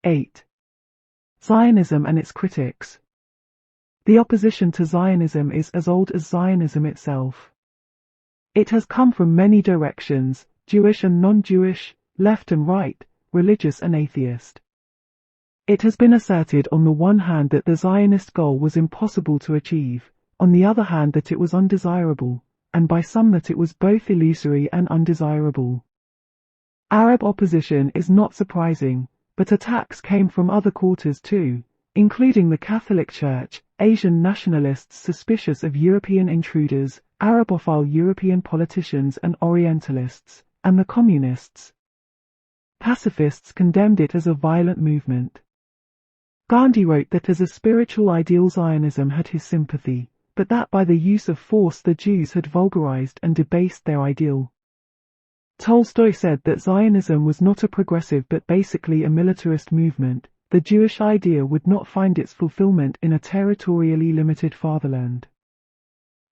8. Zionism and its critics. The opposition to Zionism is as old as Zionism itself. It has come from many directions, Jewish and non-Jewish, left and right, religious and atheist. It has been asserted on the one hand that the Zionist goal was impossible to achieve, on the other hand that it was undesirable, and by some that it was both illusory and undesirable. Arab opposition is not surprising, but attacks came from other quarters too, including the Catholic Church, Asian nationalists suspicious of European intruders, Arabophile European politicians and Orientalists, and the Communists. Pacifists condemned it as a violent movement. Gandhi wrote that as a spiritual ideal Zionism had his sympathy, but that by the use of force the Jews had vulgarized and debased their ideal. Tolstoy said that Zionism was not a progressive but basically a militarist movement. The Jewish idea would not find its fulfillment in a territorially limited fatherland.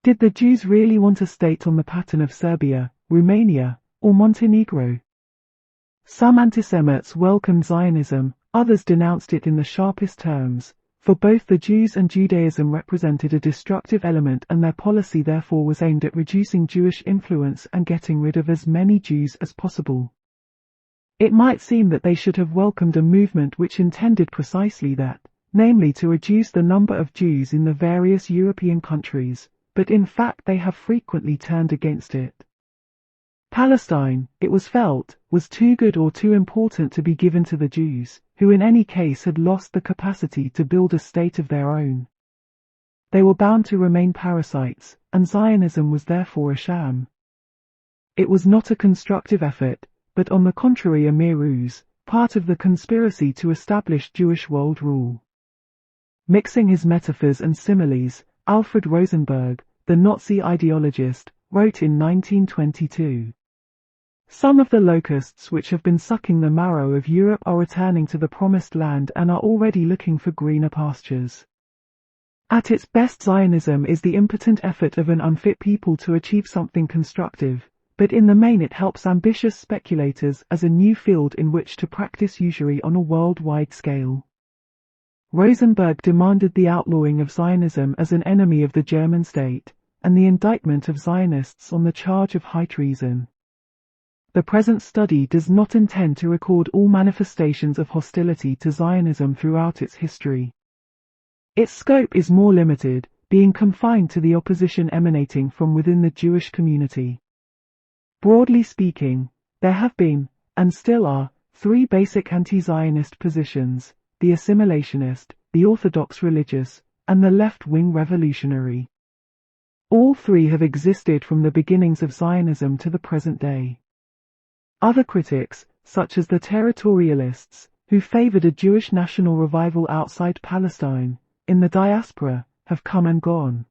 Did the Jews really want a state on the pattern of Serbia, Romania, or Montenegro? Some anti-Semites welcomed Zionism, others denounced it in the sharpest terms, for both the Jews and Judaism represented a destructive element and their policy therefore was aimed at reducing Jewish influence and getting rid of as many Jews as possible. It might seem that they should have welcomed a movement which intended precisely that, namely to reduce the number of Jews in the various European countries, but in fact they have frequently turned against it. Palestine, it was felt, was too good or too important to be given to the Jews, who in any case had lost the capacity to build a state of their own. They were bound to remain parasites, and Zionism was therefore a sham. It was not a constructive effort, but on the contrary a mere ruse, part of the conspiracy to establish Jewish world rule. Mixing his metaphors and similes, Alfred Rosenberg, the Nazi ideologist, wrote in 1922. Some of the locusts which have been sucking the marrow of Europe are returning to the promised land and are already looking for greener pastures. At its best Zionism is the impotent effort of an unfit people to achieve something constructive, but in the main it helps ambitious speculators as a new field in which to practice usury on a worldwide scale. Rosenberg demanded the outlawing of Zionism as an enemy of the German state, and the indictment of Zionists on the charge of high treason. The present study does not intend to record all manifestations of hostility to Zionism throughout its history. Its scope is more limited, being confined to the opposition emanating from within the Jewish community. Broadly speaking, there have been, and still are, three basic anti-Zionist positions: the assimilationist, the orthodox religious, and the left-wing revolutionary. All three have existed from the beginnings of Zionism to the present day. Other critics, such as the territorialists, who favored a Jewish national revival outside Palestine, in the diaspora, have come and gone.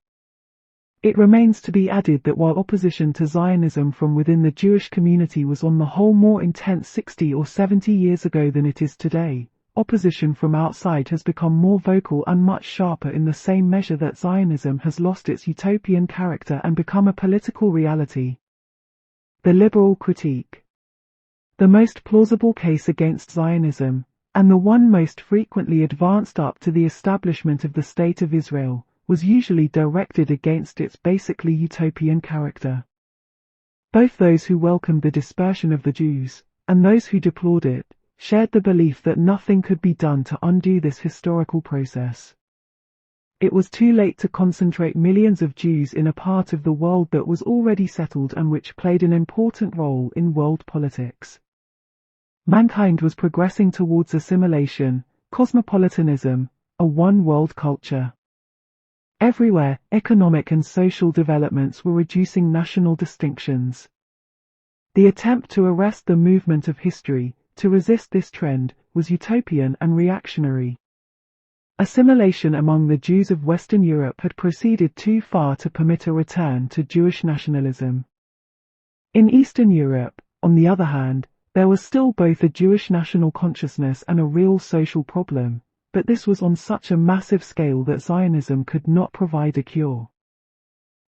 It remains to be added that while opposition to Zionism from within the Jewish community was on the whole more intense 60 or 70 years ago than it is today, opposition from outside has become more vocal and much sharper in the same measure that Zionism has lost its utopian character and become a political reality. The liberal critique. The most plausible case against Zionism, and the one most frequently advanced up to the establishment of the State of Israel, was usually directed against its basically utopian character. Both those who welcomed the dispersion of the Jews, and those who deplored it, shared the belief that nothing could be done to undo this historical process. It was too late to concentrate millions of Jews in a part of the world that was already settled and which played an important role in world politics. Mankind was progressing towards assimilation, cosmopolitanism, a one-world culture. Everywhere, economic and social developments were reducing national distinctions. The attempt to arrest the movement of history, to resist this trend, was utopian and reactionary. Assimilation among the Jews of Western Europe had proceeded too far to permit a return to Jewish nationalism. In Eastern Europe, on the other hand, there was still both a Jewish national consciousness and a real social problem, but this was on such a massive scale that Zionism could not provide a cure.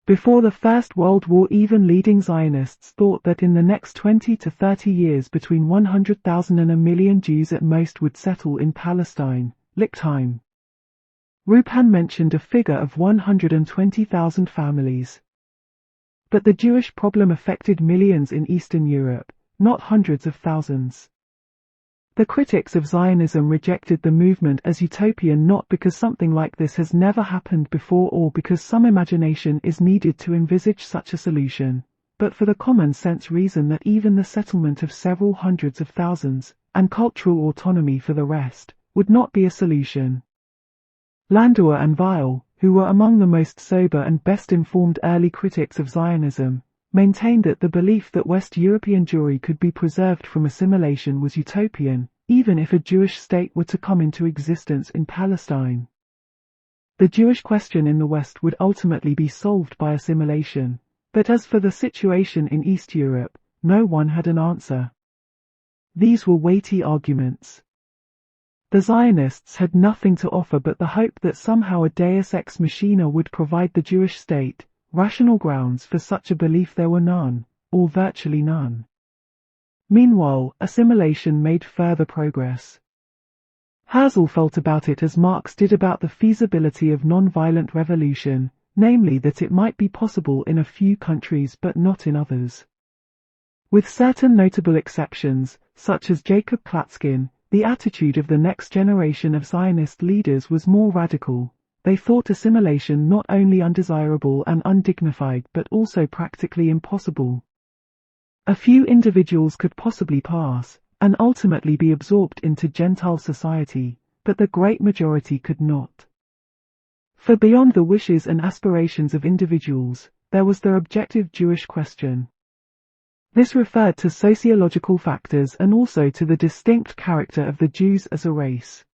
Before the First World War, even leading Zionists thought that in the next 20 to 30 years between 100,000 and a million Jews at most would settle in Palestine. Lichtime. Rupan mentioned a figure of 120,000 families. But the Jewish problem affected millions in Eastern Europe, not hundreds of thousands. The critics of Zionism rejected the movement as utopian not because something like this has never happened before or because some imagination is needed to envisage such a solution, but for the common-sense reason that even the settlement of several hundreds of thousands, and cultural autonomy for the rest, would not be a solution. Laqueur and Weil, who were among the most sober and best-informed early critics of Zionism, maintained that the belief that West European Jewry could be preserved from assimilation was utopian, even if a Jewish state were to come into existence in Palestine. The Jewish question in the West would ultimately be solved by assimilation, but as for the situation in East Europe, no one had an answer. These were weighty arguments. The Zionists had nothing to offer but the hope that somehow a deus ex machina would provide the Jewish state. Rational grounds for such a belief there were none, or virtually none. Meanwhile, assimilation made further progress. Herzl felt about it as Marx did about the feasibility of non-violent revolution, namely that it might be possible in a few countries but not in others. With certain notable exceptions, such as Jacob Klatskin, the attitude of the next generation of Zionist leaders was more radical. They thought assimilation not only undesirable and undignified but also practically impossible. A few individuals could possibly pass, and ultimately be absorbed into Gentile society, but the great majority could not. For beyond the wishes and aspirations of individuals, there was the objective Jewish question. This referred to sociological factors and also to the distinct character of the Jews as a race.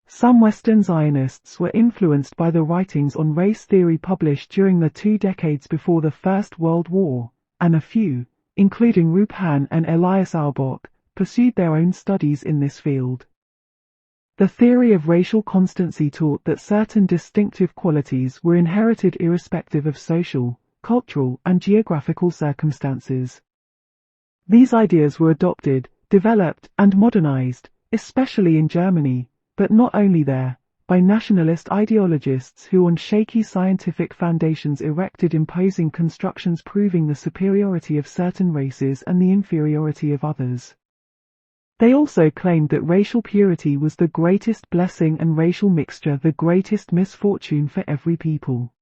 Some Western Zionists were influenced by the writings on race theory published during the 2 decades before the First World War, and a few, including Rupan and Elias Auerbach, pursued their own studies in this field. The theory of racial constancy taught that certain distinctive qualities were inherited irrespective of social, cultural, and geographical circumstances. These ideas were adopted, developed, and modernized, especially in Germany, but not only there, by nationalist ideologists who on shaky scientific foundations erected imposing constructions proving the superiority of certain races and the inferiority of others. They also claimed that racial purity was the greatest blessing and racial mixture the greatest misfortune for every people.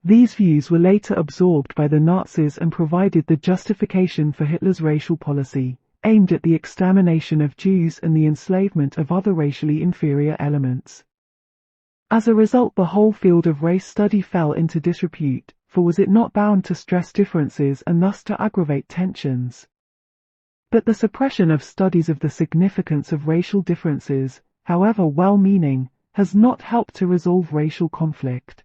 These views were later absorbed by the Nazis and provided the justification for Hitler's racial policy, aimed at the extermination of Jews and the enslavement of other racially inferior elements. As a result, the whole field of race study fell into disrepute, for was it not bound to stress differences and thus to aggravate tensions? But the suppression of studies of the significance of racial differences, however well-meaning, has not helped to resolve racial conflict.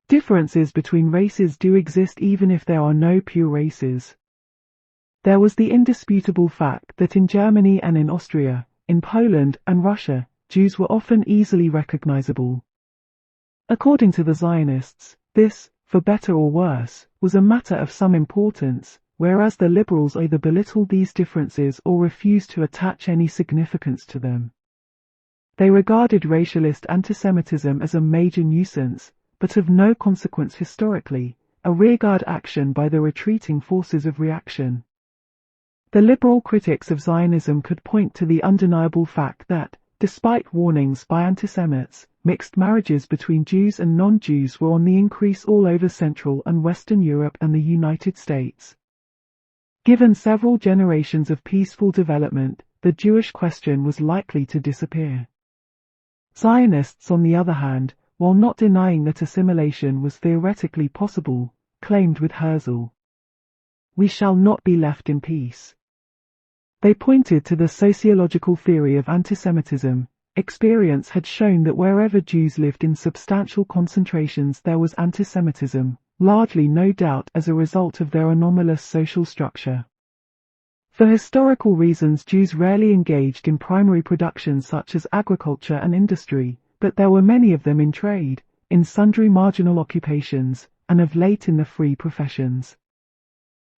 Differences between races do exist even if there are no pure races. There was the indisputable fact that in Germany and in Austria, in Poland and Russia, Jews were often easily recognizable. According to the Zionists, this, for better or worse, was a matter of some importance, whereas the liberals either belittled these differences or refused to attach any significance to them. They regarded racialist antisemitism as a major nuisance, but of no consequence historically, a rearguard action by the retreating forces of reaction. The liberal critics of Zionism could point to the undeniable fact that, despite warnings by antisemites, mixed marriages between Jews and non-Jews were on the increase all over Central and Western Europe and the United States. Given several generations of peaceful development, the Jewish question was likely to disappear. Zionists, on the other hand, while not denying that assimilation was theoretically possible, claimed with Herzl, "We shall not be left in peace." They pointed to the sociological theory of antisemitism. Experience had shown that wherever Jews lived in substantial concentrations there was antisemitism, largely no doubt as a result of their anomalous social structure. For historical reasons, Jews rarely engaged in primary production such as agriculture and industry, but there were many of them in trade, in sundry marginal occupations, and of late in the free professions.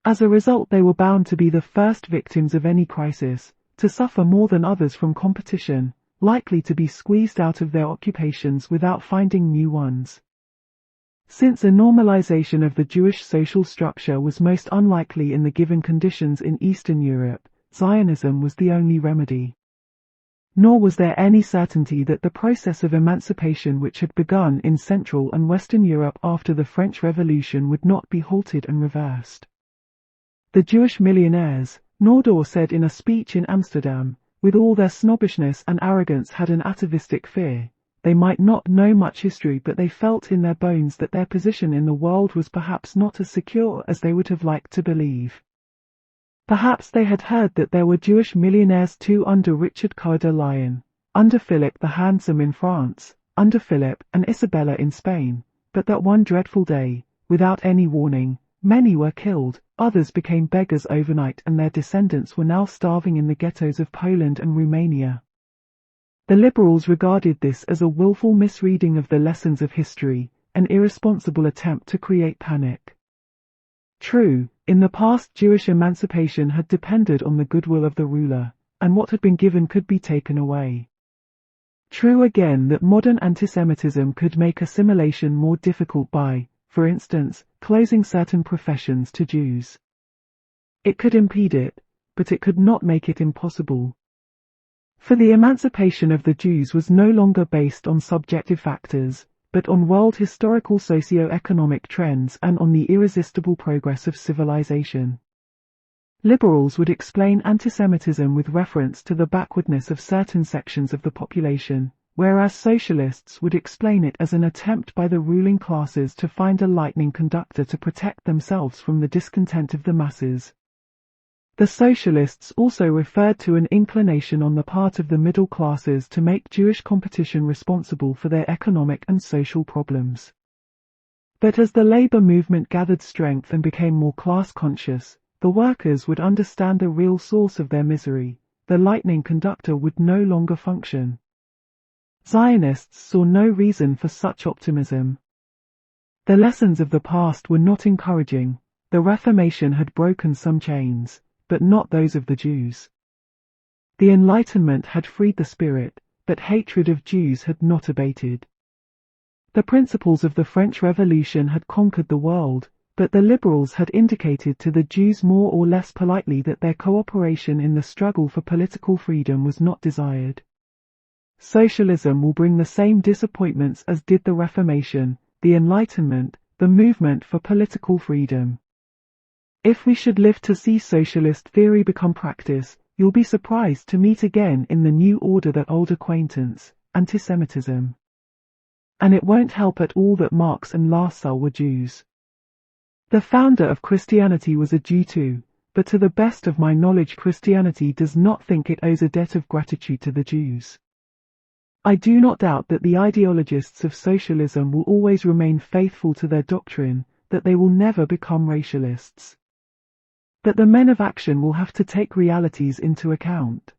As a result, they were bound to be the first victims of any crisis, to suffer more than others from competition, likely to be squeezed out of their occupations without finding new ones. Since a normalization of the Jewish social structure was most unlikely in the given conditions in Eastern Europe, Zionism was the only remedy. Nor was there any certainty that the process of emancipation which had begun in Central and Western Europe after the French Revolution would not be halted and reversed. The Jewish millionaires, Nordau said in a speech in Amsterdam, with all their snobbishness and arrogance had an atavistic fear. They might not know much history, but they felt in their bones that their position in the world was perhaps not as secure as they would have liked to believe. Perhaps they had heard that there were Jewish millionaires too under Richard Coeur de Lion, under Philip the Handsome in France, under Philip and Isabella in Spain, but that one dreadful day, without any warning, many were killed, others became beggars overnight, and their descendants were now starving in the ghettos of Poland and Romania. The liberals regarded this as a willful misreading of the lessons of history, an irresponsible attempt to create panic. True, in the past Jewish emancipation had depended on the goodwill of the ruler, and what had been given could be taken away. True again that modern antisemitism could make assimilation more difficult by, for instance, closing certain professions to Jews. It could impede it, but it could not make it impossible. For the emancipation of the Jews was no longer based on subjective factors, but on world historical socio-economic trends and on the irresistible progress of civilization. Liberals would explain antisemitism with reference to the backwardness of certain sections of the population, whereas socialists would explain it as an attempt by the ruling classes to find a lightning conductor to protect themselves from the discontent of the masses. The socialists also referred to an inclination on the part of the middle classes to make Jewish competition responsible for their economic and social problems. But as the labor movement gathered strength and became more class-conscious, the workers would understand the real source of their misery. The lightning conductor would no longer function. Zionists saw no reason for such optimism. The lessons of the past were not encouraging. The Reformation had broken some chains, but not those of the Jews. The Enlightenment had freed the spirit, but hatred of Jews had not abated. The principles of the French Revolution had conquered the world, but the liberals had indicated to the Jews more or less politely that their cooperation in the struggle for political freedom was not desired. Socialism will bring the same disappointments as did the Reformation, the Enlightenment, the movement for political freedom. If we should live to see socialist theory become practice, you'll be surprised to meet again in the new order that old acquaintance, antisemitism. And it won't help at all that Marx and Lassalle were Jews. The founder of Christianity was a Jew too, but to the best of my knowledge Christianity does not think it owes a debt of gratitude to the Jews. I do not doubt that the ideologists of socialism will always remain faithful to their doctrine, that they will never become racialists. But the men of action will have to take realities into account.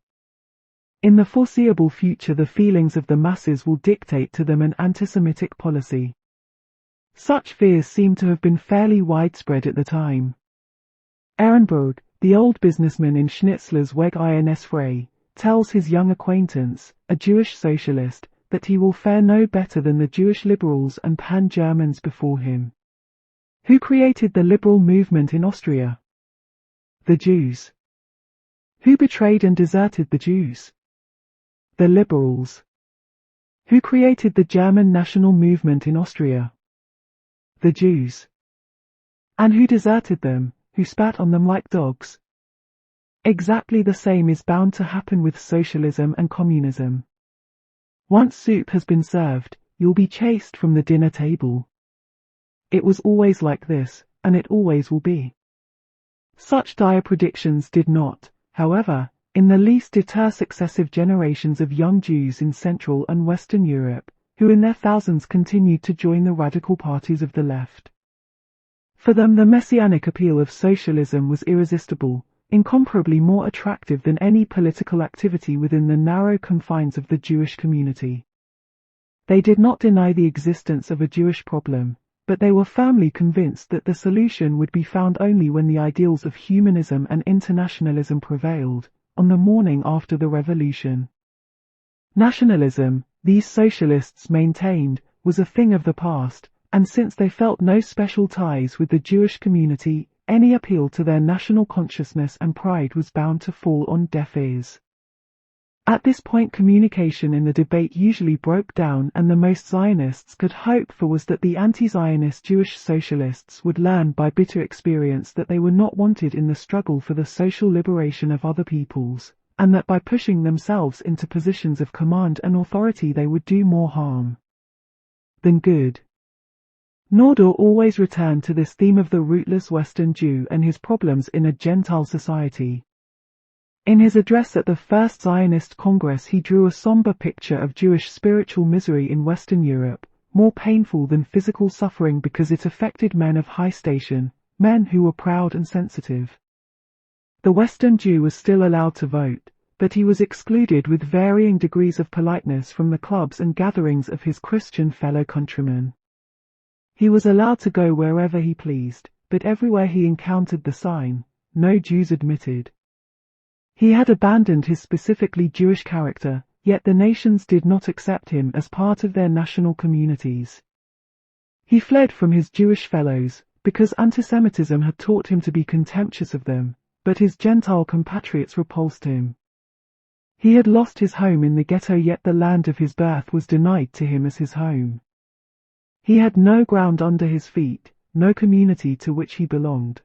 In the foreseeable future the feelings of the masses will dictate to them an anti-Semitic policy. Such fears seem to have been fairly widespread at the time. Ehrenberg, the old businessman in Schnitzler's Weg ins Freie, tells his young acquaintance, a Jewish socialist, that he will fare no better than the Jewish liberals and pan-Germans before him. Who created the liberal movement in Austria? The Jews. Who betrayed and deserted the Jews? The liberals. Who created the German national movement in Austria? The Jews. And who deserted them, who spat on them like dogs? Exactly the same is bound to happen with socialism and communism. Once soup has been served, you'll be chased from the dinner table. It was always like this, and it always will be. Such dire predictions did not, however, in the least deter successive generations of young Jews in Central and Western Europe, who in their thousands continued to join the radical parties of the left. For them the messianic appeal of socialism was irresistible, incomparably more attractive than any political activity within the narrow confines of the Jewish community. They did not deny the existence of a Jewish problem, but they were firmly convinced that the solution would be found only when the ideals of humanism and internationalism prevailed, on the morning after the revolution. Nationalism, these socialists maintained, was a thing of the past, and since they felt no special ties with the Jewish community, any appeal to their national consciousness and pride was bound to fall on deaf ears. At this point, communication in the debate usually broke down, and the most Zionists could hope for was that the anti-Zionist Jewish socialists would learn by bitter experience that they were not wanted in the struggle for the social liberation of other peoples, and that by pushing themselves into positions of command and authority they would do more harm than good. Nordau always returned to this theme of the rootless Western Jew and his problems in a Gentile society. In his address at the First Zionist Congress, he drew a somber picture of Jewish spiritual misery in Western Europe, more painful than physical suffering because it affected men of high station, men who were proud and sensitive. The Western Jew was still allowed to vote, but he was excluded with varying degrees of politeness from the clubs and gatherings of his Christian fellow countrymen. He was allowed to go wherever he pleased, but everywhere he encountered the sign, "No Jews admitted." He had abandoned his specifically Jewish character, yet the nations did not accept him as part of their national communities. He fled from his Jewish fellows, because antisemitism had taught him to be contemptuous of them, but his Gentile compatriots repulsed him. He had lost his home in the ghetto, yet the land of his birth was denied to him as his home. He had no ground under his feet, no community to which he belonged.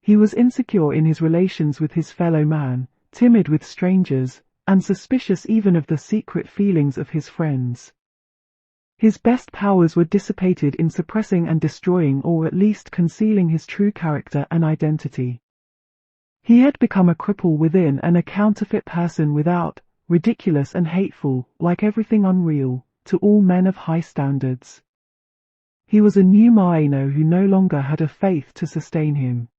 He was insecure in his relations with his fellow man, timid with strangers, and suspicious even of the secret feelings of his friends. His best powers were dissipated in suppressing and destroying, or at least concealing, his true character and identity. He had become a cripple within and a counterfeit person without, ridiculous and hateful, like everything unreal, to all men of high standards. He was a new Maino who no longer had a faith to sustain him.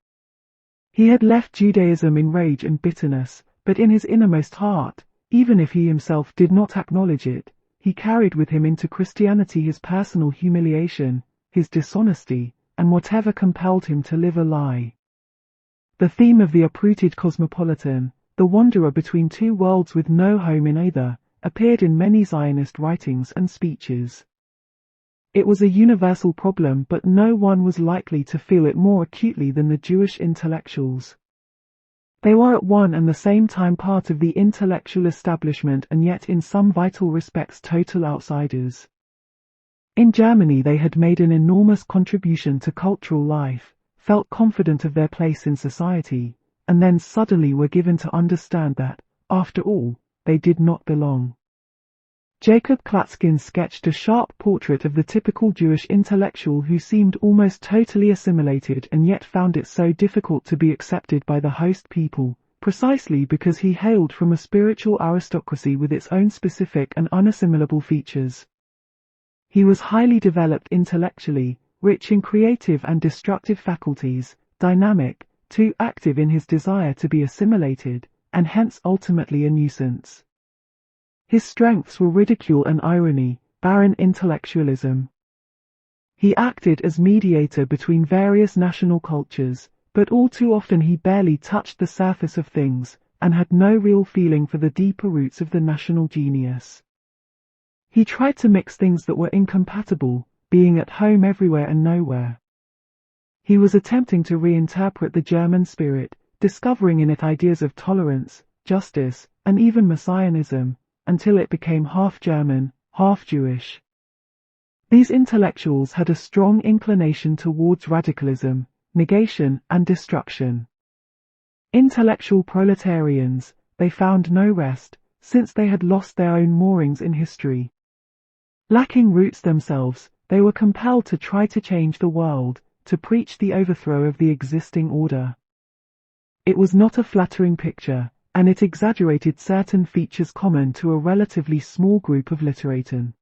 He had left Judaism in rage and bitterness, but in his innermost heart, even if he himself did not acknowledge it, he carried with him into Christianity his personal humiliation, his dishonesty, and whatever compelled him to live a lie. The theme of the uprooted cosmopolitan, the wanderer between two worlds with no home in either, appeared in many Zionist writings and speeches. It was a universal problem, but no one was likely to feel it more acutely than the Jewish intellectuals. They were at one and the same time part of the intellectual establishment and yet in some vital respects total outsiders. In Germany they had made an enormous contribution to cultural life, felt confident of their place in society, and then suddenly were given to understand that, after all, they did not belong. Jacob Klatskin sketched a sharp portrait of the typical Jewish intellectual who seemed almost totally assimilated and yet found it so difficult to be accepted by the host people, precisely because he hailed from a spiritual aristocracy with its own specific and unassimilable features. He was highly developed intellectually, rich in creative and destructive faculties, dynamic, too active in his desire to be assimilated, and hence ultimately a nuisance. His strengths were ridicule and irony, barren intellectualism. He acted as mediator between various national cultures, but all too often he barely touched the surface of things, and had no real feeling for the deeper roots of the national genius. He tried to mix things that were incompatible, being at home everywhere and nowhere. He was attempting to reinterpret the German spirit, discovering in it ideas of tolerance, justice, and even messianism, until it became half German, half Jewish. These intellectuals had a strong inclination towards radicalism, negation, and destruction. Intellectual proletarians, they found no rest, since they had lost their own moorings in history. Lacking roots themselves, they were compelled to try to change the world, to preach the overthrow of the existing order. It was not a flattering picture, and it exaggerated certain features common to a relatively small group of literaten.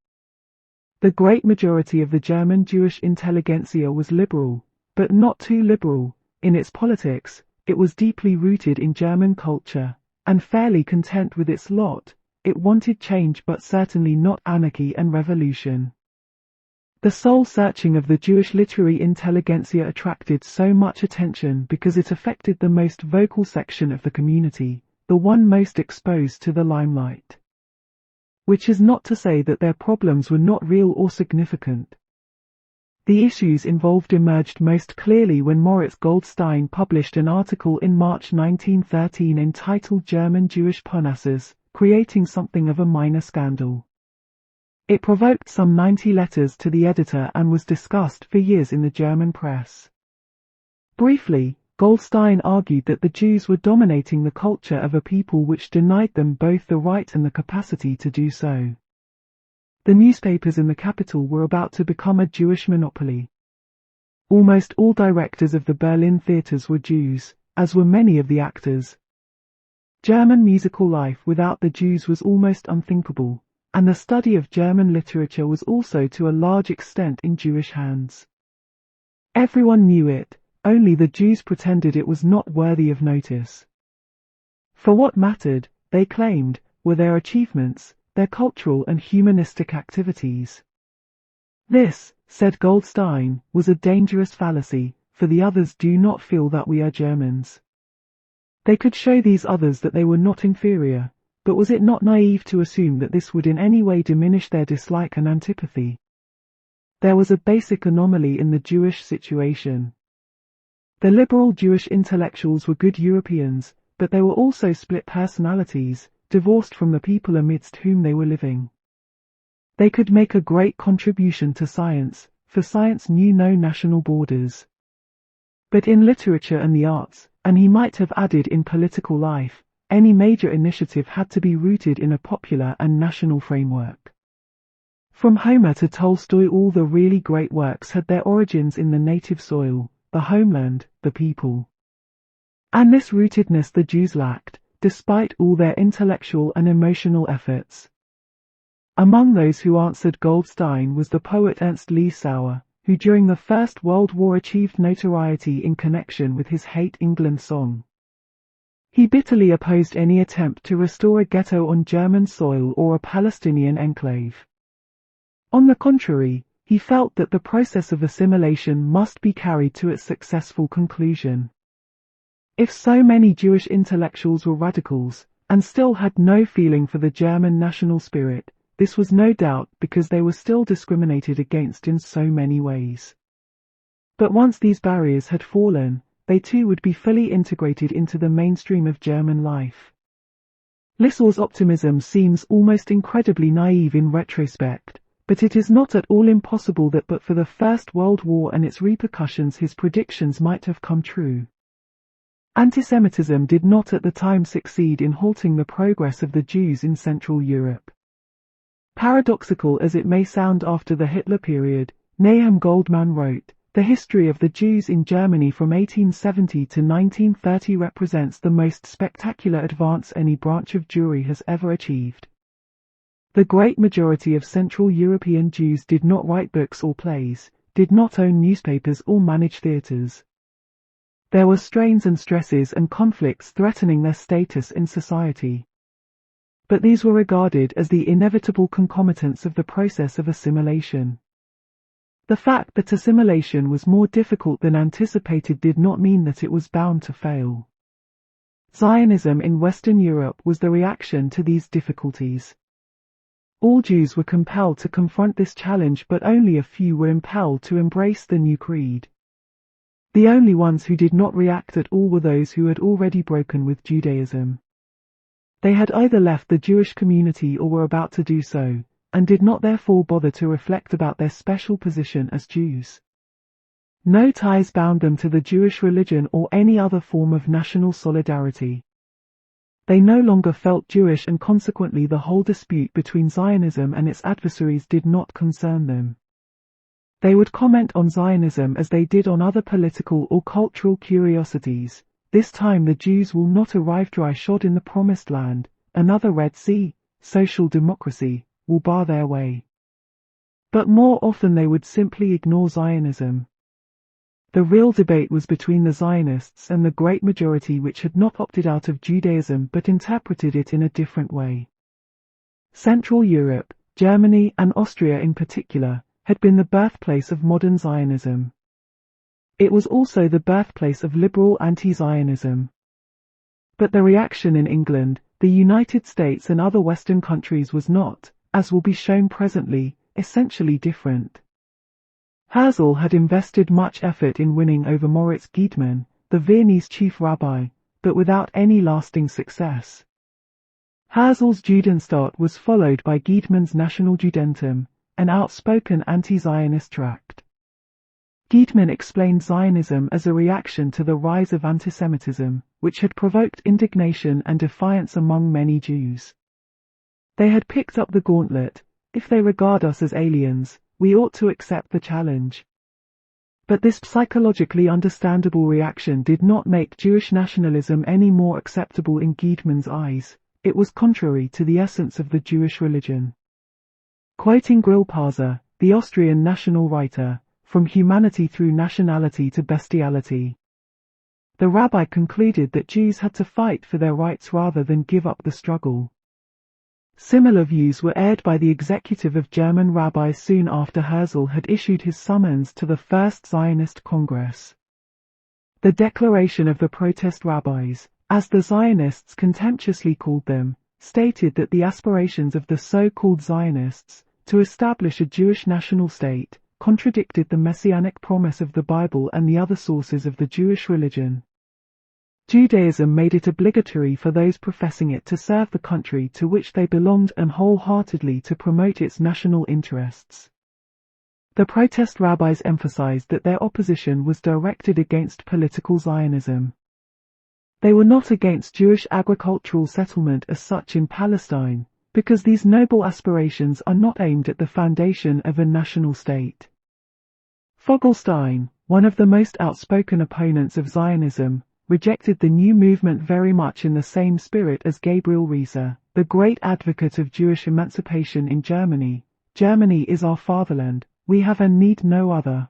The great majority of the German Jewish intelligentsia was liberal, but not too liberal, in its politics. It was deeply rooted in German culture, and fairly content with its lot. It wanted change but certainly not anarchy and revolution. The soul-searching of the Jewish literary intelligentsia attracted so much attention because it affected the most vocal section of the community, the one most exposed to the limelight. Which is not to say that their problems were not real or significant. The issues involved emerged most clearly when Moritz Goldstein published an article in March 1913 entitled German Jewish Parnassus, creating something of a minor scandal. It provoked some 90 letters to the editor and was discussed for years in the German press. Briefly, Goldstein argued that the Jews were dominating the culture of a people which denied them both the right and the capacity to do so. The newspapers in the capital were about to become a Jewish monopoly. Almost all directors of the Berlin theatres were Jews, as were many of the actors. German musical life without the Jews was almost unthinkable, and the study of German literature was also to a large extent in Jewish hands. Everyone knew it, only the Jews pretended it was not worthy of notice. For what mattered, they claimed, were their achievements, their cultural and humanistic activities. This, said Goldstein, was a dangerous fallacy, for the others do not feel that we are Germans. They could show these others that they were not inferior, but was it not naive to assume that this would in any way diminish their dislike and antipathy? There was a basic anomaly in the Jewish situation. The liberal Jewish intellectuals were good Europeans, but they were also split personalities, divorced from the people amidst whom they were living. They could make a great contribution to science, for science knew no national borders. But in literature and the arts, and he might have added in political life, any major initiative had to be rooted in a popular and national framework. From Homer to Tolstoy, all the really great works had their origins in the native soil, the homeland, the people. And this rootedness the Jews lacked, despite all their intellectual and emotional efforts. Among those who answered Goldstein was the poet Ernst Liesauer, who during the First World War achieved notoriety in connection with his Hate England song. He bitterly opposed any attempt to restore a ghetto on German soil or a Palestinian enclave. On the contrary, he felt that the process of assimilation must be carried to its successful conclusion. If so many Jewish intellectuals were radicals, and still had no feeling for the German national spirit, this was no doubt because they were still discriminated against in so many ways. But once these barriers had fallen, they too would be fully integrated into the mainstream of German life. Liesauer's optimism seems almost incredibly naive in retrospect, but it is not at all impossible that but for the First World War and its repercussions his predictions might have come true. Antisemitism did not at the time succeed in halting the progress of the Jews in Central Europe. Paradoxical as it may sound after the Hitler period, Nahum Goldman wrote, "The history of the Jews in Germany from 1870 to 1930 represents the most spectacular advance any branch of Jewry has ever achieved. The great majority of Central European Jews did not write books or plays, did not own newspapers or manage theatres. There were strains and stresses and conflicts threatening their status in society. But these were regarded as the inevitable concomitants of the process of assimilation. The fact that assimilation was more difficult than anticipated did not mean that it was bound to fail. Zionism in Western Europe was the reaction to these difficulties. All Jews were compelled to confront this challenge, but only a few were impelled to embrace the new creed. The only ones who did not react at all were those who had already broken with Judaism. They had either left the Jewish community or were about to do so, and did not therefore bother to reflect about their special position as Jews. No ties bound them to the Jewish religion or any other form of national solidarity. They no longer felt Jewish, and consequently the whole dispute between Zionism and its adversaries did not concern them. They would comment on Zionism as they did on other political or cultural curiosities. This time the Jews will not arrive dry-shod in the Promised Land, another Red Sea, social democracy, will bar their way. But more often they would simply ignore Zionism. The real debate was between the Zionists and the great majority which had not opted out of Judaism but interpreted it in a different way. Central Europe, Germany and Austria in particular, had been the birthplace of modern Zionism. It was also the birthplace of liberal anti-Zionism. But the reaction in England, the United States and other Western countries was not, as will be shown presently, essentially different. Herzl had invested much effort in winning over Moritz Giedman, the Viennese chief rabbi, but without any lasting success. Herzl's Judenstaat was followed by Giedman's National Judentum, an outspoken anti-Zionist tract. Giedman explained Zionism as a reaction to the rise of antisemitism, which had provoked indignation and defiance among many Jews. They had picked up the gauntlet. If they regard us as aliens, we ought to accept the challenge. But this psychologically understandable reaction did not make Jewish nationalism any more acceptable in Giedman's eyes. It was contrary to the essence of the Jewish religion. Quoting Grillparzer, the Austrian national writer, "From humanity through nationality to bestiality," the rabbi concluded that Jews had to fight for their rights rather than give up the struggle. Similar views were aired by the executive of German rabbis soon after Herzl had issued his summons to the First Zionist Congress. The Declaration of the Protest Rabbis, as the Zionists contemptuously called them, stated that the aspirations of the so-called Zionists to establish a Jewish national state contradicted the messianic promise of the Bible and the other sources of the Jewish religion. Judaism made it obligatory for those professing it to serve the country to which they belonged and wholeheartedly to promote its national interests. The protest rabbis emphasized that their opposition was directed against political Zionism. They were not against Jewish agricultural settlement as such in Palestine, because these noble aspirations are not aimed at the foundation of a national state. Fogelstein, one of the most outspoken opponents of Zionism, rejected the new movement very much in the same spirit as Gabriel Rieser, the great advocate of Jewish emancipation in Germany. "Germany is our fatherland, we have and need no other."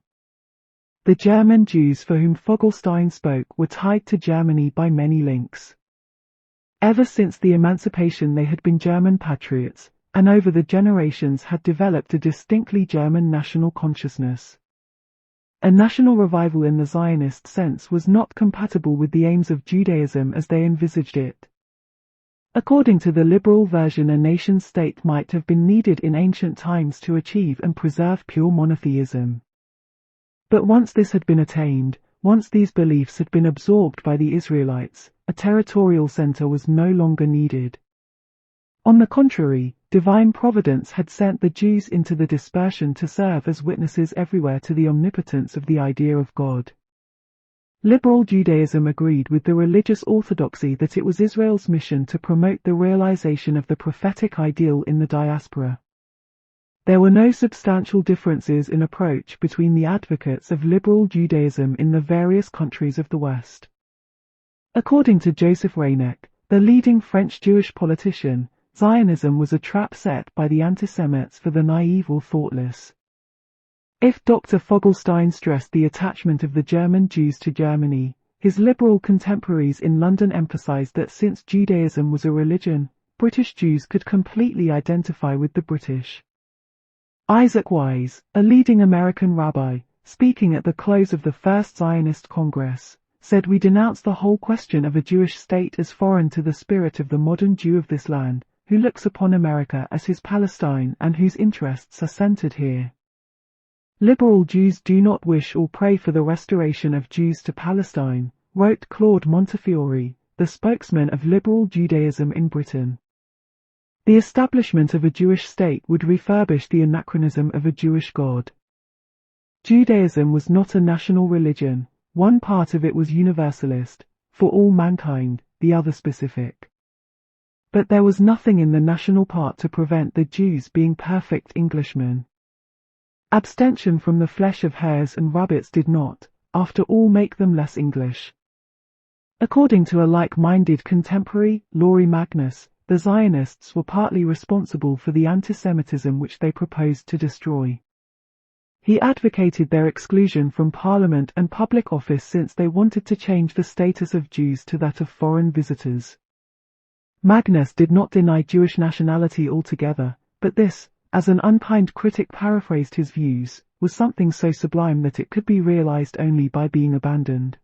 The German Jews for whom Fogelstein spoke were tied to Germany by many links. Ever since the emancipation they had been German patriots, and over the generations had developed a distinctly German national consciousness. A national revival in the Zionist sense was not compatible with the aims of Judaism as they envisaged it. According to the liberal version, a nation-state might have been needed in ancient times to achieve and preserve pure monotheism. But once this had been attained, once these beliefs had been absorbed by the Israelites, a territorial center was no longer needed. On the contrary, divine providence had sent the Jews into the dispersion to serve as witnesses everywhere to the omnipotence of the idea of God. Liberal Judaism agreed with the religious orthodoxy that it was Israel's mission to promote the realization of the prophetic ideal in the diaspora. There were no substantial differences in approach between the advocates of liberal Judaism in the various countries of the West. According to Joseph Reinach, the leading French Jewish politician, Zionism was a trap set by the antisemites for the naive or thoughtless. If Dr. Fogelstein stressed the attachment of the German Jews to Germany, his liberal contemporaries in London emphasized that since Judaism was a religion, British Jews could completely identify with the British. Isaac Wise, a leading American rabbi, speaking at the close of the First Zionist Congress, said, "We denounce the whole question of a Jewish state as foreign to the spirit of the modern Jew of this land, who looks upon America as his Palestine and whose interests are centered here." Liberal Jews do not wish or pray for the restoration of Jews to Palestine, wrote Claude Montefiore, the spokesman of liberal Judaism in Britain. The establishment of a Jewish state would refurbish the anachronism of a Jewish God. Judaism was not a national religion. One part of it was universalist, for all mankind, the other specific. But there was nothing in the national part to prevent the Jews being perfect Englishmen. Abstention from the flesh of hares and rabbits did not, after all, make them less English. According to a like-minded contemporary, Laurie Magnus, the Zionists were partly responsible for the antisemitism which they proposed to destroy. He advocated their exclusion from parliament and public office since they wanted to change the status of Jews to that of foreign visitors. Magnus did not deny Jewish nationality altogether, but this, as an unkind critic paraphrased his views, was something so sublime that it could be realized only by being abandoned.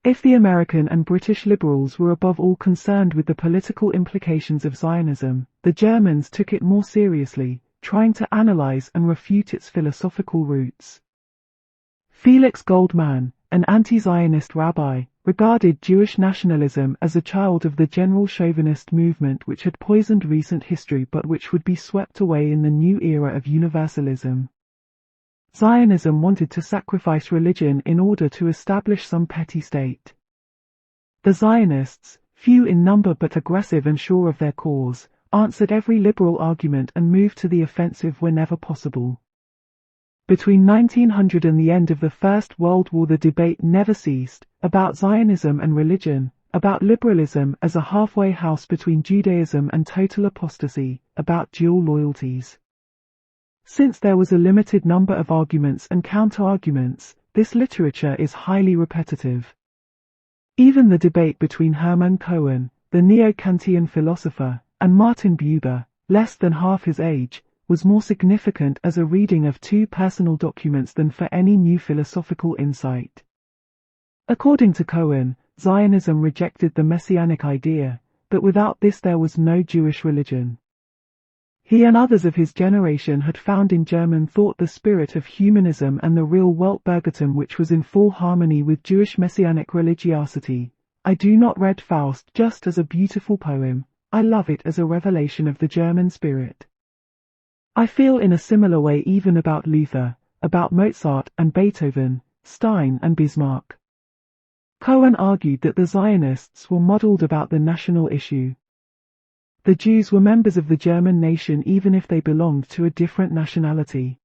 If the American and British liberals were above all concerned with the political implications of Zionism, the Germans took it more seriously, trying to analyze and refute its philosophical roots. Felix Goldman, an anti-Zionist rabbi, regarded Jewish nationalism as a child of the general chauvinist movement which had poisoned recent history but which would be swept away in the new era of universalism. Zionism wanted to sacrifice religion in order to establish some petty state. The Zionists, few in number but aggressive and sure of their cause, answered every liberal argument and moved to the offensive whenever possible. Between 1900 and the end of the First World War, the debate never ceased, about Zionism and religion, about liberalism as a halfway house between Judaism and total apostasy, about dual loyalties. Since there was a limited number of arguments and counter-arguments, this literature is highly repetitive. Even the debate between Hermann Cohen, the neo-Kantian philosopher, and Martin Buber, less than half his age, was more significant as a reading of two personal documents than for any new philosophical insight. According to Cohen, Zionism rejected the messianic idea, but without this there was no Jewish religion. He and others of his generation had found in German thought the spirit of humanism and the real Weltbürgertum which was in full harmony with Jewish messianic religiosity. I do not read Faust just as a beautiful poem, I love it as a revelation of the German spirit. I feel in a similar way even about Luther, about Mozart and Beethoven, Stein and Bismarck. Cohen argued that the Zionists were modeled about the national issue. The Jews were members of the German nation even if they belonged to a different nationality.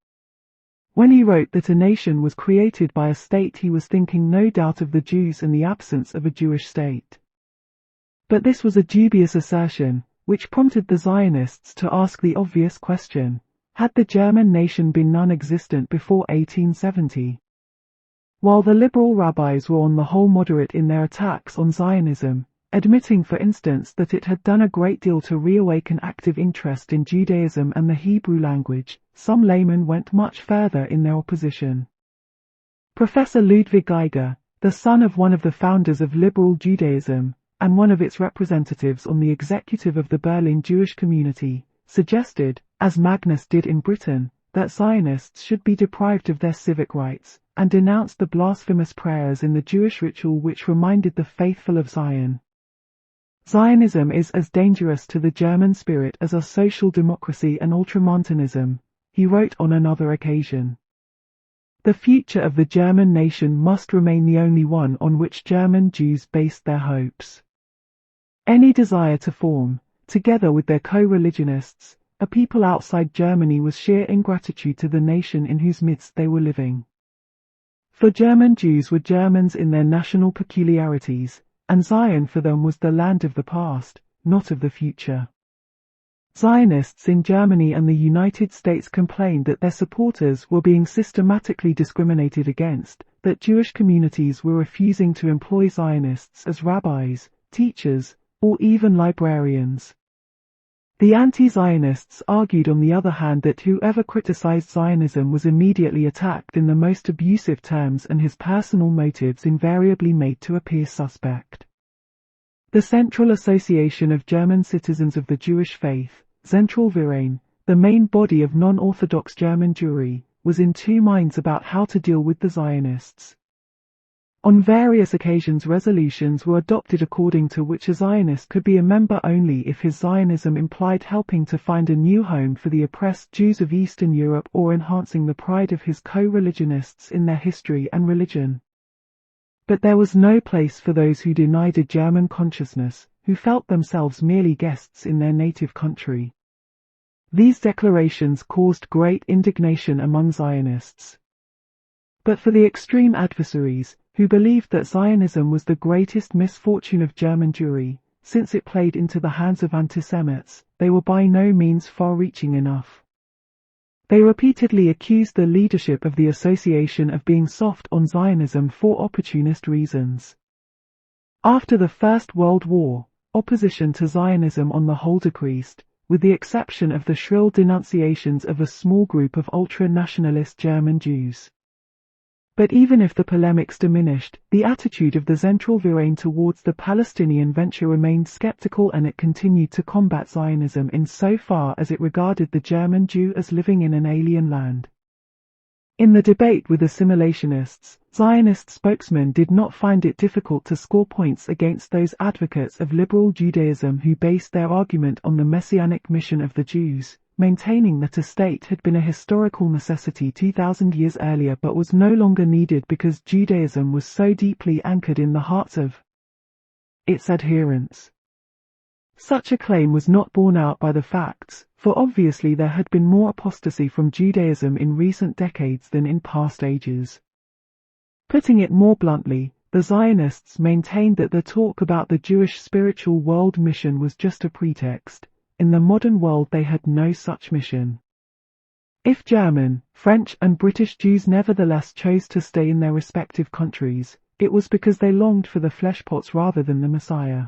When he wrote that a nation was created by a state, he was thinking no doubt of the Jews and the absence of a Jewish state. But this was a dubious assertion, which prompted the Zionists to ask the obvious question: had the German nation been non-existent before 1870? While the liberal rabbis were on the whole moderate in their attacks on Zionism, admitting for instance that it had done a great deal to reawaken active interest in Judaism and the Hebrew language, some laymen went much further in their opposition. Professor Ludwig Geiger, the son of one of the founders of liberal Judaism, and one of its representatives on the executive of the Berlin Jewish community, suggested, as Magnus did in Britain, that Zionists should be deprived of their civic rights, and denounced the blasphemous prayers in the Jewish ritual which reminded the faithful of Zion. Zionism is as dangerous to the German spirit as are social democracy and ultramontanism, he wrote on another occasion. The future of the German nation must remain the only one on which German Jews based their hopes. Any desire to form, together with their co-religionists, a people outside Germany was sheer ingratitude to the nation in whose midst they were living. For German Jews were Germans in their national peculiarities, and Zion for them was the land of the past, not of the future. Zionists in Germany and the United States complained that their supporters were being systematically discriminated against, that Jewish communities were refusing to employ Zionists as rabbis, teachers, or even librarians. The anti-Zionists argued on the other hand that whoever criticized Zionism was immediately attacked in the most abusive terms and his personal motives invariably made to appear suspect. The Central Association of German Citizens of the Jewish Faith, Zentralverein, the main body of non-Orthodox German Jewry, was in two minds about how to deal with the Zionists. On various occasions resolutions were adopted according to which a Zionist could be a member only if his Zionism implied helping to find a new home for the oppressed Jews of Eastern Europe or enhancing the pride of his co-religionists in their history and religion. But there was no place for those who denied a German consciousness, who felt themselves merely guests in their native country. These declarations caused great indignation among Zionists. But for the extreme adversaries, who believed that Zionism was the greatest misfortune of German Jewry, since it played into the hands of antisemites, they were by no means far-reaching enough. They repeatedly accused the leadership of the association of being soft on Zionism for opportunist reasons. After the First World War, opposition to Zionism on the whole decreased, with the exception of the shrill denunciations of a small group of ultra-nationalist German Jews. But even if the polemics diminished, the attitude of the Zentralverein towards the Palestinian venture remained skeptical, and it continued to combat Zionism in so far as it regarded the German Jew as living in an alien land. In the debate with assimilationists, Zionist spokesmen did not find it difficult to score points against those advocates of liberal Judaism who based their argument on the messianic mission of the Jews, maintaining that a state had been a historical necessity 2,000 years earlier but was no longer needed because Judaism was so deeply anchored in the hearts of its adherents. Such a claim was not borne out by the facts, for obviously there had been more apostasy from Judaism in recent decades than in past ages. Putting it more bluntly, the Zionists maintained that the talk about the Jewish spiritual world mission was just a pretext. In the modern world they had no such mission. If German, French and British Jews nevertheless chose to stay in their respective countries, it was because they longed for the fleshpots rather than the Messiah.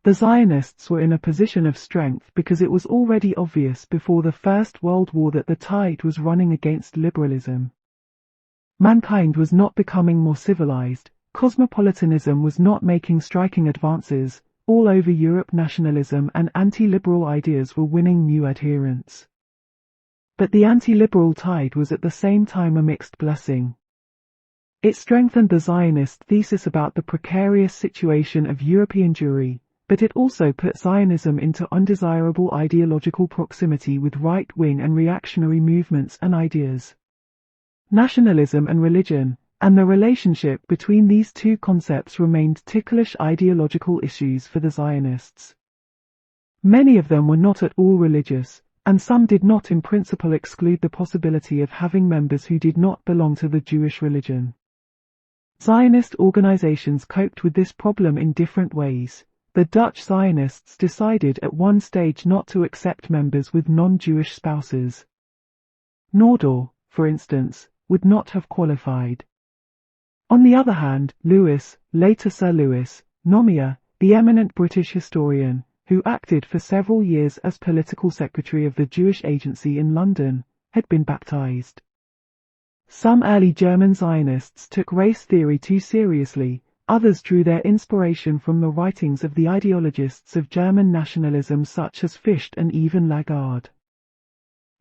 The Zionists were in a position of strength because it was already obvious before the First World War that the tide was running against liberalism. Mankind was not becoming more civilized, cosmopolitanism was not making striking advances. All over Europe nationalism and anti-liberal ideas were winning new adherents. But the anti-liberal tide was at the same time a mixed blessing. It strengthened the Zionist thesis about the precarious situation of European Jewry, but it also put Zionism into undesirable ideological proximity with right-wing and reactionary movements and ideas. Nationalism and religion, and the relationship between these two concepts remained ticklish ideological issues for the Zionists. Many of them were not at all religious, and some did not in principle exclude the possibility of having members who did not belong to the Jewish religion. Zionist organizations coped with this problem in different ways. The Dutch Zionists decided at one stage not to accept members with non-Jewish spouses. Nordau, for instance, would not have qualified. On the other hand, Lewis, later Sir Lewis, Nomier, the eminent British historian, who acted for several years as political secretary of the Jewish Agency in London, had been baptized. Some early German Zionists took race theory too seriously, others drew their inspiration from the writings of the ideologists of German nationalism such as Fichte and even Laqueur.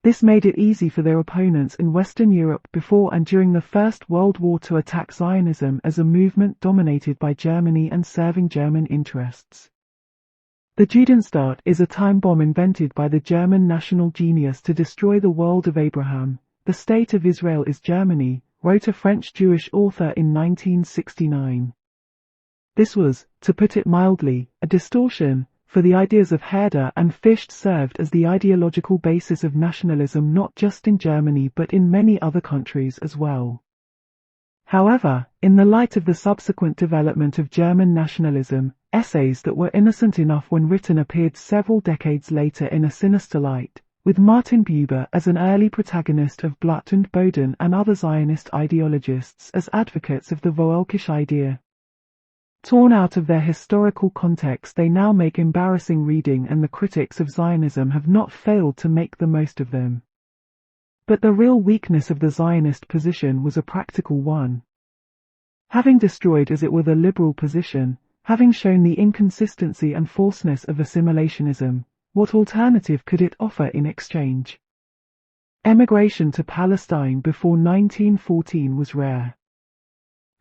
This made it easy for their opponents in Western Europe before and during the First World War to attack Zionism as a movement dominated by Germany and serving German interests. The Judenstaat is a time bomb invented by the German national genius to destroy the world of Abraham. The State of Israel is Germany, wrote a French Jewish author in 1969. This was, to put it mildly, a distortion, for the ideas of Herder and Fichte served as the ideological basis of nationalism not just in Germany but in many other countries as well. However, in the light of the subsequent development of German nationalism, essays that were innocent enough when written appeared several decades later in a sinister light, with Martin Buber as an early protagonist of Blut und Boden and other Zionist ideologists as advocates of the Völkisch idea. Torn out of their historical context, they now make embarrassing reading, and the critics of Zionism have not failed to make the most of them. But the real weakness of the Zionist position was a practical one. Having destroyed as it were the liberal position, having shown the inconsistency and falseness of assimilationism, what alternative could it offer in exchange? Emigration to Palestine before 1914 was rare.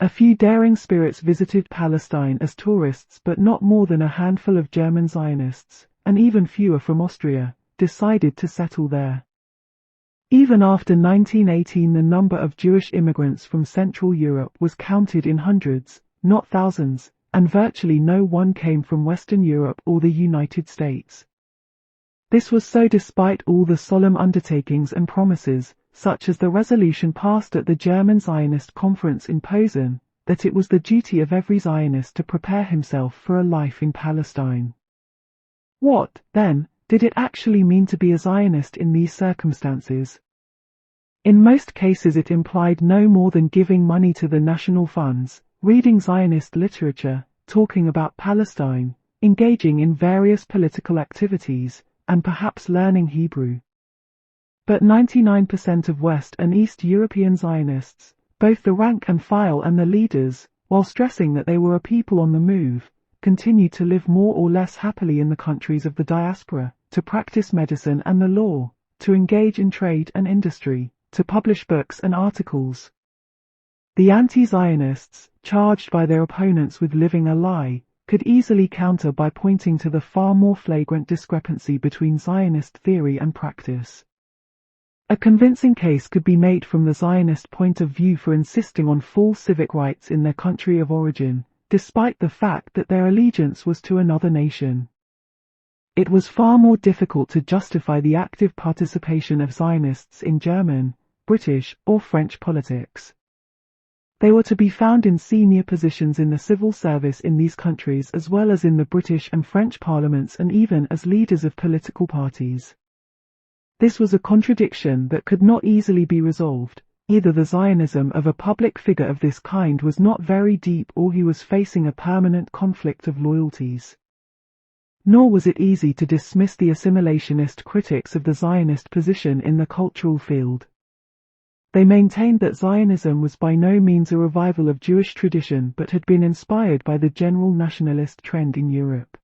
A few daring spirits visited Palestine as tourists, but not more than a handful of German Zionists, and even fewer from Austria, decided to settle there. Even after 1918, the number of Jewish immigrants from Central Europe was counted in hundreds, not thousands, and virtually no one came from Western Europe or the United States. This was so despite all the solemn undertakings and promises, such as the resolution passed at the German Zionist conference in Posen, that it was the duty of every Zionist to prepare himself for a life in Palestine. What, then, did it actually mean to be a Zionist in these circumstances? In most cases it implied no more than giving money to the national funds, reading Zionist literature, talking about Palestine, engaging in various political activities, and perhaps learning Hebrew. But 99% of West and East European Zionists, both the rank and file and the leaders, while stressing that they were a people on the move, continued to live more or less happily in the countries of the diaspora, to practice medicine and the law, to engage in trade and industry, to publish books and articles. The anti-Zionists, charged by their opponents with living a lie, could easily counter by pointing to the far more flagrant discrepancy between Zionist theory and practice. A convincing case could be made from the Zionist point of view for insisting on full civic rights in their country of origin, despite the fact that their allegiance was to another nation. It was far more difficult to justify the active participation of Zionists in German, British, or French politics. They were to be found in senior positions in the civil service in these countries as well as in the British and French parliaments and even as leaders of political parties. This was a contradiction that could not easily be resolved. Either the Zionism of a public figure of this kind was not very deep or he was facing a permanent conflict of loyalties. Nor was it easy to dismiss the assimilationist critics of the Zionist position in the cultural field. They maintained that Zionism was by no means a revival of Jewish tradition but had been inspired by the general nationalist trend in Europe.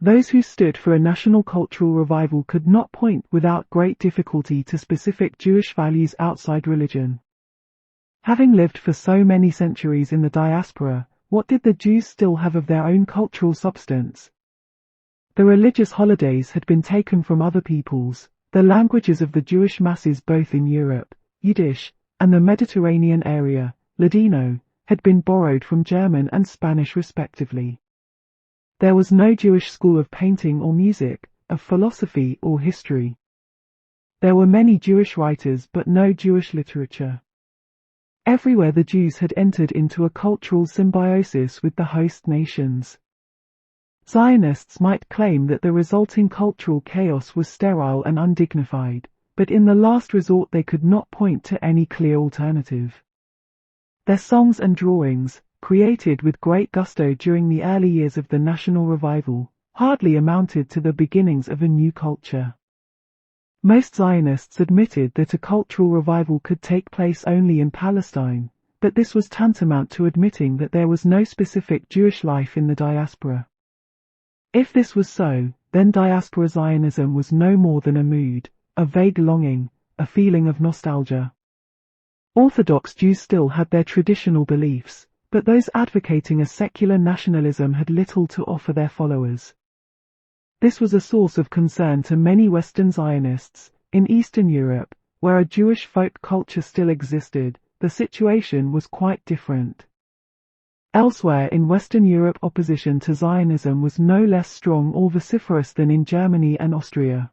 Those who stood for a national cultural revival could not point without great difficulty to specific Jewish values outside religion. Having lived for so many centuries in the diaspora, what did the Jews still have of their own cultural substance? The religious holidays had been taken from other peoples, the languages of the Jewish masses both in Europe, Yiddish, and the Mediterranean area, Ladino, had been borrowed from German and Spanish respectively. There was no Jewish school of painting or music, of philosophy or history. There were many Jewish writers but no Jewish literature. Everywhere the Jews had entered into a cultural symbiosis with the host nations. Zionists might claim that the resulting cultural chaos was sterile and undignified, but in the last resort they could not point to any clear alternative. Their songs and drawings, created with great gusto during the early years of the national revival, hardly amounted to the beginnings of a new culture. Most Zionists admitted that a cultural revival could take place only in Palestine, but this was tantamount to admitting that there was no specific Jewish life in the diaspora. If this was so, then diaspora Zionism was no more than a mood, a vague longing, a feeling of nostalgia. Orthodox Jews still had their traditional beliefs, but those advocating a secular nationalism had little to offer their followers. This was a source of concern to many Western Zionists. In Eastern Europe, where a Jewish folk culture still existed, the situation was quite different. Elsewhere in Western Europe, opposition to Zionism was no less strong or vociferous than in Germany and Austria.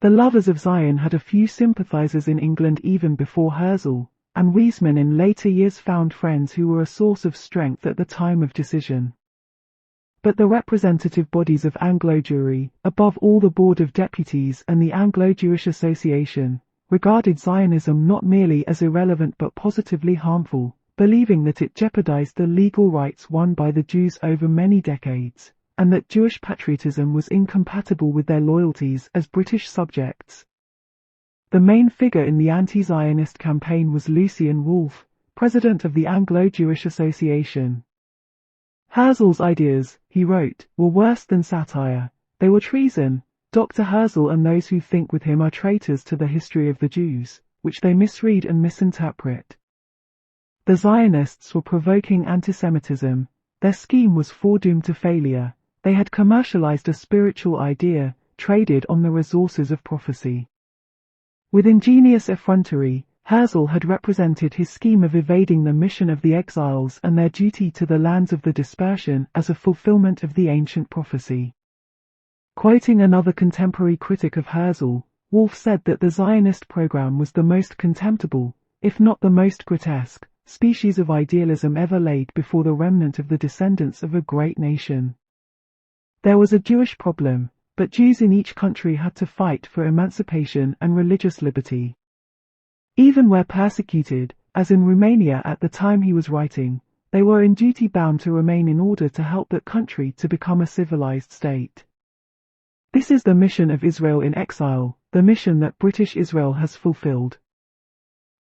The lovers of Zion had a few sympathizers in England even before Herzl, and Weitzmann in later years found friends who were a source of strength at the time of decision. But the representative bodies of Anglo Jewry, above all the Board of Deputies and the Anglo-Jewish Association, regarded Zionism not merely as irrelevant but positively harmful, believing that it jeopardized the legal rights won by the Jews over many decades, and that Jewish patriotism was incompatible with their loyalties as British subjects. The main figure in the anti-Zionist campaign was Lucian Wolff, president of the Anglo-Jewish Association. Herzl's ideas, he wrote, were worse than satire. They were treason. Dr. Herzl and those who think with him are traitors to the history of the Jews, which they misread and misinterpret. The Zionists were provoking antisemitism. Their scheme was foredoomed to failure. They had commercialized a spiritual idea, traded on the resources of prophecy. With ingenious effrontery, Herzl had represented his scheme of evading the mission of the exiles and their duty to the lands of the dispersion as a fulfillment of the ancient prophecy. Quoting another contemporary critic of Herzl, Wolff said that the Zionist program was the most contemptible, if not the most grotesque, species of idealism ever laid before the remnant of the descendants of a great nation. There was a Jewish problem, but Jews in each country had to fight for emancipation and religious liberty. Even where persecuted, as in Romania at the time he was writing, they were in duty bound to remain in order to help that country to become a civilized state. This is the mission of Israel in exile, the mission that British Israel has fulfilled.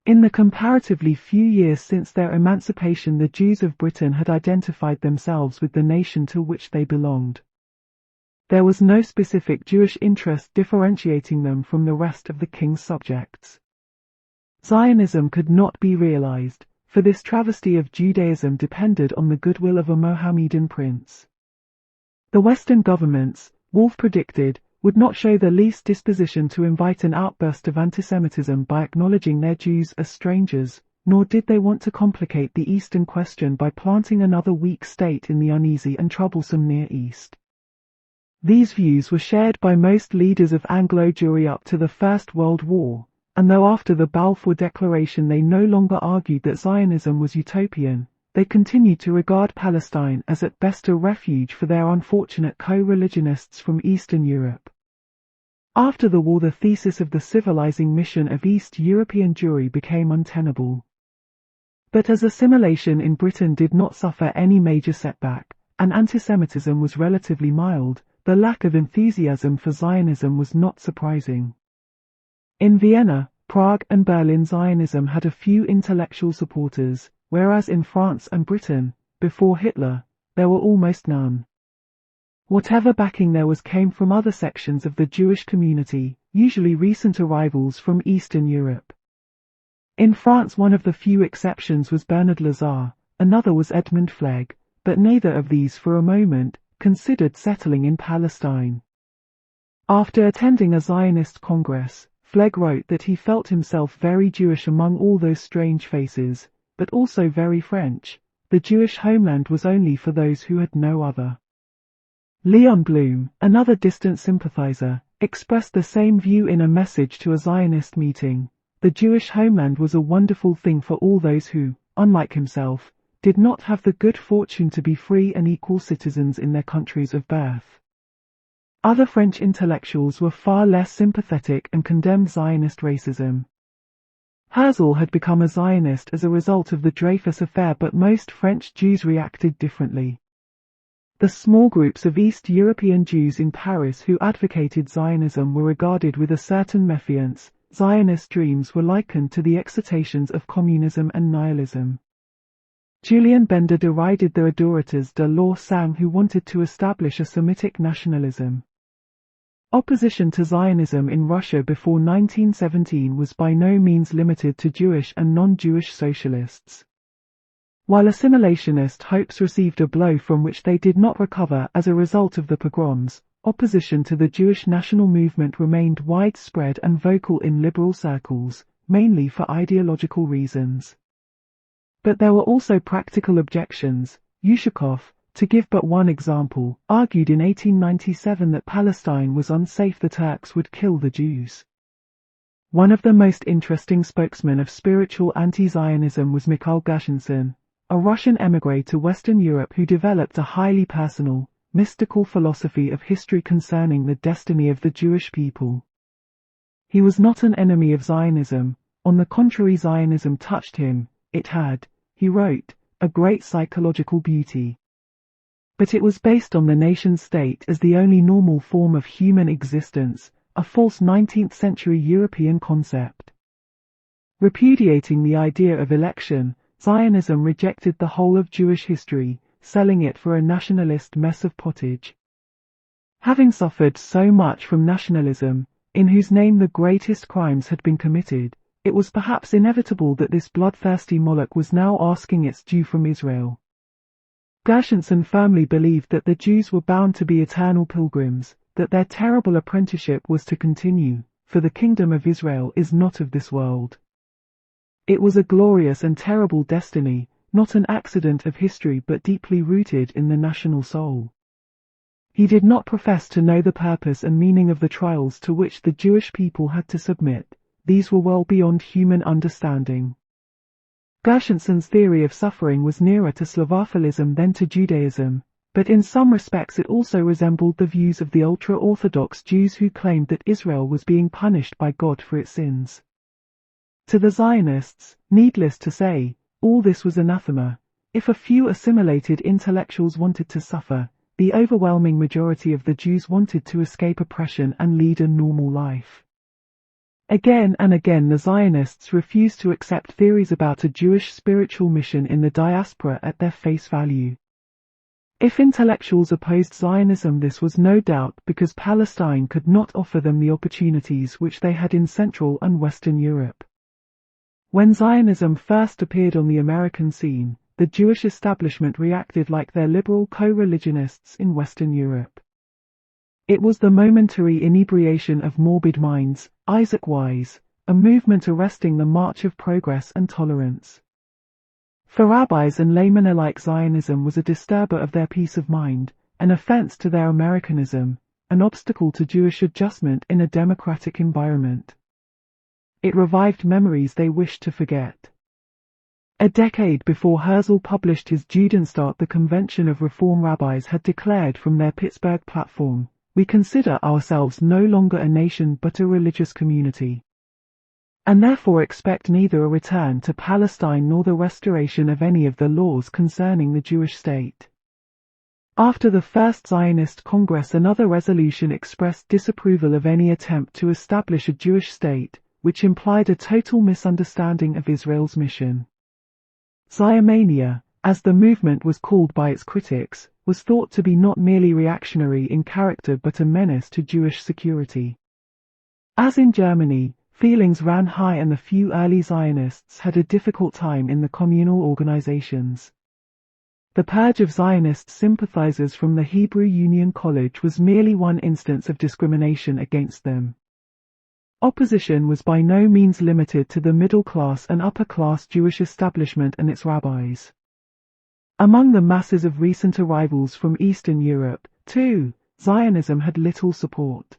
In the comparatively few years since their emancipation, the Jews of Britain had identified themselves with the nation to which they belonged. There was no specific Jewish interest differentiating them from the rest of the king's subjects. Zionism could not be realized, for this travesty of Judaism depended on the goodwill of a Mohammedan prince. The Western governments, Wolff predicted, would not show the least disposition to invite an outburst of antisemitism by acknowledging their Jews as strangers, nor did they want to complicate the Eastern question by planting another weak state in the uneasy and troublesome Near East. These views were shared by most leaders of Anglo Jewry up to the First World War, and though after the Balfour Declaration they no longer argued that Zionism was utopian, they continued to regard Palestine as at best a refuge for their unfortunate co-religionists from Eastern Europe. After the war, the thesis of the civilizing mission of East European Jewry became untenable. But as assimilation in Britain did not suffer any major setback, and antisemitism was relatively mild, the lack of enthusiasm for Zionism was not surprising. In Vienna, Prague and Berlin, Zionism had a few intellectual supporters, whereas in France and Britain, before Hitler, there were almost none. Whatever backing there was came from other sections of the Jewish community, usually recent arrivals from Eastern Europe. In France, one of the few exceptions was Bernard Lazare, another was Edmund Flegg, but neither of these for a moment considered settling in Palestine. After attending a Zionist congress, Flegg wrote that he felt himself very Jewish among all those strange faces, but also very French. The Jewish homeland was only for those who had no other. Leon Blum, another distant sympathizer, expressed the same view in a message to a Zionist meeting. The Jewish homeland was a wonderful thing for all those who, unlike himself, did not have the good fortune to be free and equal citizens in their countries of birth. Other French intellectuals were far less sympathetic and condemned Zionist racism. Herzl had become a Zionist as a result of the Dreyfus affair, but most French Jews reacted differently. The small groups of East European Jews in Paris who advocated Zionism were regarded with a certain méfiance. Zionist dreams were likened to the excitations of communism and nihilism. Julien Bender derided the adorateurs de l'Or-Sang who wanted to establish a Semitic nationalism. Opposition to Zionism in Russia before 1917 was by no means limited to Jewish and non-Jewish socialists. While assimilationist hopes received a blow from which they did not recover as a result of the pogroms, opposition to the Jewish national movement remained widespread and vocal in liberal circles, mainly for ideological reasons. But there were also practical objections. Ushakov, to give but one example, argued in 1897 that Palestine was unsafe, the Turks would kill the Jews. One of the most interesting spokesmen of spiritual anti-Zionism was Mikhail Gashensin, a Russian émigré to Western Europe who developed a highly personal, mystical philosophy of history concerning the destiny of the Jewish people. He was not an enemy of Zionism. On the contrary, Zionism touched him. It had, he wrote, a great psychological beauty. But it was based on the nation-state as the only normal form of human existence, a false 19th-century European concept. Repudiating the idea of election, Zionism rejected the whole of Jewish history, selling it for a nationalist mess of pottage. Having suffered so much from nationalism, in whose name the greatest crimes had been committed, it was perhaps inevitable that this bloodthirsty Moloch was now asking its due from Israel. Gashensin firmly believed that the Jews were bound to be eternal pilgrims, that their terrible apprenticeship was to continue, for the kingdom of Israel is not of this world. It was a glorious and terrible destiny, not an accident of history but deeply rooted in the national soul. He did not profess to know the purpose and meaning of the trials to which the Jewish people had to submit. These were well beyond human understanding. Gashensin's theory of suffering was nearer to Slavophilism than to Judaism, but in some respects it also resembled the views of the ultra-Orthodox Jews who claimed that Israel was being punished by God for its sins. To the Zionists, needless to say, all this was anathema. If a few assimilated intellectuals wanted to suffer, the overwhelming majority of the Jews wanted to escape oppression and lead a normal life. Again and again the Zionists refused to accept theories about a Jewish spiritual mission in the diaspora at their face value. If intellectuals opposed Zionism, this was no doubt because Palestine could not offer them the opportunities which they had in Central and Western Europe. When Zionism first appeared on the American scene, the Jewish establishment reacted like their liberal co-religionists in Western Europe. It was the momentary inebriation of morbid minds, Isaac Wise, a movement arresting the march of progress and tolerance. For rabbis and laymen alike, Zionism was a disturber of their peace of mind, an offense to their Americanism, an obstacle to Jewish adjustment in a democratic environment. It revived memories they wished to forget. A decade before Herzl published his Judenstaat, the Convention of Reform Rabbis had declared from their Pittsburgh platform, "We consider ourselves no longer a nation but a religious community, and therefore expect neither a return to Palestine nor the restoration of any of the laws concerning the Jewish state." After the First Zionist Congress, another resolution expressed disapproval of any attempt to establish a Jewish state, which implied a total misunderstanding of Israel's mission. Ziomania, as the movement was called by its critics, was thought to be not merely reactionary in character but a menace to Jewish security. As in Germany, feelings ran high and the few early Zionists had a difficult time in the communal organizations. The purge of Zionist sympathizers from the Hebrew Union College was merely one instance of discrimination against them. Opposition was by no means limited to the middle-class and upper-class Jewish establishment and its rabbis. Among the masses of recent arrivals from Eastern Europe, too, Zionism had little support.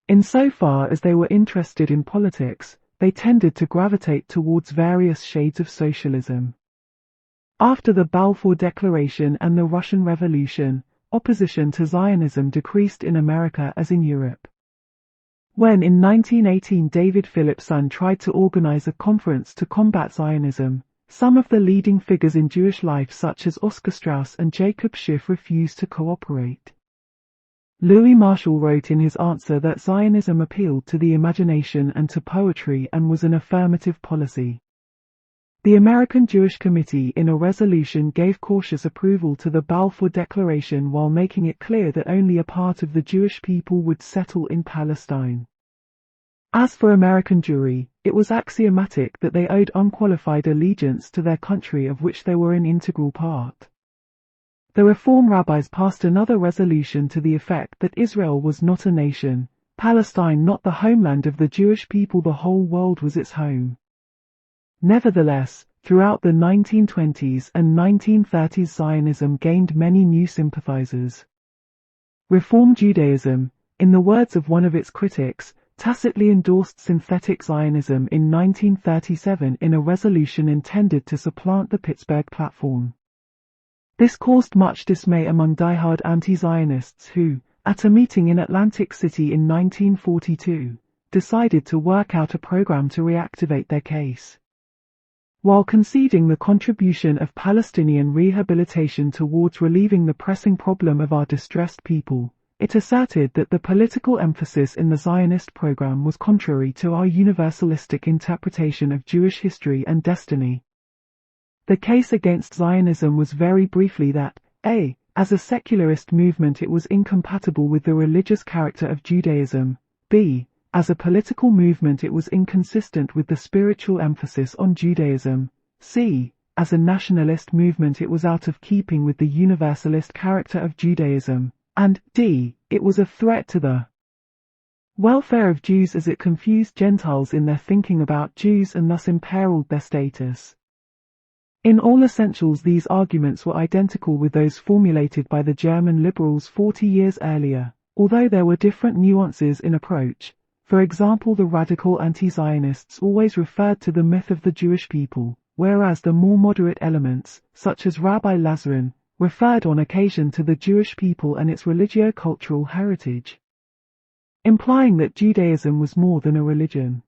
Insofar as they were interested in politics, they tended to gravitate towards various shades of socialism. After the Balfour Declaration and the Russian Revolution, opposition to Zionism decreased in America as in Europe. When in 1918 David Philipson tried to organize a conference to combat Zionism, some of the leading figures in Jewish life such as Oscar Strauss and Jacob Schiff refused to cooperate. Louis Marshall wrote in his answer that Zionism appealed to the imagination and to poetry and was an affirmative policy. The American Jewish Committee in a resolution gave cautious approval to the Balfour Declaration while making it clear that only a part of the Jewish people would settle in Palestine. As for American Jewry, it was axiomatic that they owed unqualified allegiance to their country of which they were an integral part. The Reform rabbis passed another resolution to the effect that Israel was not a nation, Palestine not the homeland of the Jewish people, the whole world was its home. Nevertheless, throughout the 1920s and 1930s Zionism gained many new sympathizers. Reform Judaism, in the words of one of its critics, tacitly endorsed synthetic Zionism in 1937 in a resolution intended to supplant the Pittsburgh platform. This caused much dismay among die-hard anti-Zionists who, at a meeting in Atlantic City in 1942, decided to work out a program to reactivate their case. While conceding the contribution of Palestinian rehabilitation towards relieving the pressing problem of our distressed people, it asserted that the political emphasis in the Zionist program was contrary to our universalistic interpretation of Jewish history and destiny. The case against Zionism was very briefly that, a. as a secularist movement it was incompatible with the religious character of Judaism, b. as a political movement it was inconsistent with the spiritual emphasis on Judaism, c. as a nationalist movement it was out of keeping with the universalist character of Judaism, and d. it was a threat to the welfare of Jews as it confused Gentiles in their thinking about Jews and thus imperiled their status. In all essentials these arguments were identical with those formulated by the German liberals 40 years earlier, although there were different nuances in approach. For example, the radical anti-Zionists always referred to the myth of the Jewish people, whereas the more moderate elements, such as Rabbi Lazarin, referred on occasion to the Jewish people and its religio-cultural heritage, implying that Judaism was more than a religion.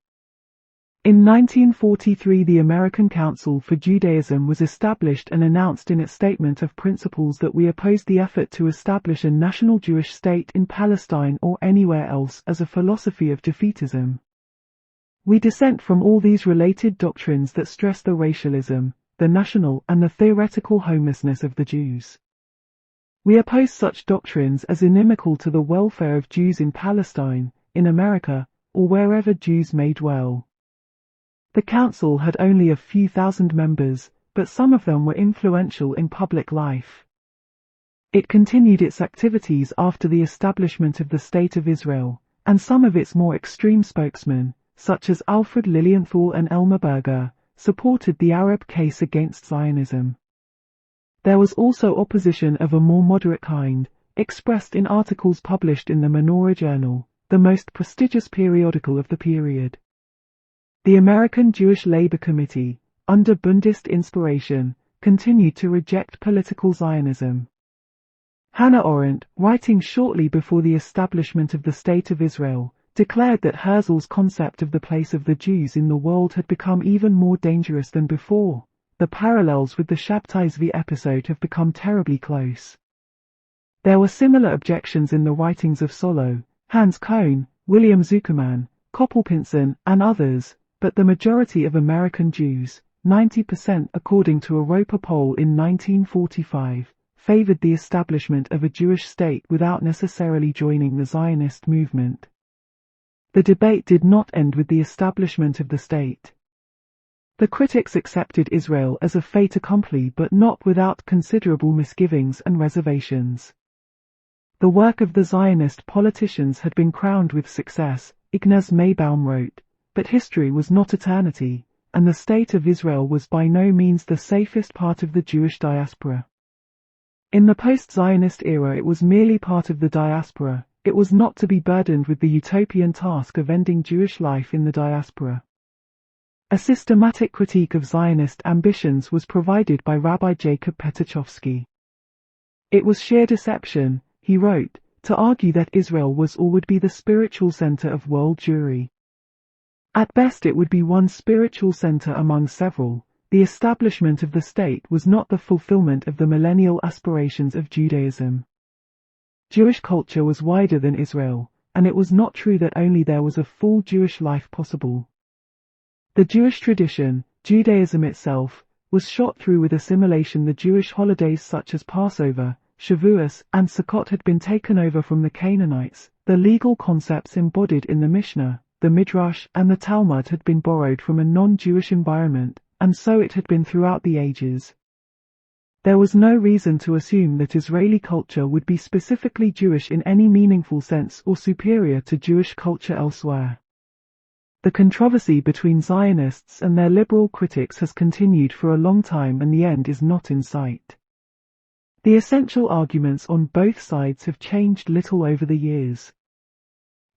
In 1943, the American Council for Judaism was established and announced in its statement of principles that we oppose the effort to establish a national Jewish state in Palestine or anywhere else as a philosophy of defeatism. We dissent from all these related doctrines that stress the racialism, the national and the theoretical homelessness of the Jews. We oppose such doctrines as inimical to the welfare of Jews in Palestine, in America, or wherever Jews may dwell. The council had only a few thousand members, but some of them were influential in public life. It continued its activities after the establishment of the State of Israel, and some of its more extreme spokesmen, such as Alfred Lilienthal and Elmer Berger, supported the Arab case against Zionism. There was also opposition of a more moderate kind, expressed in articles published in the Menorah Journal, the most prestigious periodical of the period. The American Jewish Labor Committee, under Bundist inspiration, continued to reject political Zionism. Hannah Arendt, writing shortly before the establishment of the State of Israel, declared that Herzl's concept of the place of the Jews in the world had become even more dangerous than before. The parallels with the Shabtai Zvi episode have become terribly close. There were similar objections in the writings of Solow, Hans Kohn, William Zuckerman, Koppelpinson, and others, but the majority of American Jews, 90% according to a Roper poll in 1945, favored the establishment of a Jewish state without necessarily joining the Zionist movement. The debate did not end with the establishment of the state. The critics accepted Israel as a fait accompli, but not without considerable misgivings and reservations. The work of the Zionist politicians had been crowned with success, Ignaz Maybaum wrote, but history was not eternity, and the State of Israel was by no means the safest part of the Jewish diaspora. In the post-Zionist era it was merely part of the diaspora, it was not to be burdened with the utopian task of ending Jewish life in the diaspora. A systematic critique of Zionist ambitions was provided by Rabbi Jacob Petachowski. It was sheer deception, he wrote, to argue that Israel was or would be the spiritual center of world Jewry. At best it would be one spiritual center among several. The establishment of the state was not the fulfillment of the millennial aspirations of Judaism. Jewish culture was wider than Israel, and it was not true that only there was a full Jewish life possible. The Jewish tradition, Judaism itself, was shot through with assimilation. The Jewish holidays such as Passover, Shavuos, and Sukkot had been taken over from the Canaanites. The legal concepts embodied in the Mishnah, the Midrash, and the Talmud had been borrowed from a non-Jewish environment, and so it had been throughout the ages. There was no reason to assume that Israeli culture would be specifically Jewish in any meaningful sense or superior to Jewish culture elsewhere. The controversy between Zionists and their liberal critics has continued for a long time, and the end is not in sight. The essential arguments on both sides have changed little over the years.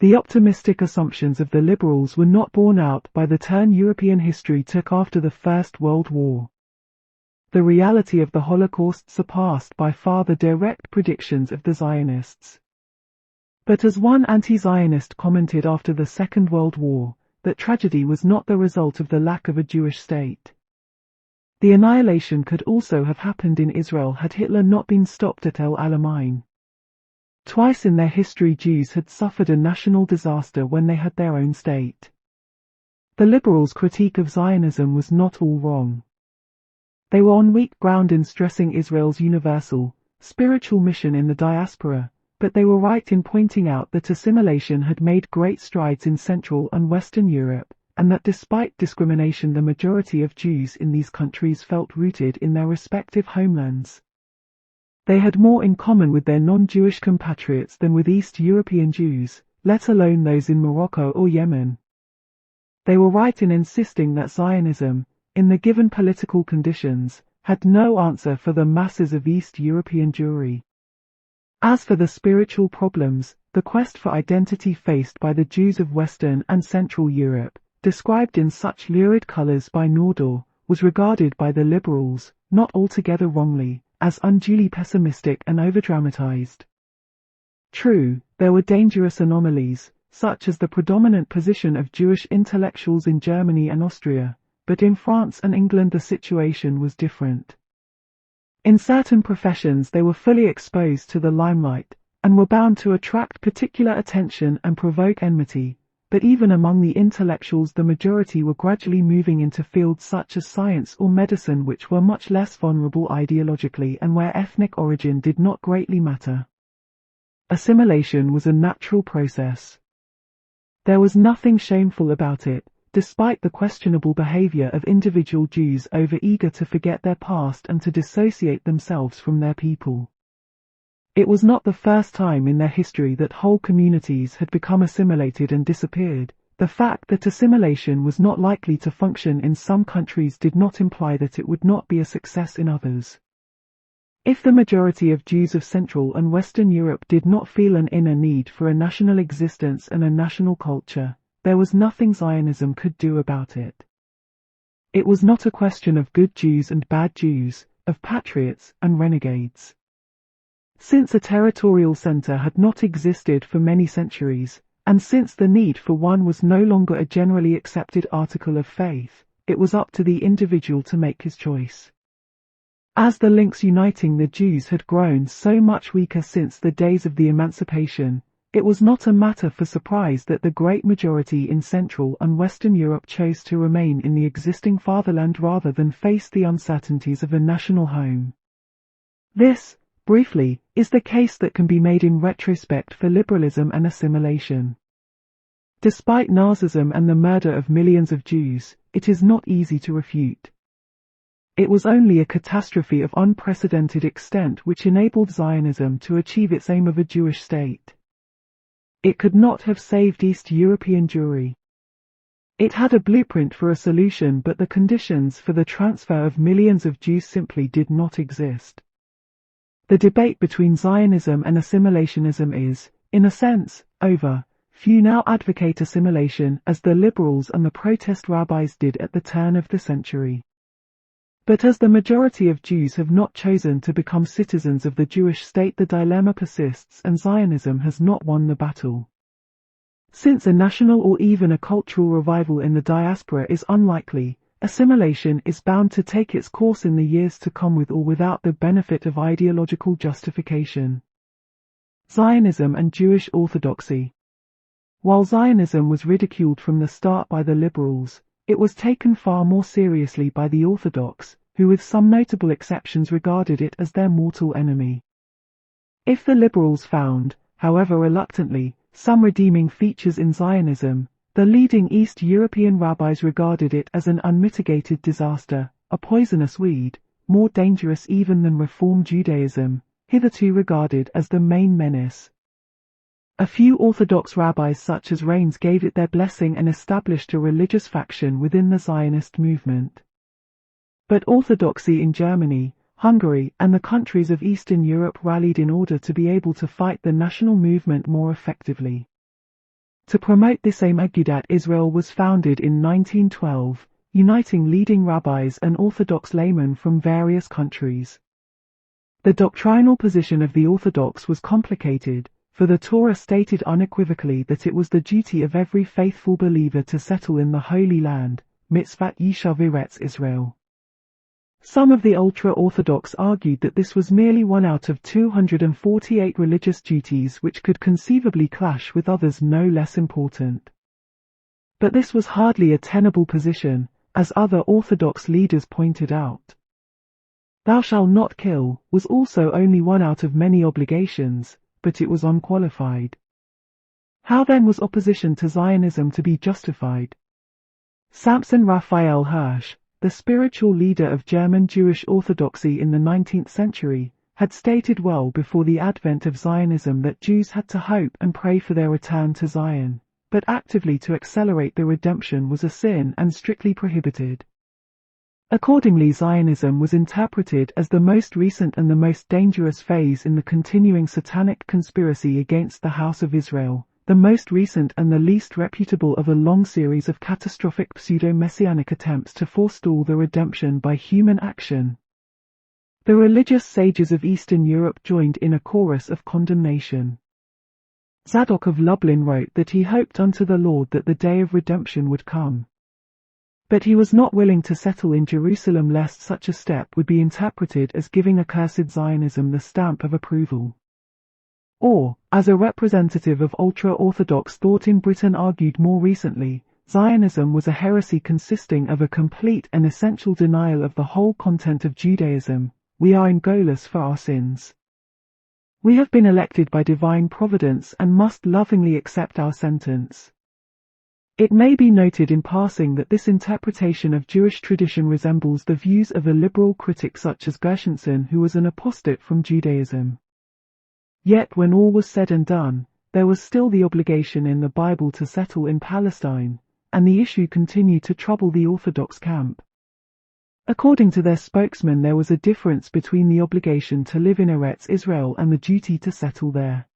The optimistic assumptions of the liberals were not borne out by the turn European history took after the First World War. The reality of the Holocaust surpassed by far the direct predictions of the Zionists. But as one anti-Zionist commented after the Second World War, that tragedy was not the result of the lack of a Jewish state. The annihilation could also have happened in Israel had Hitler not been stopped at El Alamein. Twice in their history Jews had suffered a national disaster when they had their own state. The liberals' critique of Zionism was not all wrong. They were on weak ground in stressing Israel's universal, spiritual mission in the diaspora, but they were right in pointing out that assimilation had made great strides in Central and Western Europe, and that despite discrimination the majority of Jews in these countries felt rooted in their respective homelands. They had more in common with their non-Jewish compatriots than with East European Jews, let alone those in Morocco or Yemen. They were right in insisting that Zionism, in the given political conditions, had no answer for the masses of East European Jewry. As for the spiritual problems, the quest for identity faced by the Jews of Western and Central Europe, described in such lurid colors by Nordau, was regarded by the liberals, not altogether wrongly, as unduly pessimistic and overdramatized. True, there were dangerous anomalies, such as the predominant position of Jewish intellectuals in Germany and Austria, but in France and England the situation was different. In certain professions they were fully exposed to the limelight, and were bound to attract particular attention and provoke enmity, but even among the intellectuals the majority were gradually moving into fields such as science or medicine, which were much less vulnerable ideologically and where ethnic origin did not greatly matter. Assimilation was a natural process. There was nothing shameful about it, despite the questionable behavior of individual Jews over-eager to forget their past and to dissociate themselves from their people. It was not the first time in their history that whole communities had become assimilated and disappeared. The fact that assimilation was not likely to function in some countries did not imply that it would not be a success in others. If the majority of Jews of Central and Western Europe did not feel an inner need for a national existence and a national culture, there was nothing Zionism could do about it. It was not a question of good Jews and bad Jews, of patriots and renegades. Since a territorial center had not existed for many centuries, and since the need for one was no longer a generally accepted article of faith, it was up to the individual to make his choice. As the links uniting the Jews had grown so much weaker since the days of the emancipation, it was not a matter for surprise that the great majority in Central and Western Europe chose to remain in the existing fatherland rather than face the uncertainties of a national home. This, briefly, is the case that can be made in retrospect for liberalism and assimilation. Despite Nazism and the murder of millions of Jews, it is not easy to refute. It was only a catastrophe of unprecedented extent which enabled Zionism to achieve its aim of a Jewish state. It could not have saved East European Jewry. It had a blueprint for a solution, but the conditions for the transfer of millions of Jews simply did not exist. The debate between Zionism and assimilationism is, in a sense, over. Few now advocate assimilation as the liberals and the protest rabbis did at the turn of the century. But as the majority of Jews have not chosen to become citizens of the Jewish state, the dilemma persists and Zionism has not won the battle. Since a national or even a cultural revival in the diaspora is unlikely, assimilation is bound to take its course in the years to come with or without the benefit of ideological justification. Zionism and Jewish orthodoxy. While Zionism was ridiculed from the start by the liberals, it was taken far more seriously by the Orthodox, who with some notable exceptions regarded it as their mortal enemy. If the liberals found, however reluctantly, some redeeming features in Zionism, the leading East European rabbis regarded it as an unmitigated disaster, a poisonous weed, more dangerous even than Reform Judaism, hitherto regarded as the main menace. A few Orthodox rabbis such as Reines gave it their blessing and established a religious faction within the Zionist movement. But Orthodoxy in Germany, Hungary, and the countries of Eastern Europe rallied in order to be able to fight the national movement more effectively. To promote this aim, Agudat Israel was founded in 1912, uniting leading rabbis and Orthodox laymen from various countries. The doctrinal position of the Orthodox was complicated, for the Torah stated unequivocally that it was the duty of every faithful believer to settle in the Holy Land, mitzvat Yishav Eretz Israel. Some of the ultra-Orthodox argued that this was merely one out of 248 religious duties which could conceivably clash with others no less important. But this was hardly a tenable position, as other Orthodox leaders pointed out. Thou shalt not kill was also only one out of many obligations, but it was unqualified. How then was opposition to Zionism to be justified? Samson Raphael Hirsch, the spiritual leader of German Jewish orthodoxy in the 19th century, had stated well before the advent of Zionism that Jews had to hope and pray for their return to Zion, but actively to accelerate the redemption was a sin and strictly prohibited. Accordingly, Zionism was interpreted as the most recent and the most dangerous phase in the continuing satanic conspiracy against the House of Israel, the most recent and the least reputable of a long series of catastrophic pseudo-messianic attempts to forestall the redemption by human action. The religious sages of Eastern Europe joined in a chorus of condemnation. Zadok of Lublin wrote that he hoped unto the Lord that the day of redemption would come. But he was not willing to settle in Jerusalem lest such a step would be interpreted as giving accursed Zionism the stamp of approval. Or, as a representative of ultra-Orthodox thought in Britain argued more recently, Zionism was a heresy consisting of a complete and essential denial of the whole content of Judaism. We are in Golos for our sins. We have been elected by divine providence and must lovingly accept our sentence. It may be noted in passing that this interpretation of Jewish tradition resembles the views of a liberal critic such as Gershenson, who was an apostate from Judaism. Yet when all was said and done, there was still the obligation in the Bible to settle in Palestine, and the issue continued to trouble the Orthodox camp. According to their spokesman, there was a difference between the obligation to live in Eretz Israel and the duty to settle there.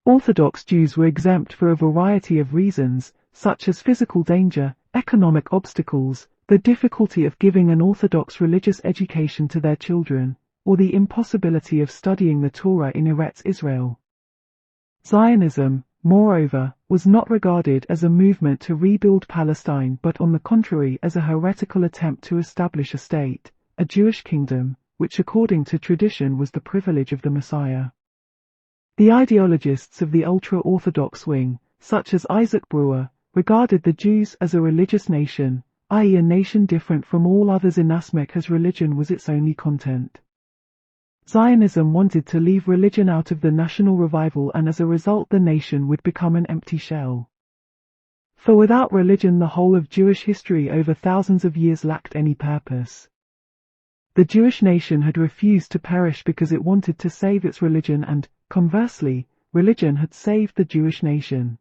Orthodox Jews were exempt for a variety of reasons, such as physical danger, economic obstacles, the difficulty of giving an Orthodox religious education to their children, or the impossibility of studying the Torah in Eretz Israel. Zionism, moreover, was not regarded as a movement to rebuild Palestine but on the contrary as a heretical attempt to establish a state, a Jewish kingdom, which according to tradition was the privilege of the Messiah. The ideologists of the ultra-Orthodox wing, such as Isaac Brewer, regarded the Jews as a religious nation, i.e. a nation different from all others inasmuch as religion was its only content. Zionism wanted to leave religion out of the national revival, and as a result the nation would become an empty shell. For without religion the whole of Jewish history over thousands of years lacked any purpose. The Jewish nation had refused to perish because it wanted to save its religion and, conversely, religion had saved the Jewish nation.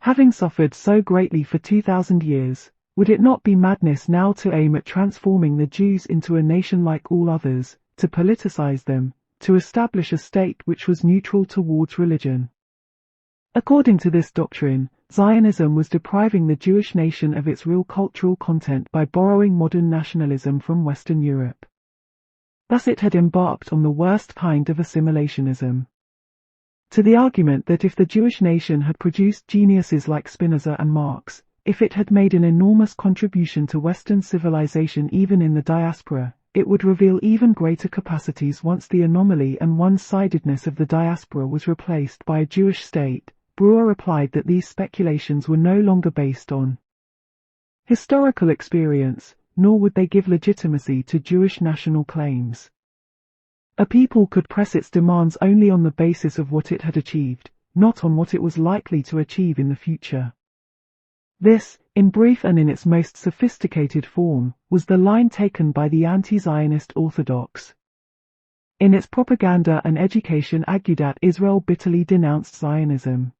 Having suffered so greatly for 2,000 years, would it not be madness now to aim at transforming the Jews into a nation like all others, to politicize them, to establish a state which was neutral towards religion? According to this doctrine, Zionism was depriving the Jewish nation of its real cultural content by borrowing modern nationalism from Western Europe. Thus it had embarked on the worst kind of assimilationism. To the argument that if the Jewish nation had produced geniuses like Spinoza and Marx, if it had made an enormous contribution to Western civilization even in the diaspora, it would reveal even greater capacities once the anomaly and one-sidedness of the diaspora was replaced by a Jewish state. Brewer replied that these speculations were no longer based on historical experience, nor would they give legitimacy to Jewish national claims. A people could press its demands only on the basis of what it had achieved, not on what it was likely to achieve in the future. This, in brief and in its most sophisticated form, was the line taken by the anti-Zionist Orthodox. In its propaganda and education, Agudat Israel bitterly denounced Zionism.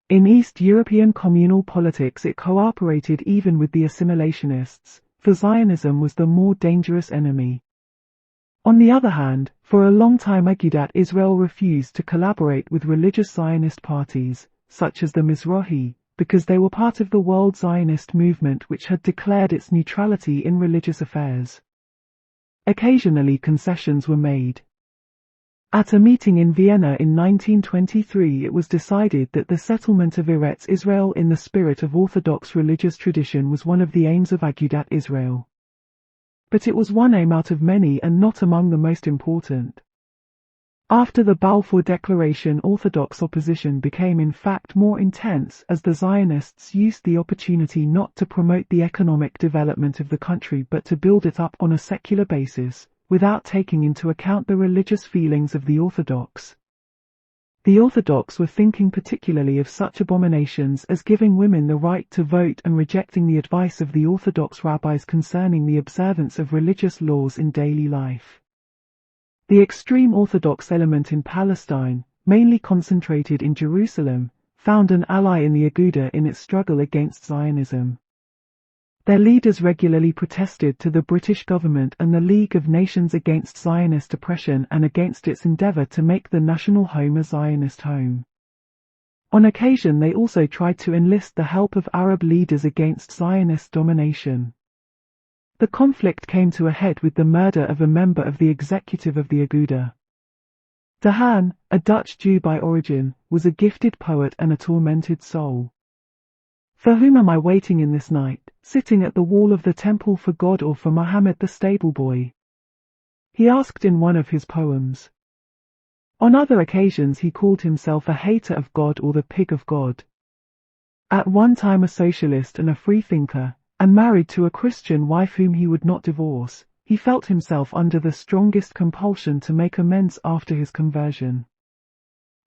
In East European communal politics it cooperated even with the assimilationists, for Zionism was the more dangerous enemy. On the other hand, for a long time Agudat Israel refused to collaborate with religious Zionist parties, such as the Mizrahi, because they were part of the World Zionist movement which had declared its neutrality in religious affairs. Occasionally concessions were made. At a meeting in Vienna in 1923 it was decided that the settlement of Eretz Israel in the spirit of Orthodox religious tradition was one of the aims of Agudat Israel. But it was one aim out of many and not among the most important. After the Balfour Declaration, Orthodox opposition became in fact more intense as the Zionists used the opportunity not to promote the economic development of the country but to build it up on a secular basis, without taking into account the religious feelings of the Orthodox. The Orthodox were thinking particularly of such abominations as giving women the right to vote and rejecting the advice of the Orthodox rabbis concerning the observance of religious laws in daily life. The extreme Orthodox element in Palestine, mainly concentrated in Jerusalem, found an ally in the Aguda in its struggle against Zionism. Their leaders regularly protested to the British government and the League of Nations against Zionist oppression and against its endeavour to make the national home a Zionist home. On occasion they also tried to enlist the help of Arab leaders against Zionist domination. The conflict came to a head with the murder of a member of the executive of the Aguda. Dahan, a Dutch Jew by origin, was a gifted poet and a tormented soul. For whom am I waiting in this night, sitting at the wall of the temple, for God or for Mohammed the stable boy? He asked in one of his poems. On other occasions he called himself a hater of God or the pig of God. At one time a socialist and a freethinker, and married to a Christian wife whom he would not divorce, he felt himself under the strongest compulsion to make amends after his conversion.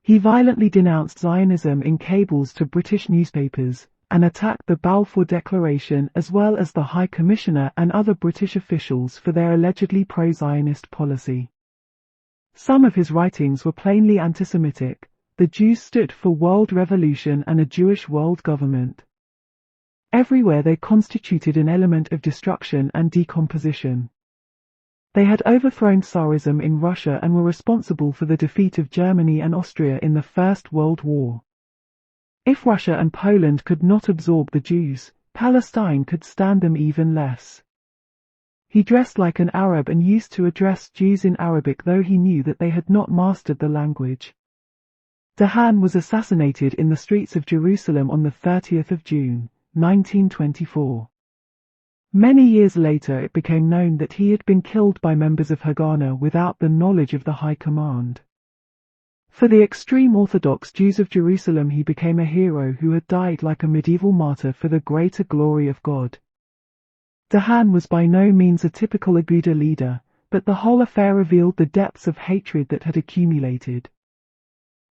He violently denounced Zionism in cables to British newspapers, and attacked the Balfour Declaration as well as the High Commissioner and other British officials for their allegedly pro-Zionist policy. Some of his writings were plainly anti-Semitic. The Jews stood for world revolution and a Jewish world government. Everywhere they constituted an element of destruction and decomposition. They had overthrown Tsarism in Russia and were responsible for the defeat of Germany and Austria in the First World War. If Russia and Poland could not absorb the Jews, Palestine could stand them even less. He dressed like an Arab and used to address Jews in Arabic, though he knew that they had not mastered the language. Dahan was assassinated in the streets of Jerusalem on the 30th of June, 1924. Many years later it became known that he had been killed by members of Haganah without the knowledge of the High Command. For the extreme Orthodox Jews of Jerusalem he became a hero who had died like a medieval martyr for the greater glory of God. Dahan was by no means a typical Aguda leader, but the whole affair revealed the depths of hatred that had accumulated.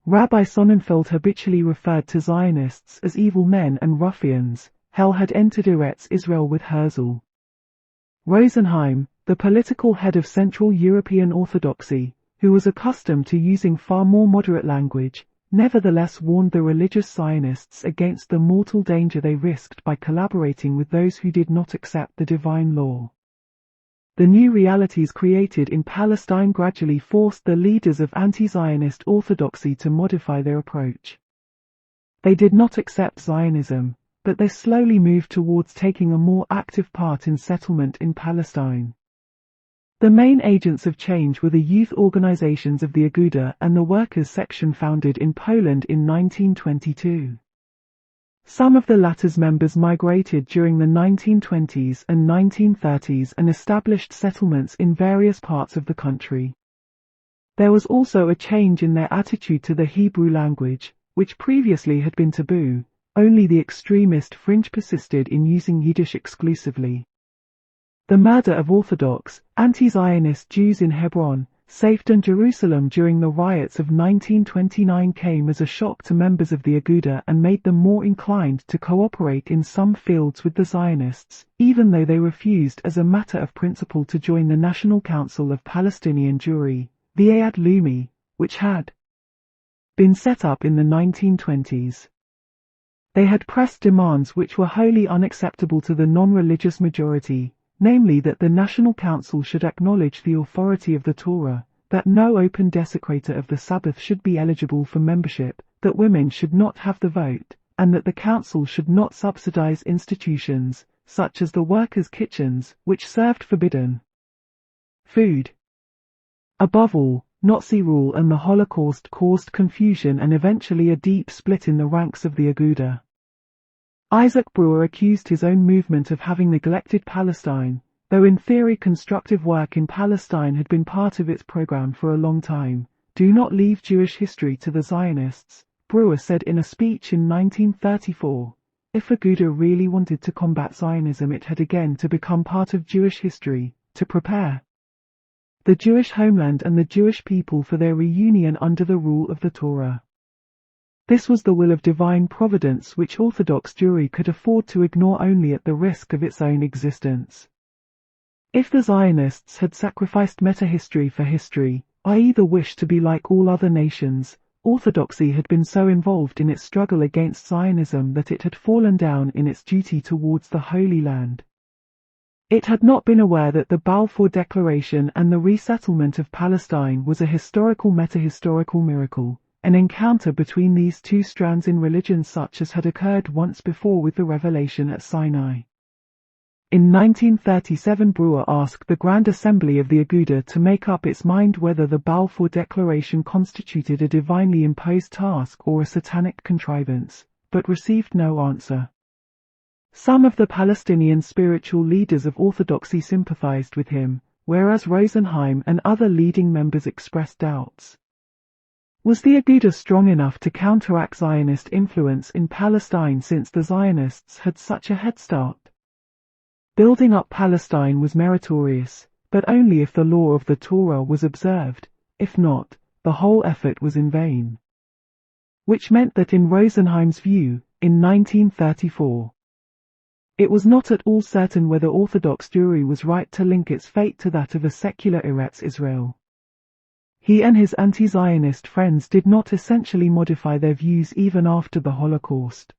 Rabbi Sonnenfeld habitually referred to Zionists as evil men and ruffians. Hell had entered Eretz Israel with Herzl. Rosenheim, the political head of Central European Orthodoxy, who was accustomed to using far more moderate language, nevertheless warned the religious Zionists against the mortal danger they risked by collaborating with those who did not accept the divine law. The new realities created in Palestine gradually forced the leaders of anti-Zionist orthodoxy to modify their approach. They did not accept Zionism, but they slowly moved towards taking a more active part in settlement in Palestine. The main agents of change were the youth organizations of the Aguda and the workers' section founded in Poland in 1922. Some of the latter's members migrated during the 1920s and 1930s and established settlements in various parts of the country. There was also a change in their attitude to the Hebrew language, which previously had been taboo. Only the extremist fringe persisted in using Yiddish exclusively. The murder of Orthodox, anti-Zionist Jews in Hebron, Safed and Jerusalem during the riots of 1929 came as a shock to members of the Aguda and made them more inclined to cooperate in some fields with the Zionists, even though they refused as a matter of principle to join the National Council of Palestinian Jewry, V'ayad Leumi, which had been set up in the 1920s. They had pressed demands which were wholly unacceptable to the non-religious majority, namely that the National Council should acknowledge the authority of the Torah, that no open desecrator of the Sabbath should be eligible for membership, that women should not have the vote, and that the Council should not subsidize institutions, such as the workers' kitchens, which served forbidden food. Above all, Nazi rule and the Holocaust caused confusion and eventually a deep split in the ranks of the Aguda. Isaac Brewer accused his own movement of having neglected Palestine, though in theory constructive work in Palestine had been part of its program for a long time. "Do not leave Jewish history to the Zionists," Brewer said in a speech in 1934. If Aguda really wanted to combat Zionism, it had again to become part of Jewish history, to prepare the Jewish homeland and the Jewish people for their reunion under the rule of the Torah. This was the will of divine providence which Orthodox Jewry could afford to ignore only at the risk of its own existence. If the Zionists had sacrificed meta-history for history, i.e. the wish to be like all other nations, Orthodoxy had been so involved in its struggle against Zionism that it had fallen down in its duty towards the Holy Land. It had not been aware that the Balfour Declaration and the resettlement of Palestine was a historical meta-historical miracle, an encounter between these two strands in religion such as had occurred once before with the revelation at Sinai. In 1937 Breuer asked the Grand Assembly of the Aguda to make up its mind whether the Balfour Declaration constituted a divinely imposed task or a satanic contrivance, but received no answer. Some of the Palestinian spiritual leaders of Orthodoxy sympathized with him, whereas Rosenheim and other leading members expressed doubts. Was the Aguda strong enough to counteract Zionist influence in Palestine since the Zionists had such a head start? Building up Palestine was meritorious, but only if the law of the Torah was observed. If not, the whole effort was in vain. Which meant that in Rosenheim's view, in 1934, it was not at all certain whether Orthodox Jewry was right to link its fate to that of a secular Eretz Israel. He and his anti-Zionist friends did not essentially modify their views even after the Holocaust.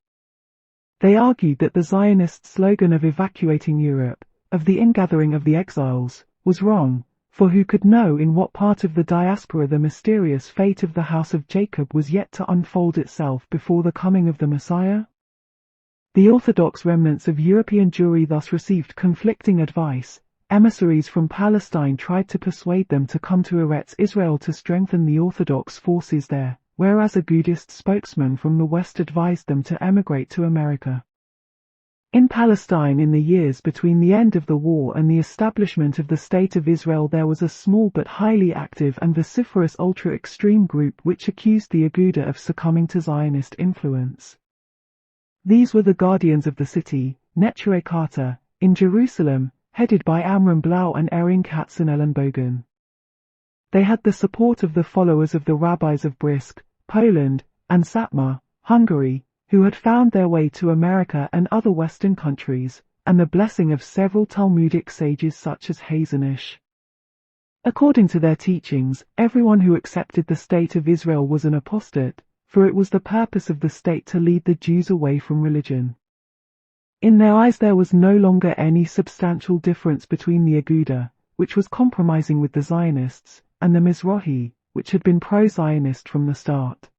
They argued that the Zionist slogan of evacuating Europe, of the ingathering of the exiles, was wrong, for who could know in what part of the diaspora the mysterious fate of the house of Jacob was yet to unfold itself before the coming of the Messiah? The Orthodox remnants of European Jewry thus received conflicting advice. Emissaries from Palestine tried to persuade them to come to Eretz Israel to strengthen the Orthodox forces there, whereas Agudist spokesmen from the West advised them to emigrate to America. In Palestine in the years between the end of the war and the establishment of the State of Israel there was a small but highly active and vociferous ultra-extreme group which accused the Aguda of succumbing to Zionist influence. These were the Guardians of the City, Neturei Karta, in Jerusalem, headed by Amram Blau and Erin Katzenellenbogen. They had the support of the followers of the rabbis of Brisk, Poland, and Satmar, Hungary, who had found their way to America and other Western countries, and the blessing of several Talmudic sages such as Hazanish. According to their teachings, everyone who accepted the State of Israel was an apostate, for it was the purpose of the state to lead the Jews away from religion. In their eyes there was no longer any substantial difference between the Aguda, which was compromising with the Zionists, and the Mizrahi, which had been pro-Zionist from the start.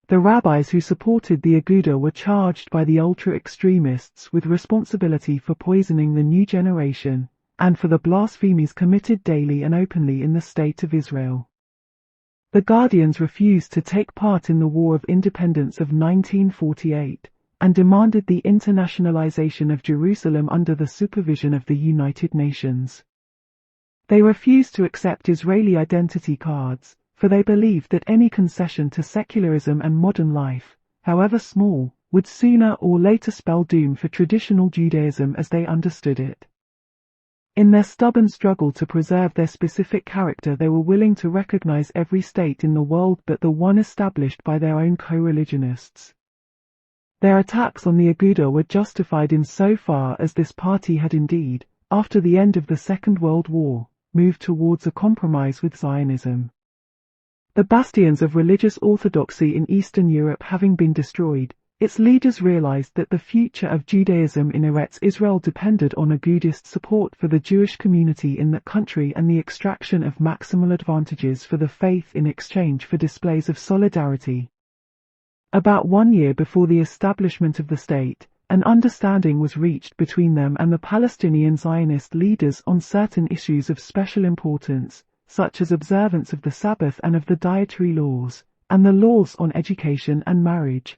The rabbis who supported the Aguda were charged by the ultra-extremists with responsibility for poisoning the new generation, and for the blasphemies committed daily and openly in the State of Israel. The Guardians refused to take part in the War of Independence of 1948, and demanded the internationalization of Jerusalem under the supervision of the United Nations. They refused to accept Israeli identity cards, for they believed that any concession to secularism and modern life, however small, would sooner or later spell doom for traditional Judaism as they understood it. In their stubborn struggle to preserve their specific character they were willing to recognize every state in the world but the one established by their own co-religionists. Their attacks on the Aguda were justified in so far as this party had indeed, after the end of the Second World War, moved towards a compromise with Zionism. The bastions of religious orthodoxy in Eastern Europe having been destroyed, its leaders realized that the future of Judaism in Eretz Israel depended on Agudist support for the Jewish community in that country and the extraction of maximal advantages for the faith in exchange for displays of solidarity. About 1 year before the establishment of the state, an understanding was reached between them and the Palestinian Zionist leaders on certain issues of special importance, such as observance of the Sabbath and of the dietary laws, and the laws on education and marriage.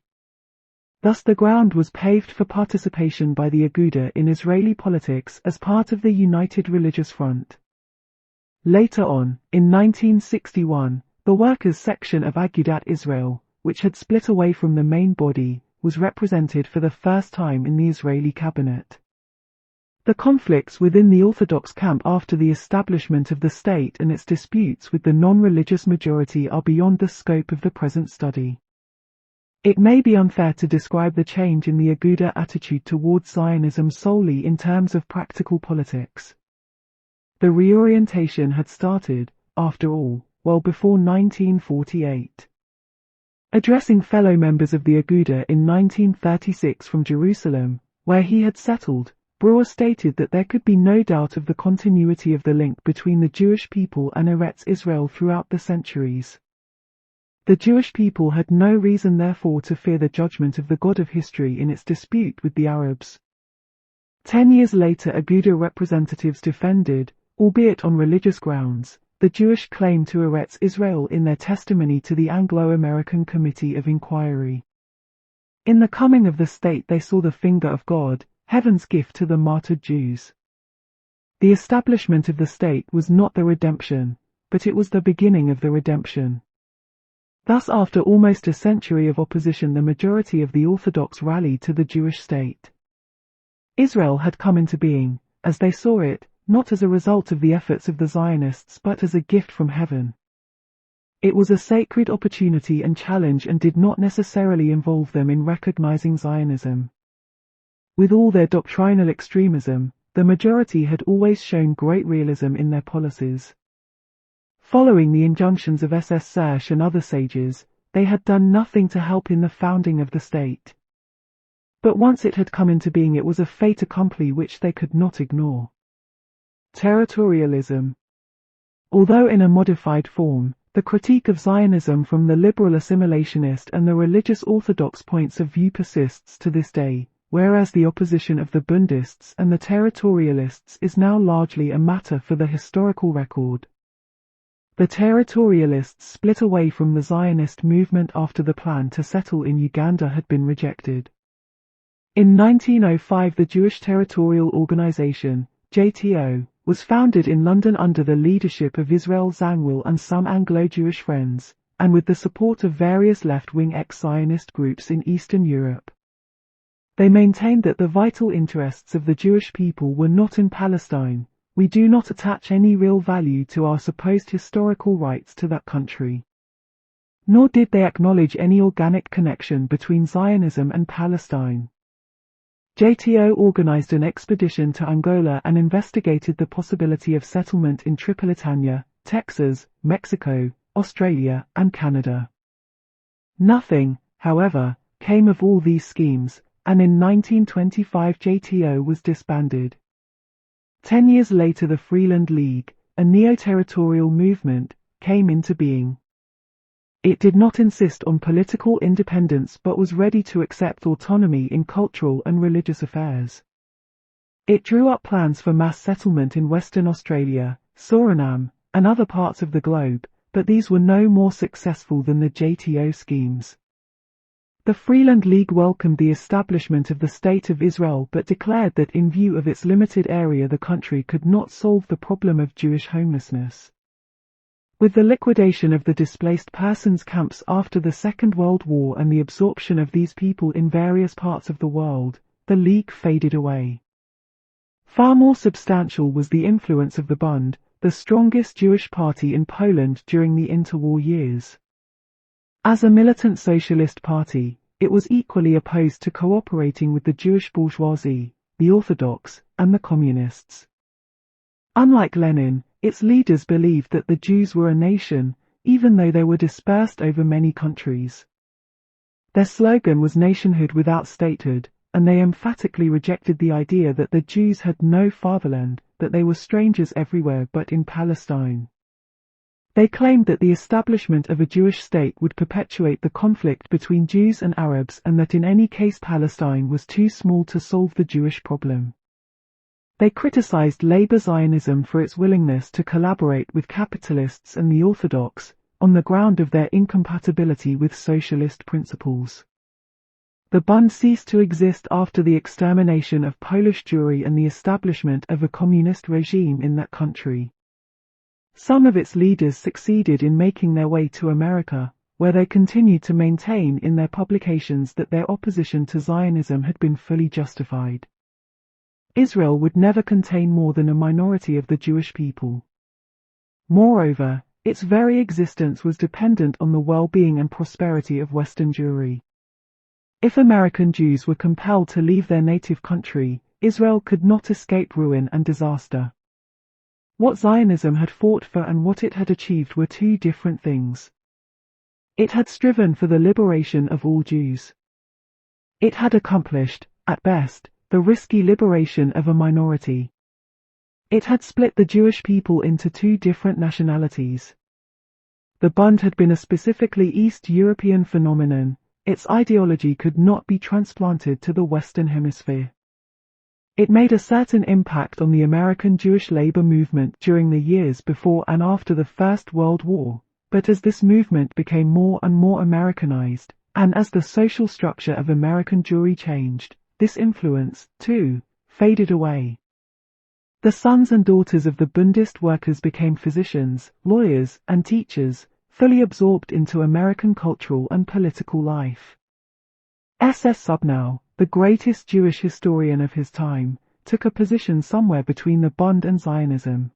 Thus the ground was paved for participation by the Aguda in Israeli politics as part of the United Religious Front. Later on, in 1961, the workers' section of Agudat Israel, which had split away from the main body, was represented for the first time in the Israeli cabinet. The conflicts within the Orthodox camp after the establishment of the state and its disputes with the non-religious majority are beyond the scope of the present study. It may be unfair to describe the change in the Aguda attitude towards Zionism solely in terms of practical politics. The reorientation had started, after all, well before 1948. Addressing fellow members of the Aguda in 1936 from Jerusalem, where he had settled, Breuer stated that there could be no doubt of the continuity of the link between the Jewish people and Eretz Israel throughout the centuries. The Jewish people had no reason therefore to fear the judgment of the God of history in its dispute with the Arabs. 10 years later, Aguda representatives defended, albeit on religious grounds, the Jewish claim to Eretz Israel in their testimony to the Anglo-American Committee of Inquiry. In the coming of the state they saw the finger of God, heaven's gift to the martyred Jews. The establishment of the state was not the redemption, but it was the beginning of the redemption. Thus, after almost a century of opposition, the majority of the Orthodox rallied to the Jewish state. Israel had come into being, as they saw it, not as a result of the efforts of the Zionists but as a gift from heaven. It was a sacred opportunity and challenge and did not necessarily involve them in recognizing Zionism. With all their doctrinal extremism, the majority had always shown great realism in their policies. Following the injunctions of SS Serge and other sages, they had done nothing to help in the founding of the state. But once it had come into being, it was a fait accompli which they could not ignore. Territorialism. Although in a modified form, the critique of Zionism from the liberal assimilationist and the religious orthodox points of view persists to this day, whereas the opposition of the Bundists and the territorialists is now largely a matter for the historical record. The territorialists split away from the Zionist movement after the plan to settle in Uganda had been rejected. In 1905, the Jewish Territorial Organization, JTO, was founded in London under the leadership of Israel Zangwill and some Anglo-Jewish friends, and with the support of various left-wing ex-Zionist groups in Eastern Europe. They maintained that the vital interests of the Jewish people were not in Palestine. We do not attach any real value to our supposed historical rights to that country. Nor did they acknowledge any organic connection between Zionism and Palestine. JTO organized an expedition to Angola and investigated the possibility of settlement in Tripolitania, Texas, Mexico, Australia, and Canada. Nothing, however, came of all these schemes, and in 1925 JTO was disbanded. 10 years later, the Freeland League, a neo-territorial movement, came into being. It did not insist on political independence but was ready to accept autonomy in cultural and religious affairs. It drew up plans for mass settlement in Western Australia, Suriname, and other parts of the globe, but these were no more successful than the JTO schemes. The Freeland League welcomed the establishment of the State of Israel but declared that in view of its limited area the country could not solve the problem of Jewish homelessness. With the liquidation of the displaced persons camps after the Second World War and the absorption of these people in various parts of the world, the League faded away. Far more substantial was the influence of the Bund, the strongest Jewish party in Poland during the interwar years. As a militant socialist party, it was equally opposed to cooperating with the Jewish bourgeoisie, the Orthodox, and the Communists. Unlike Lenin, its leaders believed that the Jews were a nation, even though they were dispersed over many countries. Their slogan was nationhood without statehood, and they emphatically rejected the idea that the Jews had no fatherland, that they were strangers everywhere but in Palestine. They claimed that the establishment of a Jewish state would perpetuate the conflict between Jews and Arabs and that in any case Palestine was too small to solve the Jewish problem. They criticized Labour Zionism for its willingness to collaborate with capitalists and the Orthodox, on the ground of their incompatibility with socialist principles. The Bund ceased to exist after the extermination of Polish Jewry and the establishment of a communist regime in that country. Some of its leaders succeeded in making their way to America, where they continued to maintain in their publications that their opposition to Zionism had been fully justified. Israel would never contain more than a minority of the Jewish people. Moreover, its very existence was dependent on the well-being and prosperity of Western Jewry. If American Jews were compelled to leave their native country, Israel could not escape ruin and disaster. What Zionism had fought for and what it had achieved were two different things. It had striven for the liberation of all Jews. It had accomplished, at best, the risky liberation of a minority. It had split the Jewish people into two different nationalities. The Bund had been a specifically East European phenomenon. Its ideology could not be transplanted to the Western Hemisphere. It made a certain impact on the American Jewish labor movement during the years before and after the First World War, but as this movement became more and more Americanized, and as the social structure of American Jewry changed, this influence, too, faded away. The sons and daughters of the Bundist workers became physicians, lawyers, and teachers, fully absorbed into American cultural and political life. S.S. Subnow, the greatest Jewish historian of his time, took a position somewhere between the Bund and Zionism.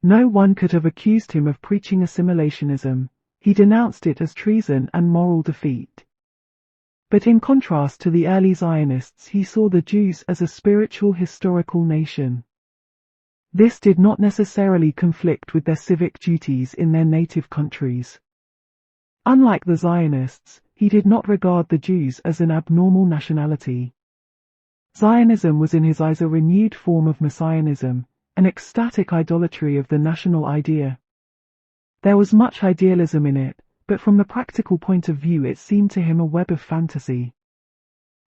No one could have accused him of preaching assimilationism. He denounced it as treason and moral defeat. But in contrast to the early Zionists, he saw the Jews as a spiritual historical nation. This did not necessarily conflict with their civic duties in their native countries. Unlike the Zionists, he did not regard the Jews as an abnormal nationality. Zionism was in his eyes a renewed form of messianism, an ecstatic idolatry of the national idea. There was much idealism in it, but from the practical point of view it seemed to him a web of fantasy.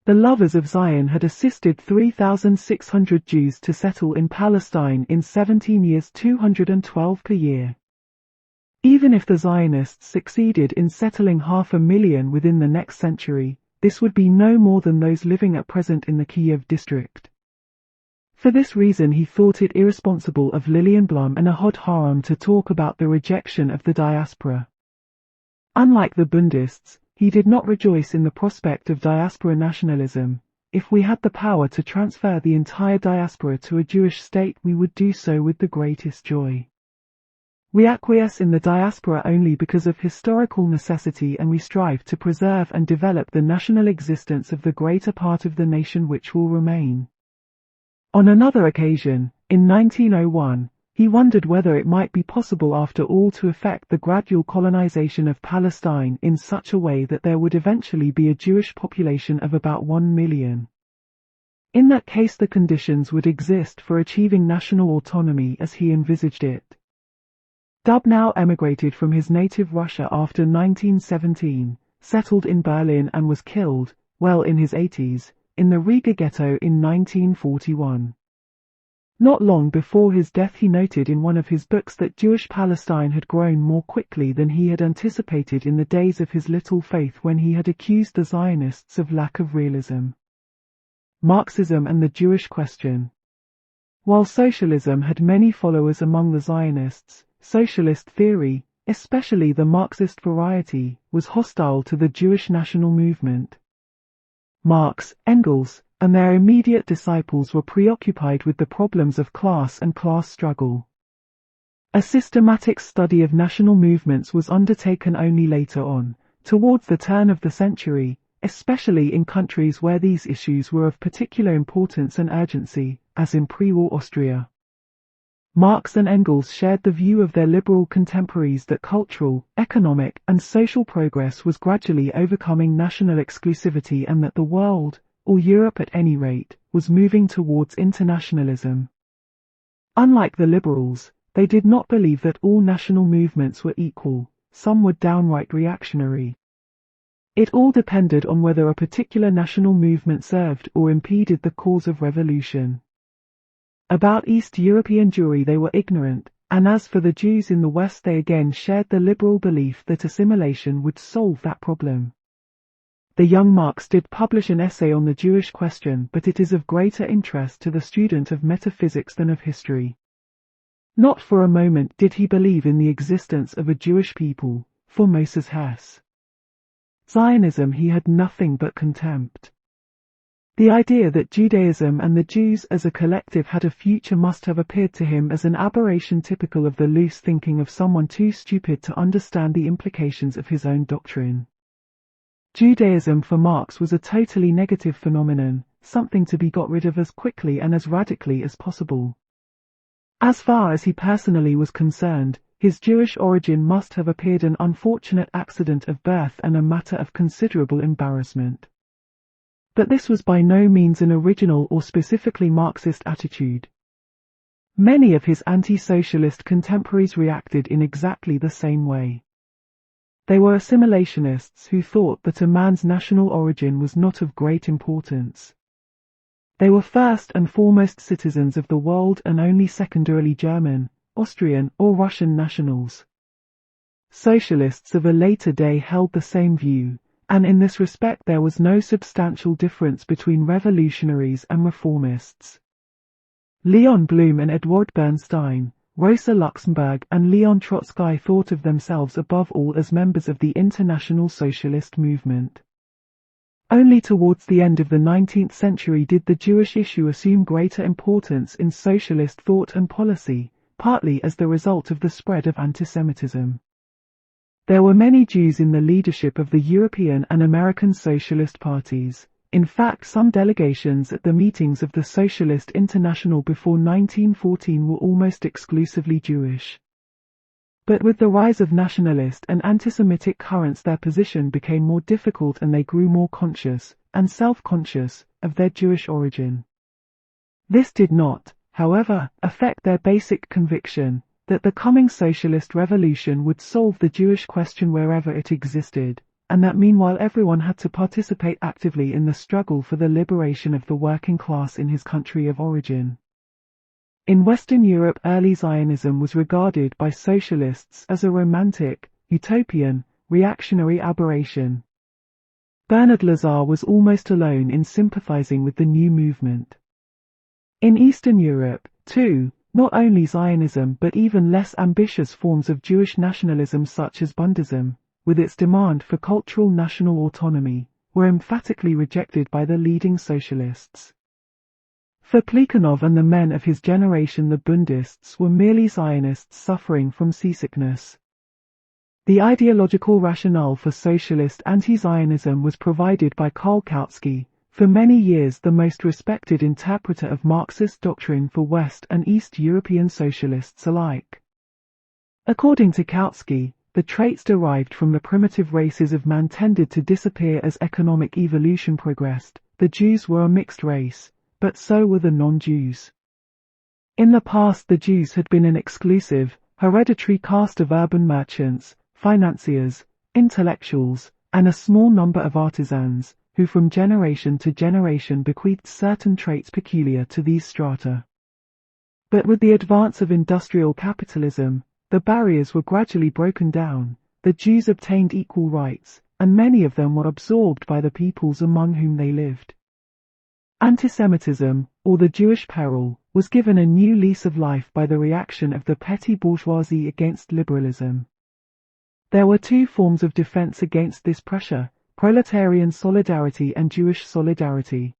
The lovers of Zion had assisted 3,600 Jews to settle in Palestine in 17 years 212 per year. Even if the Zionists succeeded in settling 500,000 within the next century, this would be no more than those living at present in the Kiev district. For this reason he thought it irresponsible of Lillian Blum and Ahad Ha'am to talk about the rejection of the diaspora. Unlike the Bundists, he did not rejoice in the prospect of diaspora nationalism. If we had the power to transfer the entire diaspora to a Jewish state, we would do so with the greatest joy. We acquiesce in the diaspora only because of historical necessity, and we strive to preserve and develop the national existence of the greater part of the nation which will remain. On another occasion, in 1901, he wondered whether it might be possible after all to effect the gradual colonization of Palestine in such a way that there would eventually be a Jewish population of about 1 million. In that case the conditions would exist for achieving national autonomy as he envisaged it. Dubnow emigrated from his native Russia after 1917, settled in Berlin and was killed, well in his 80s, in the Riga ghetto in 1941. Not long before his death he noted in one of his books that Jewish Palestine had grown more quickly than he had anticipated in the days of his little faith, when he had accused the Zionists of lack of realism. Marxism and the Jewish question. While socialism had many followers among the Zionists, socialist theory, especially the Marxist variety, was hostile to the Jewish national movement. Marx, Engels, and their immediate disciples were preoccupied with the problems of class and class struggle. A systematic study of national movements was undertaken only later on, towards the turn of the century, especially in countries where these issues were of particular importance and urgency, as in pre-war Austria. Marx and Engels shared the view of their liberal contemporaries that cultural, economic, and social progress was gradually overcoming national exclusivity, and that the world, or Europe at any rate, was moving towards internationalism. Unlike the liberals, they did not believe that all national movements were equal. Some were downright reactionary. It all depended on whether a particular national movement served or impeded the cause of revolution. About East European Jewry they were ignorant, and as for the Jews in the West, they again shared the liberal belief that assimilation would solve that problem. The young Marx did publish an essay on the Jewish question, but it is of greater interest to the student of metaphysics than of history. Not for a moment did he believe in the existence of a Jewish people, for Moses Hess. Zionism he had nothing but contempt. The idea that Judaism and the Jews as a collective had a future must have appeared to him as an aberration typical of the loose thinking of someone too stupid to understand the implications of his own doctrine. Judaism for Marx was a totally negative phenomenon, something to be got rid of as quickly and as radically as possible. As far as he personally was concerned, his Jewish origin must have appeared an unfortunate accident of birth and a matter of considerable embarrassment. But this was by no means an original or specifically Marxist attitude. Many of his anti-socialist contemporaries reacted in exactly the same way. They were assimilationists who thought that a man's national origin was not of great importance. They were first and foremost citizens of the world and only secondarily German, Austrian, or Russian nationals. Socialists of a later day held the same view, and in this respect there was no substantial difference between revolutionaries and reformists. Leon Blum and Eduard Bernstein, Rosa Luxemburg and Leon Trotsky thought of themselves above all as members of the international socialist movement. Only towards the end of the 19th century did the Jewish issue assume greater importance in socialist thought and policy, partly as the result of the spread of antisemitism. There were many Jews in the leadership of the European and American socialist parties. In fact, some delegations at the meetings of the Socialist International before 1914 were almost exclusively Jewish. But with the rise of nationalist and anti-Semitic currents, their position became more difficult and they grew more conscious, and self-conscious, of their Jewish origin. This did not, however, affect their basic conviction that the coming socialist revolution would solve the Jewish question wherever it existed, and that meanwhile everyone had to participate actively in the struggle for the liberation of the working class in his country of origin. In Western Europe, early Zionism was regarded by socialists as a romantic, utopian, reactionary aberration. Bernard Lazare was almost alone in sympathizing with the new movement. In Eastern Europe, too, not only Zionism but even less ambitious forms of Jewish nationalism such as Bundism, with its demand for cultural national autonomy, were emphatically rejected by the leading socialists. For Plekhanov and the men of his generation, the Bundists were merely Zionists suffering from seasickness. The ideological rationale for socialist anti-Zionism was provided by Karl Kautsky, for many years the most respected interpreter of Marxist doctrine for West and East European socialists alike. According to Kautsky, the traits derived from the primitive races of man tended to disappear as economic evolution progressed. The Jews were a mixed race, but so were the non-Jews. In the past, the Jews had been an exclusive, hereditary caste of urban merchants, financiers, intellectuals, and a small number of artisans, who from generation to generation bequeathed certain traits peculiar to these strata. But with the advance of industrial capitalism, the barriers were gradually broken down, the Jews obtained equal rights, and many of them were absorbed by the peoples among whom they lived. Antisemitism, or the Jewish peril, was given a new lease of life by the reaction of the petty bourgeoisie against liberalism. There were two forms of defense against this pressure: proletarian solidarity and Jewish solidarity.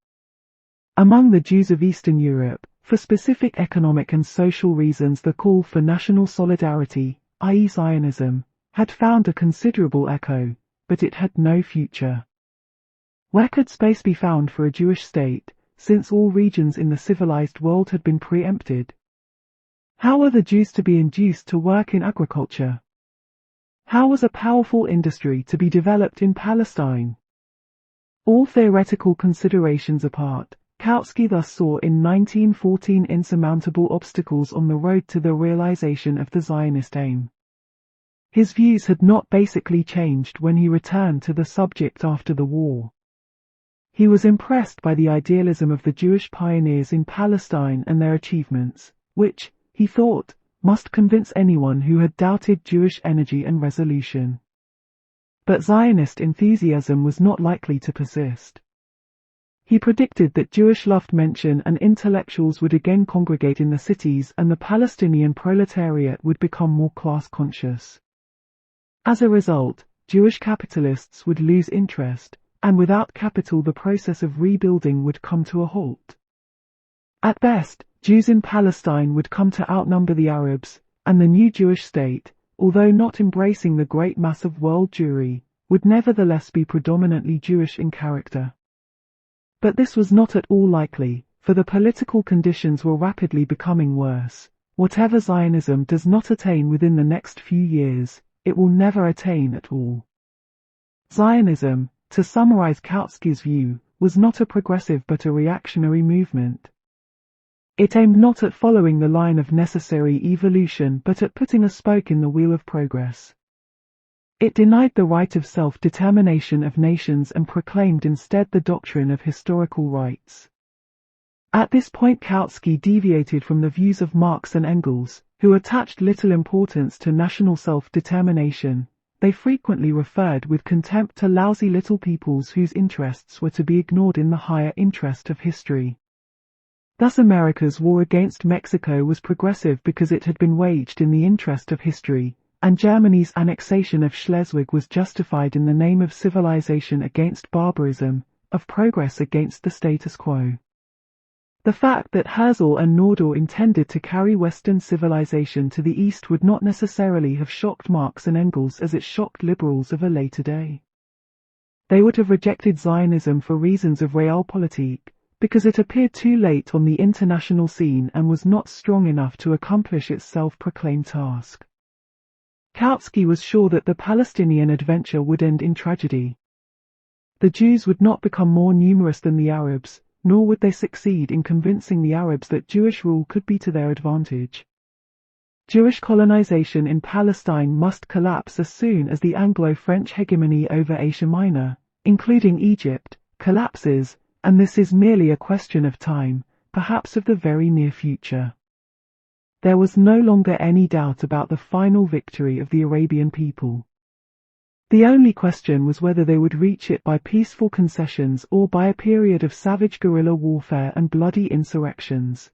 Among the Jews of Eastern Europe, for specific economic and social reasons, the call for national solidarity, i.e. Zionism, had found a considerable echo, but it had no future. Where could space be found for a Jewish state, since all regions in the civilized world had been preempted? How were the Jews to be induced to work in agriculture? How was a powerful industry to be developed in Palestine? All theoretical considerations apart, Kautsky thus saw in 1914 insurmountable obstacles on the road to the realization of the Zionist aim. His views had not basically changed when he returned to the subject after the war. He was impressed by the idealism of the Jewish pioneers in Palestine and their achievements, which, he thought, must convince anyone who had doubted Jewish energy and resolution. But Zionist enthusiasm was not likely to persist. He predicted that Jewish Luftmenschen and intellectuals would again congregate in the cities and the Palestinian proletariat would become more class-conscious. As a result, Jewish capitalists would lose interest, and without capital the process of rebuilding would come to a halt. At best, Jews in Palestine would come to outnumber the Arabs, and the new Jewish state, although not embracing the great mass of world Jewry, would nevertheless be predominantly Jewish in character. But this was not at all likely, for the political conditions were rapidly becoming worse. Whatever Zionism does not attain within the next few years, it will never attain at all. Zionism, to summarize Kautsky's view, was not a progressive but a reactionary movement. It aimed not at following the line of necessary evolution but at putting a spoke in the wheel of progress. It denied the right of self-determination of nations and proclaimed instead the doctrine of historical rights. At this point Kautsky deviated from the views of Marx and Engels, who attached little importance to national self-determination. They frequently referred with contempt to lousy little peoples whose interests were to be ignored in the higher interest of history. Thus America's war against Mexico was progressive because it had been waged in the interest of history, and Germany's annexation of Schleswig was justified in the name of civilization against barbarism, of progress against the status quo. The fact that Herzl and Nordau intended to carry Western civilization to the East would not necessarily have shocked Marx and Engels as it shocked liberals of a later day. They would have rejected Zionism for reasons of realpolitik, because it appeared too late on the international scene and was not strong enough to accomplish its self-proclaimed task. Kautsky was sure that the Palestinian adventure would end in tragedy. The Jews would not become more numerous than the Arabs, nor would they succeed in convincing the Arabs that Jewish rule could be to their advantage. Jewish colonization in Palestine must collapse as soon as the Anglo-French hegemony over Asia Minor, including Egypt, collapses, and this is merely a question of time, perhaps of the very near future. There was no longer any doubt about the final victory of the Arabian people. The only question was whether they would reach it by peaceful concessions or by a period of savage guerrilla warfare and bloody insurrections.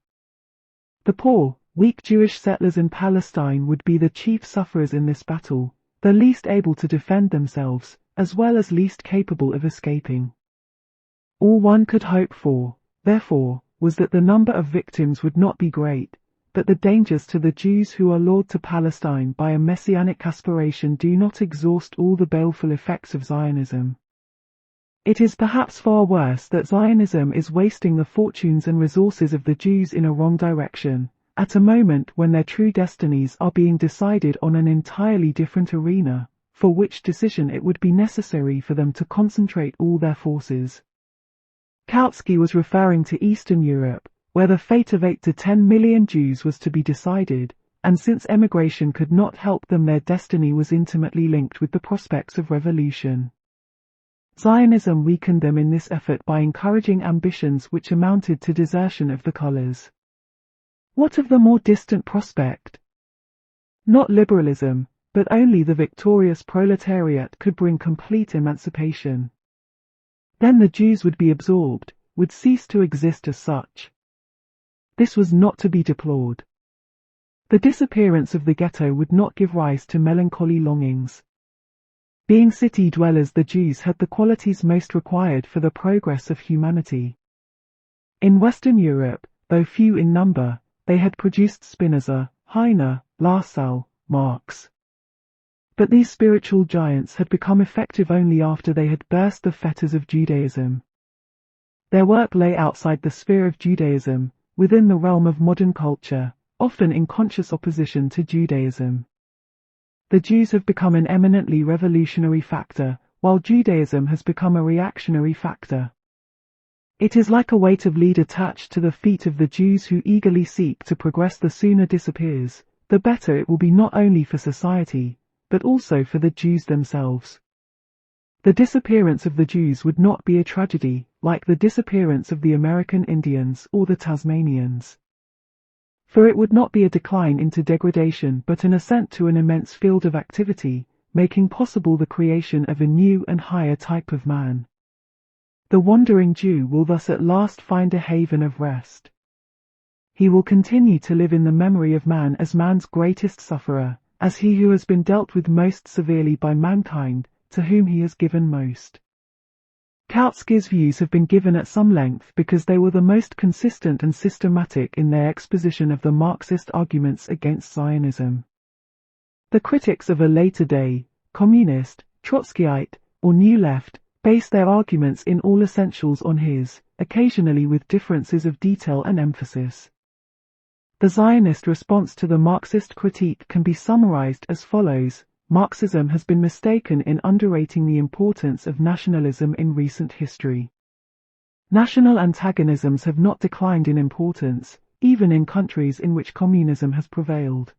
The poor, weak Jewish settlers in Palestine would be the chief sufferers in this battle, the least able to defend themselves, as well as least capable of escaping. All one could hope for, therefore, was that the number of victims would not be great, but the dangers to the Jews who are lured to Palestine by a messianic aspiration do not exhaust all the baleful effects of Zionism. It is perhaps far worse that Zionism is wasting the fortunes and resources of the Jews in a wrong direction, at a moment when their true destinies are being decided on an entirely different arena, for which decision it would be necessary for them to concentrate all their forces. Kautsky was referring to Eastern Europe, where the fate of 8 to 10 million Jews was to be decided, and since emigration could not help them, their destiny was intimately linked with the prospects of revolution. Zionism weakened them in this effort by encouraging ambitions which amounted to desertion of the colors. What of the more distant prospect? Not liberalism, but only the victorious proletariat could bring complete emancipation. Then the Jews would be absorbed, would cease to exist as such. This was not to be deplored. The disappearance of the ghetto would not give rise to melancholy longings. Being city dwellers, the Jews had the qualities most required for the progress of humanity. In Western Europe, though few in number, they had produced Spinoza, Heine, Lassalle, Marx. But these spiritual giants had become effective only after they had burst the fetters of Judaism. Their work lay outside the sphere of Judaism, within the realm of modern culture, often in conscious opposition to Judaism. The Jews have become an eminently revolutionary factor, while Judaism has become a reactionary factor. It is like a weight of lead attached to the feet of the Jews who eagerly seek to progress. The sooner disappears, the better it will be not only for society, but also for the Jews themselves. The disappearance of the Jews would not be a tragedy, like the disappearance of the American Indians or the Tasmanians. For it would not be a decline into degradation but an ascent to an immense field of activity, making possible the creation of a new and higher type of man. The wandering Jew will thus at last find a haven of rest. He will continue to live in the memory of man as man's greatest sufferer, as he who has been dealt with most severely by mankind, to whom he has given most. Kautsky's views have been given at some length because they were the most consistent and systematic in their exposition of the Marxist arguments against Zionism. The critics of a later day, communist, Trotskyite, or New Left, base their arguments in all essentials on his, occasionally with differences of detail and emphasis. The Zionist response to the Marxist critique can be summarized as follows: Marxism has been mistaken in underrating the importance of nationalism in recent history. National antagonisms have not declined in importance, even in countries in which communism has prevailed.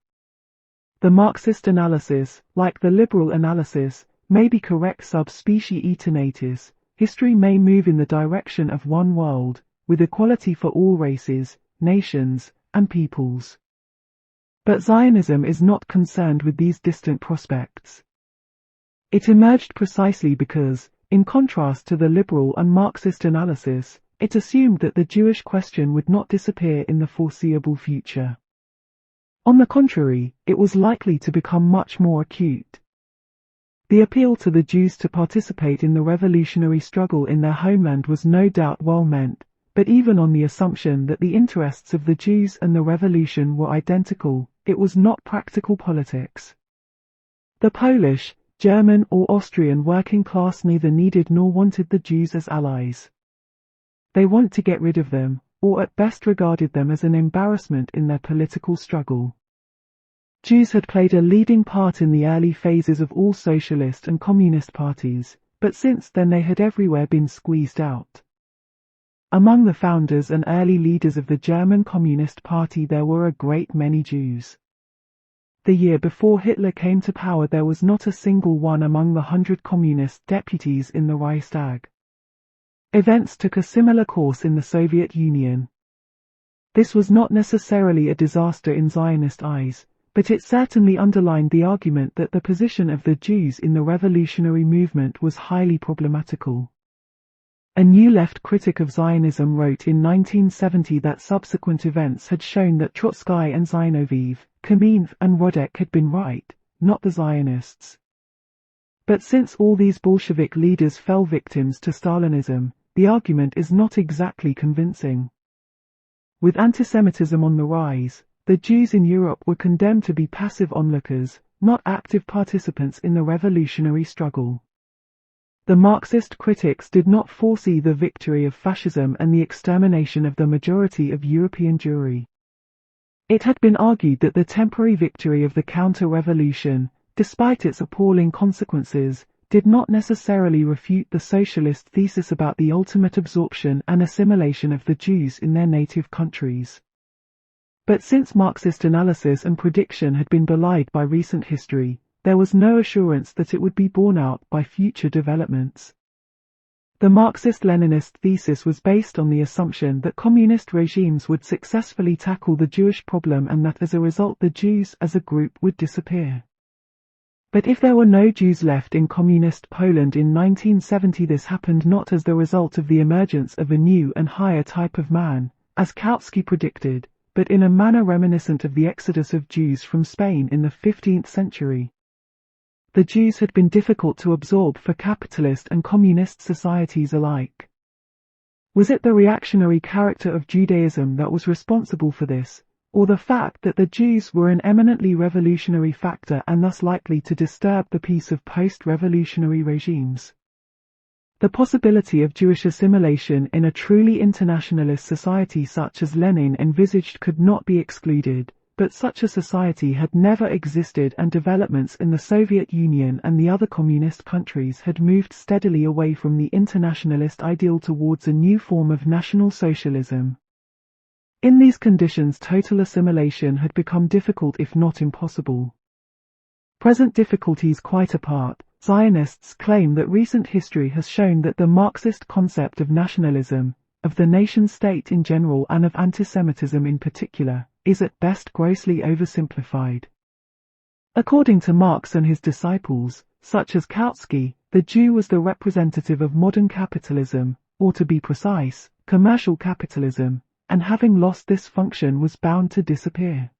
The Marxist analysis, like the liberal analysis, may be correct sub specie aeternatis. History may move in the direction of one world, with equality for all races, nations, and peoples. But Zionism is not concerned with these distant prospects. It emerged precisely because, in contrast to the liberal and Marxist analysis, it assumed that the Jewish question would not disappear in the foreseeable future. On the contrary, it was likely to become much more acute. The appeal to the Jews to participate in the revolutionary struggle in their homeland was no doubt well meant, but even on the assumption that the interests of the Jews and the revolution were identical, it was not practical politics. The Polish, German or Austrian working class neither needed nor wanted the Jews as allies. They want to get rid of them, or at best regarded them as an embarrassment in their political struggle. Jews had played a leading part in the early phases of all socialist and communist parties, but since then they had everywhere been squeezed out. Among the founders and early leaders of the German Communist Party there were a great many Jews. The year before Hitler came to power there was not a single one among the 100 communist deputies in the Reichstag. Events took a similar course in the Soviet Union. This was not necessarily a disaster in Zionist eyes, but it certainly underlined the argument that the position of the Jews in the revolutionary movement was highly problematical. A New Left critic of Zionism wrote in 1970 that subsequent events had shown that Trotsky and Zinoviev, Kamenev and Rodek had been right, not the Zionists. But since all these Bolshevik leaders fell victims to Stalinism, the argument is not exactly convincing. With antisemitism on the rise, the Jews in Europe were condemned to be passive onlookers, not active participants in the revolutionary struggle. The Marxist critics did not foresee the victory of fascism and the extermination of the majority of European Jewry. It had been argued that the temporary victory of the counter-revolution, despite its appalling consequences, did not necessarily refute the socialist thesis about the ultimate absorption and assimilation of the Jews in their native countries. But since Marxist analysis and prediction had been belied by recent history, there was no assurance that it would be borne out by future developments. The Marxist-Leninist thesis was based on the assumption that communist regimes would successfully tackle the Jewish problem and that as a result the Jews as a group would disappear. But if there were no Jews left in communist Poland in 1970, this happened not as the result of the emergence of a new and higher type of man, as Kautsky predicted, but in a manner reminiscent of the exodus of Jews from Spain in the 15th century. The Jews had been difficult to absorb for capitalist and communist societies alike. Was it the reactionary character of Judaism that was responsible for this, or the fact that the Jews were an eminently revolutionary factor and thus likely to disturb the peace of post-revolutionary regimes? The possibility of Jewish assimilation in a truly internationalist society such as Lenin envisaged could not be excluded, but such a society had never existed and developments in the Soviet Union and the other communist countries had moved steadily away from the internationalist ideal towards a new form of National Socialism. In these conditions total assimilation had become difficult if not impossible. Present difficulties quite apart, Zionists claim that recent history has shown that the Marxist concept of nationalism, of the nation-state in general and of antisemitism in particular, is at best grossly oversimplified. According to Marx and his disciples, such as Kautsky, the Jew was the representative of modern capitalism, or to be precise, commercial capitalism, and having lost this function was bound to disappear.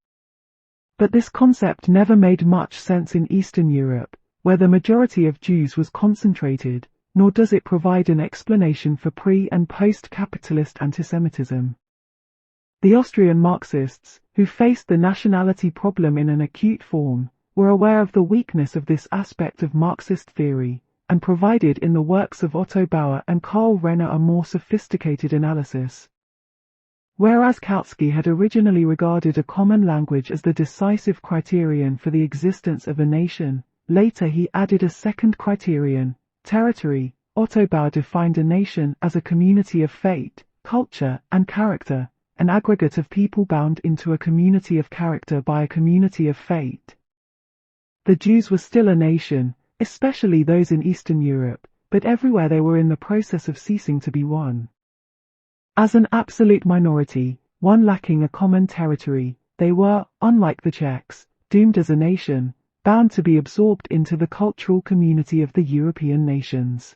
But this concept never made much sense in Eastern Europe, where the majority of Jews was concentrated, nor does it provide an explanation for pre- and post-capitalist antisemitism. The Austrian Marxists, who faced the nationality problem in an acute form, were aware of the weakness of this aspect of Marxist theory, and provided in the works of Otto Bauer and Karl Renner a more sophisticated analysis. Whereas Kautsky had originally regarded a common language as the decisive criterion for the existence of a nation, later he added a second criterion, territory. Otto Bauer defined a nation as a community of fate, culture, and character, an aggregate of people bound into a community of character by a community of fate. The Jews were still a nation, especially those in Eastern Europe, but everywhere they were in the process of ceasing to be one. As an absolute minority, one lacking a common territory, they were, unlike the Czechs, doomed as a nation, bound to be absorbed into the cultural community of the European nations.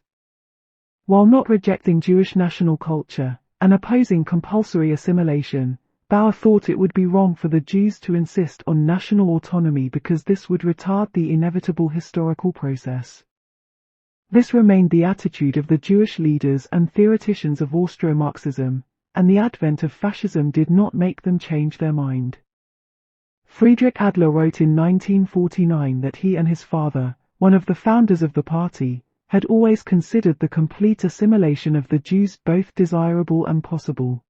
While not rejecting Jewish national culture, and opposing compulsory assimilation, Bauer thought it would be wrong for the Jews to insist on national autonomy because this would retard the inevitable historical process. This remained the attitude of the Jewish leaders and theoreticians of Austro-Marxism, and the advent of fascism did not make them change their mind. Friedrich Adler wrote in 1949 that he and his father, one of the founders of the party, had always considered the complete assimilation of the Jews both desirable and possible.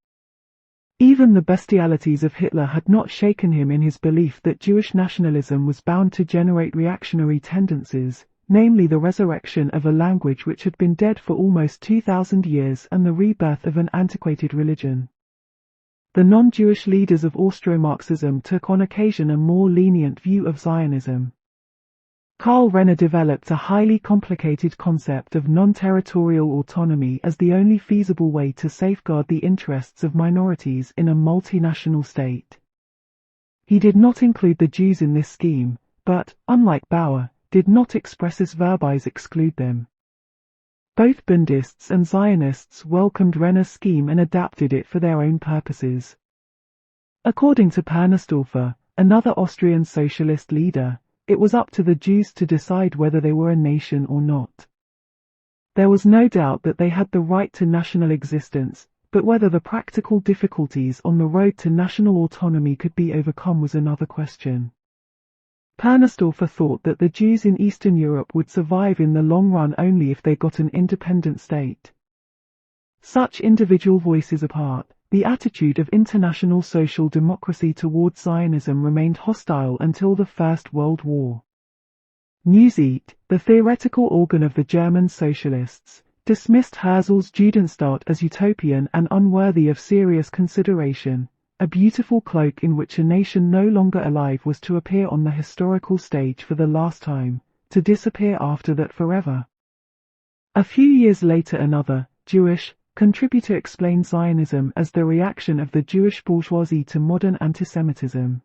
Even the bestialities of Hitler had not shaken him in his belief that Jewish nationalism was bound to generate reactionary tendencies, namely the resurrection of a language which had been dead for almost 2,000 years and the rebirth of an antiquated religion. The non-Jewish leaders of Austro-Marxism took on occasion a more lenient view of Zionism. Karl Renner developed a highly complicated concept of non-territorial autonomy as the only feasible way to safeguard the interests of minorities in a multinational state. He did not include the Jews in this scheme, but, unlike Bauer, did not expressis verbis exclude them. Both Bundists and Zionists welcomed Renner's scheme and adapted it for their own purposes. According to Pernersdorfer, another Austrian socialist leader, it was up to the Jews to decide whether they were a nation or not. There was no doubt that they had the right to national existence, but whether the practical difficulties on the road to national autonomy could be overcome was another question. Pernersdorfer thought that the Jews in Eastern Europe would survive in the long run only if they got an independent state. Such individual voices apart, the attitude of international social democracy towards Zionism remained hostile until the First World War. Newsite, the theoretical organ of the German socialists, dismissed Herzl's Judenstaat as utopian and unworthy of serious consideration, a beautiful cloak in which a nation no longer alive was to appear on the historical stage for the last time, to disappear after that forever. A few years later another, Jewish, contributor explained Zionism as the reaction of the Jewish bourgeoisie to modern antisemitism.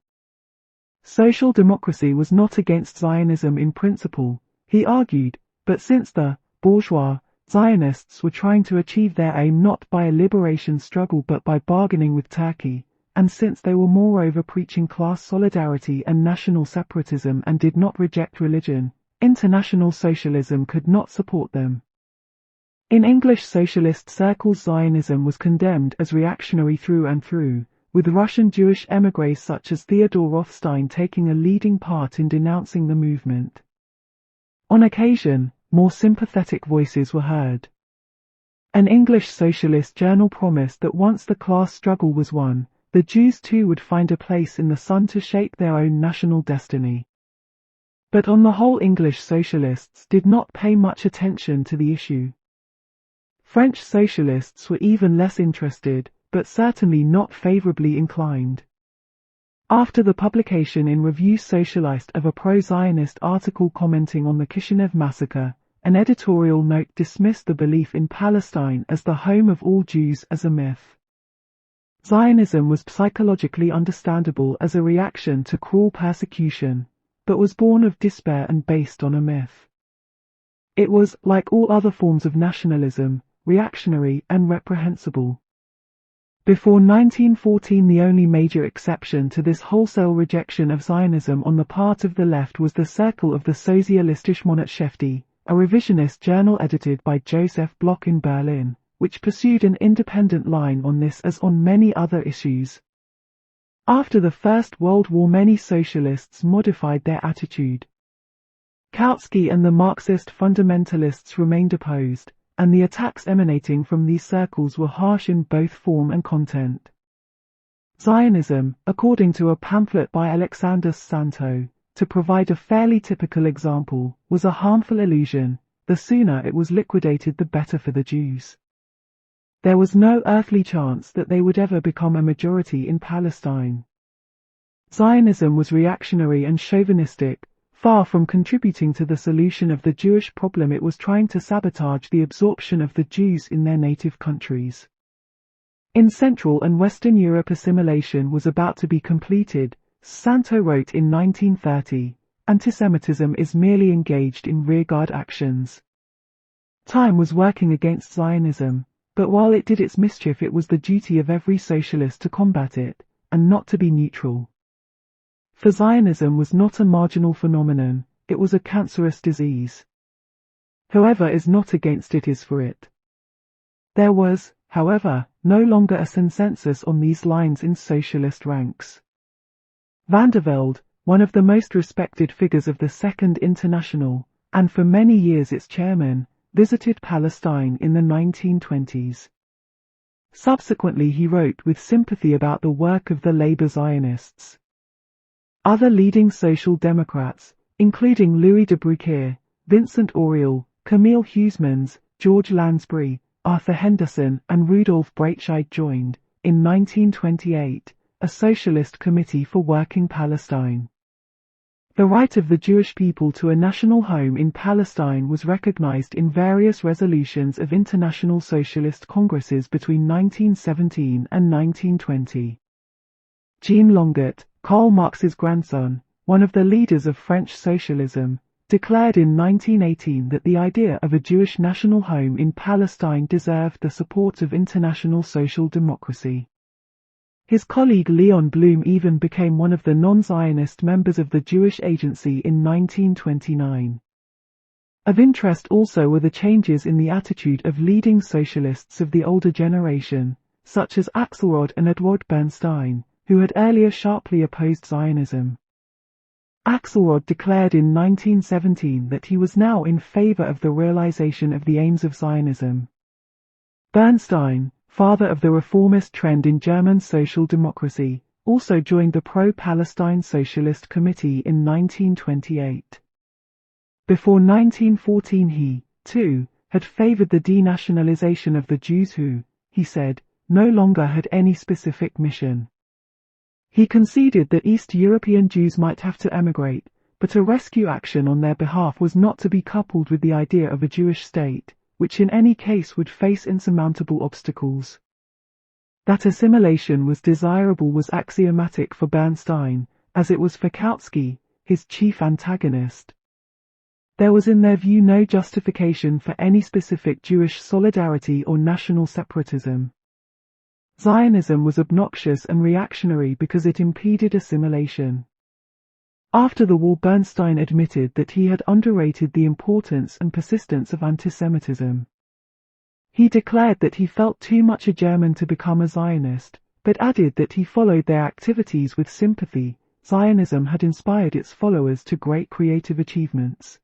Social democracy was not against Zionism in principle, he argued, but since the bourgeois Zionists were trying to achieve their aim not by a liberation struggle but by bargaining with Turkey, and since they were moreover preaching class solidarity and national separatism and did not reject religion, international socialism could not support them. In English socialist circles Zionism was condemned as reactionary through and through, with Russian Jewish émigrés such as Theodor Rothschild taking a leading part in denouncing the movement. On occasion, more sympathetic voices were heard. An English socialist journal promised that once the class struggle was won, the Jews too would find a place in the sun to shape their own national destiny. But on the whole English socialists did not pay much attention to the issue. French socialists were even less interested, but certainly not favorably inclined. After the publication in Revue Socialiste of a pro-Zionist article commenting on the Kishinev massacre, an editorial note dismissed the belief in Palestine as the home of all Jews as a myth. Zionism was psychologically understandable as a reaction to cruel persecution, but was born of despair and based on a myth. It was, like all other forms of nationalism, reactionary and reprehensible. Before 1914 the only major exception to this wholesale rejection of Zionism on the part of the left was the Circle of the Sozialistische Monatshefte, a revisionist journal edited by Joseph Bloch in Berlin, which pursued an independent line on this as on many other issues. After the First World War many socialists modified their attitude. Kautsky and the Marxist fundamentalists remained opposed, and the attacks emanating from these circles were harsh in both form and content. Zionism, according to a pamphlet by Alexander Santo, to provide a fairly typical example, was a harmful illusion. The sooner it was liquidated the better for the Jews. There was no earthly chance that they would ever become a majority in Palestine. Zionism was reactionary and chauvinistic. Far from contributing to the solution of the Jewish problem, it was trying to sabotage the absorption of the Jews in their native countries. In Central and Western Europe assimilation was about to be completed, Santo wrote in 1930, antisemitism is merely engaged in rearguard actions. Time was working against Zionism, but while it did its mischief it was the duty of every socialist to combat it, and not to be neutral. For Zionism was not a marginal phenomenon, it was a cancerous disease. Whoever is not against it is for it. There was, however, no longer a consensus on these lines in socialist ranks. Van der Velde, one of the most respected figures of the Second International, and for many years its chairman, visited Palestine in the 1920s. Subsequently he wrote with sympathy about the work of the Labour Zionists. Other leading social democrats, including Louis de Brucker, Vincent Auriol, Camille Huysmans, George Lansbury, Arthur Henderson and Rudolf Breitscheid joined, in 1928, a socialist committee for working Palestine. The right of the Jewish people to a national home in Palestine was recognized in various resolutions of international socialist congresses between 1917 and 1920. Jean Longuet, Karl Marx's grandson, one of the leaders of French socialism, declared in 1918 that the idea of a Jewish national home in Palestine deserved the support of international social democracy. His colleague Leon Blum even became one of the non-Zionist members of the Jewish Agency in 1929. Of interest also were the changes in the attitude of leading socialists of the older generation, such as Axelrod and Eduard Bernstein, who had earlier sharply opposed Zionism. Axelrod declared in 1917 that he was now in favor of the realization of the aims of Zionism. Bernstein, father of the reformist trend in German social democracy, also joined the pro-Palestine Socialist Committee in 1928. Before 1914 he, too, had favored the denationalization of the Jews who, he said, no longer had any specific mission. He conceded that East European Jews might have to emigrate, but a rescue action on their behalf was not to be coupled with the idea of a Jewish state, which in any case would face insurmountable obstacles. That assimilation was desirable was axiomatic for Bernstein, as it was for Kautsky, his chief antagonist. There was in their view no justification for any specific Jewish solidarity or national separatism. Zionism was obnoxious and reactionary because it impeded assimilation. After the war, Bernstein admitted that he had underrated the importance and persistence of antisemitism. He declared that he felt too much a German to become a Zionist, but added that he followed their activities with sympathy. Zionism had inspired its followers to great creative achievements.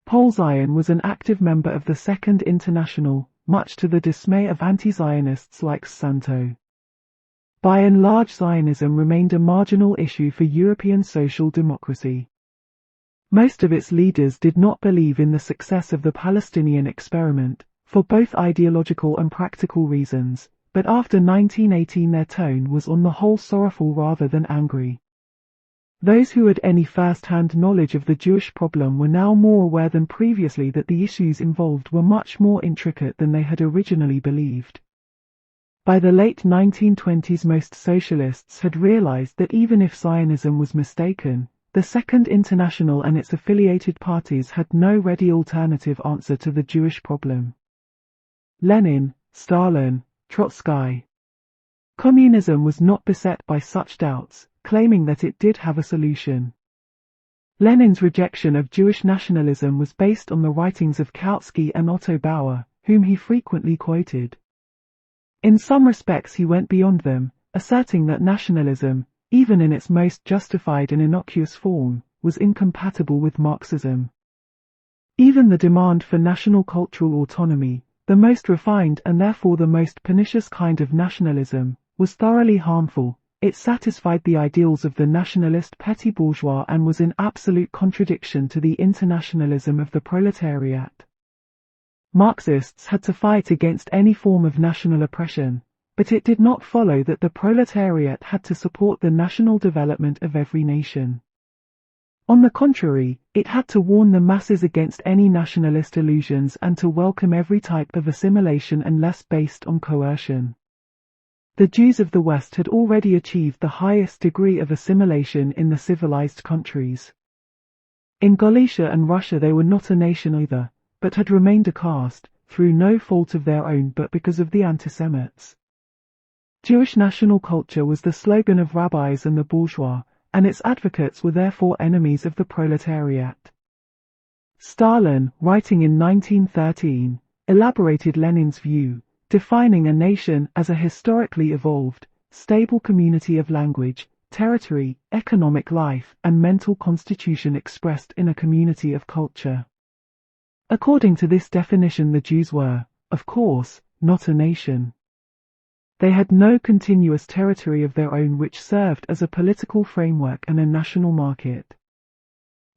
Paul Zion was an active member of the Second International, much to the dismay of anti-Zionists like Santo. By and large, Zionism remained a marginal issue for European social democracy. Most of its leaders did not believe in the success of the Palestinian experiment, for both ideological and practical reasons, but after 1918 their tone was on the whole sorrowful rather than angry. Those who had any first-hand knowledge of the Jewish problem were now more aware than previously that the issues involved were much more intricate than they had originally believed. By the late 1920s, most socialists had realized that even if Zionism was mistaken, the Second International and its affiliated parties had no ready alternative answer to the Jewish problem. Lenin, Stalin, Trotsky. Communism was not beset by such doubts, claiming that it did have a solution. Lenin's rejection of Jewish nationalism was based on the writings of Kautsky and Otto Bauer, whom he frequently quoted. In some respects he went beyond them, asserting that nationalism, even in its most justified and innocuous form, was incompatible with Marxism. Even the demand for national cultural autonomy, the most refined and therefore the most pernicious kind of nationalism, was thoroughly harmful. It satisfied the ideals of the nationalist petty bourgeois and was in absolute contradiction to the internationalism of the proletariat. Marxists had to fight against any form of national oppression, but it did not follow that the proletariat had to support the national development of every nation. On the contrary, it had to warn the masses against any nationalist illusions and to welcome every type of assimilation unless based on coercion. The Jews of the West had already achieved the highest degree of assimilation in the civilized countries. In Galicia and Russia they were not a nation either, but had remained a caste, through no fault of their own but because of the anti-Semites. Jewish national culture was the slogan of rabbis and the bourgeois, and its advocates were therefore enemies of the proletariat. Stalin, writing in 1913, elaborated Lenin's view, defining a nation as a historically evolved, stable community of language, territory, economic life, and mental constitution expressed in a community of culture. According to this definition, the Jews were, of course, not a nation. They had no continuous territory of their own which served as a political framework and a national market.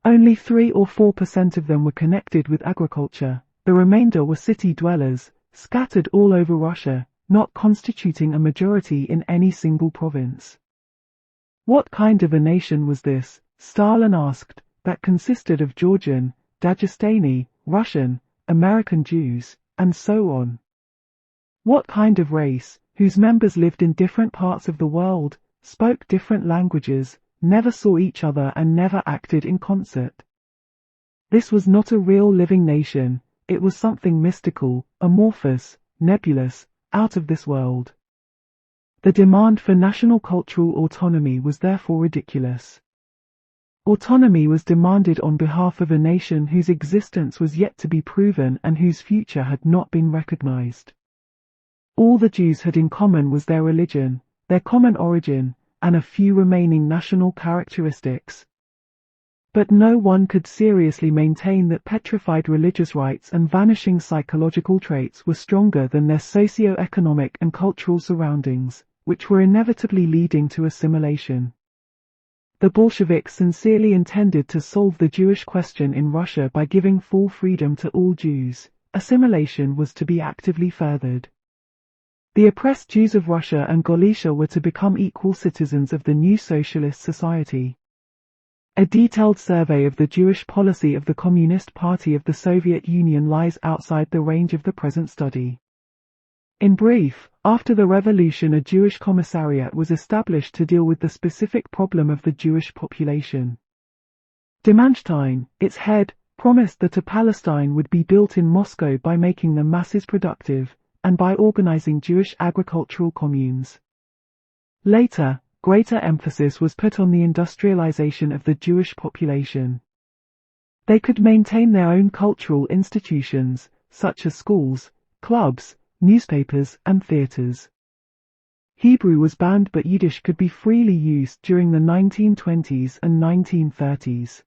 Only 3 or 4% of them were connected with agriculture, the remainder were city dwellers, scattered all over Russia, not constituting a majority in any single province. What kind of a nation was this, Stalin asked, that consisted of Georgian, Dagestani, Russian, American Jews, and so on? What kind of race, whose members lived in different parts of the world, spoke different languages, never saw each other and never acted in concert? This was not a real living nation, it was something mystical, amorphous, nebulous, out of this world. The demand for national cultural autonomy was therefore ridiculous. Autonomy was demanded on behalf of a nation whose existence was yet to be proven and whose future had not been recognized. All the Jews had in common was their religion, their common origin, and a few remaining national characteristics. But no one could seriously maintain that petrified religious rites and vanishing psychological traits were stronger than their socio-economic and cultural surroundings, which were inevitably leading to assimilation. The Bolsheviks sincerely intended to solve the Jewish question in Russia by giving full freedom to all Jews. Assimilation was to be actively furthered. The oppressed Jews of Russia and Galicia were to become equal citizens of the new socialist society. A detailed survey of the Jewish policy of the Communist Party of the Soviet Union lies outside the range of the present study. In brief, after the revolution a Jewish commissariat was established to deal with the specific problem of the Jewish population. Dimanstein, its head, promised that a Palestine would be built in Moscow by making the masses productive, and by organizing Jewish agricultural communes. Later, greater emphasis was put on the industrialization of the Jewish population. They could maintain their own cultural institutions, such as schools, clubs, newspapers, and theaters. Hebrew was banned but Yiddish could be freely used during the 1920s and 1930s.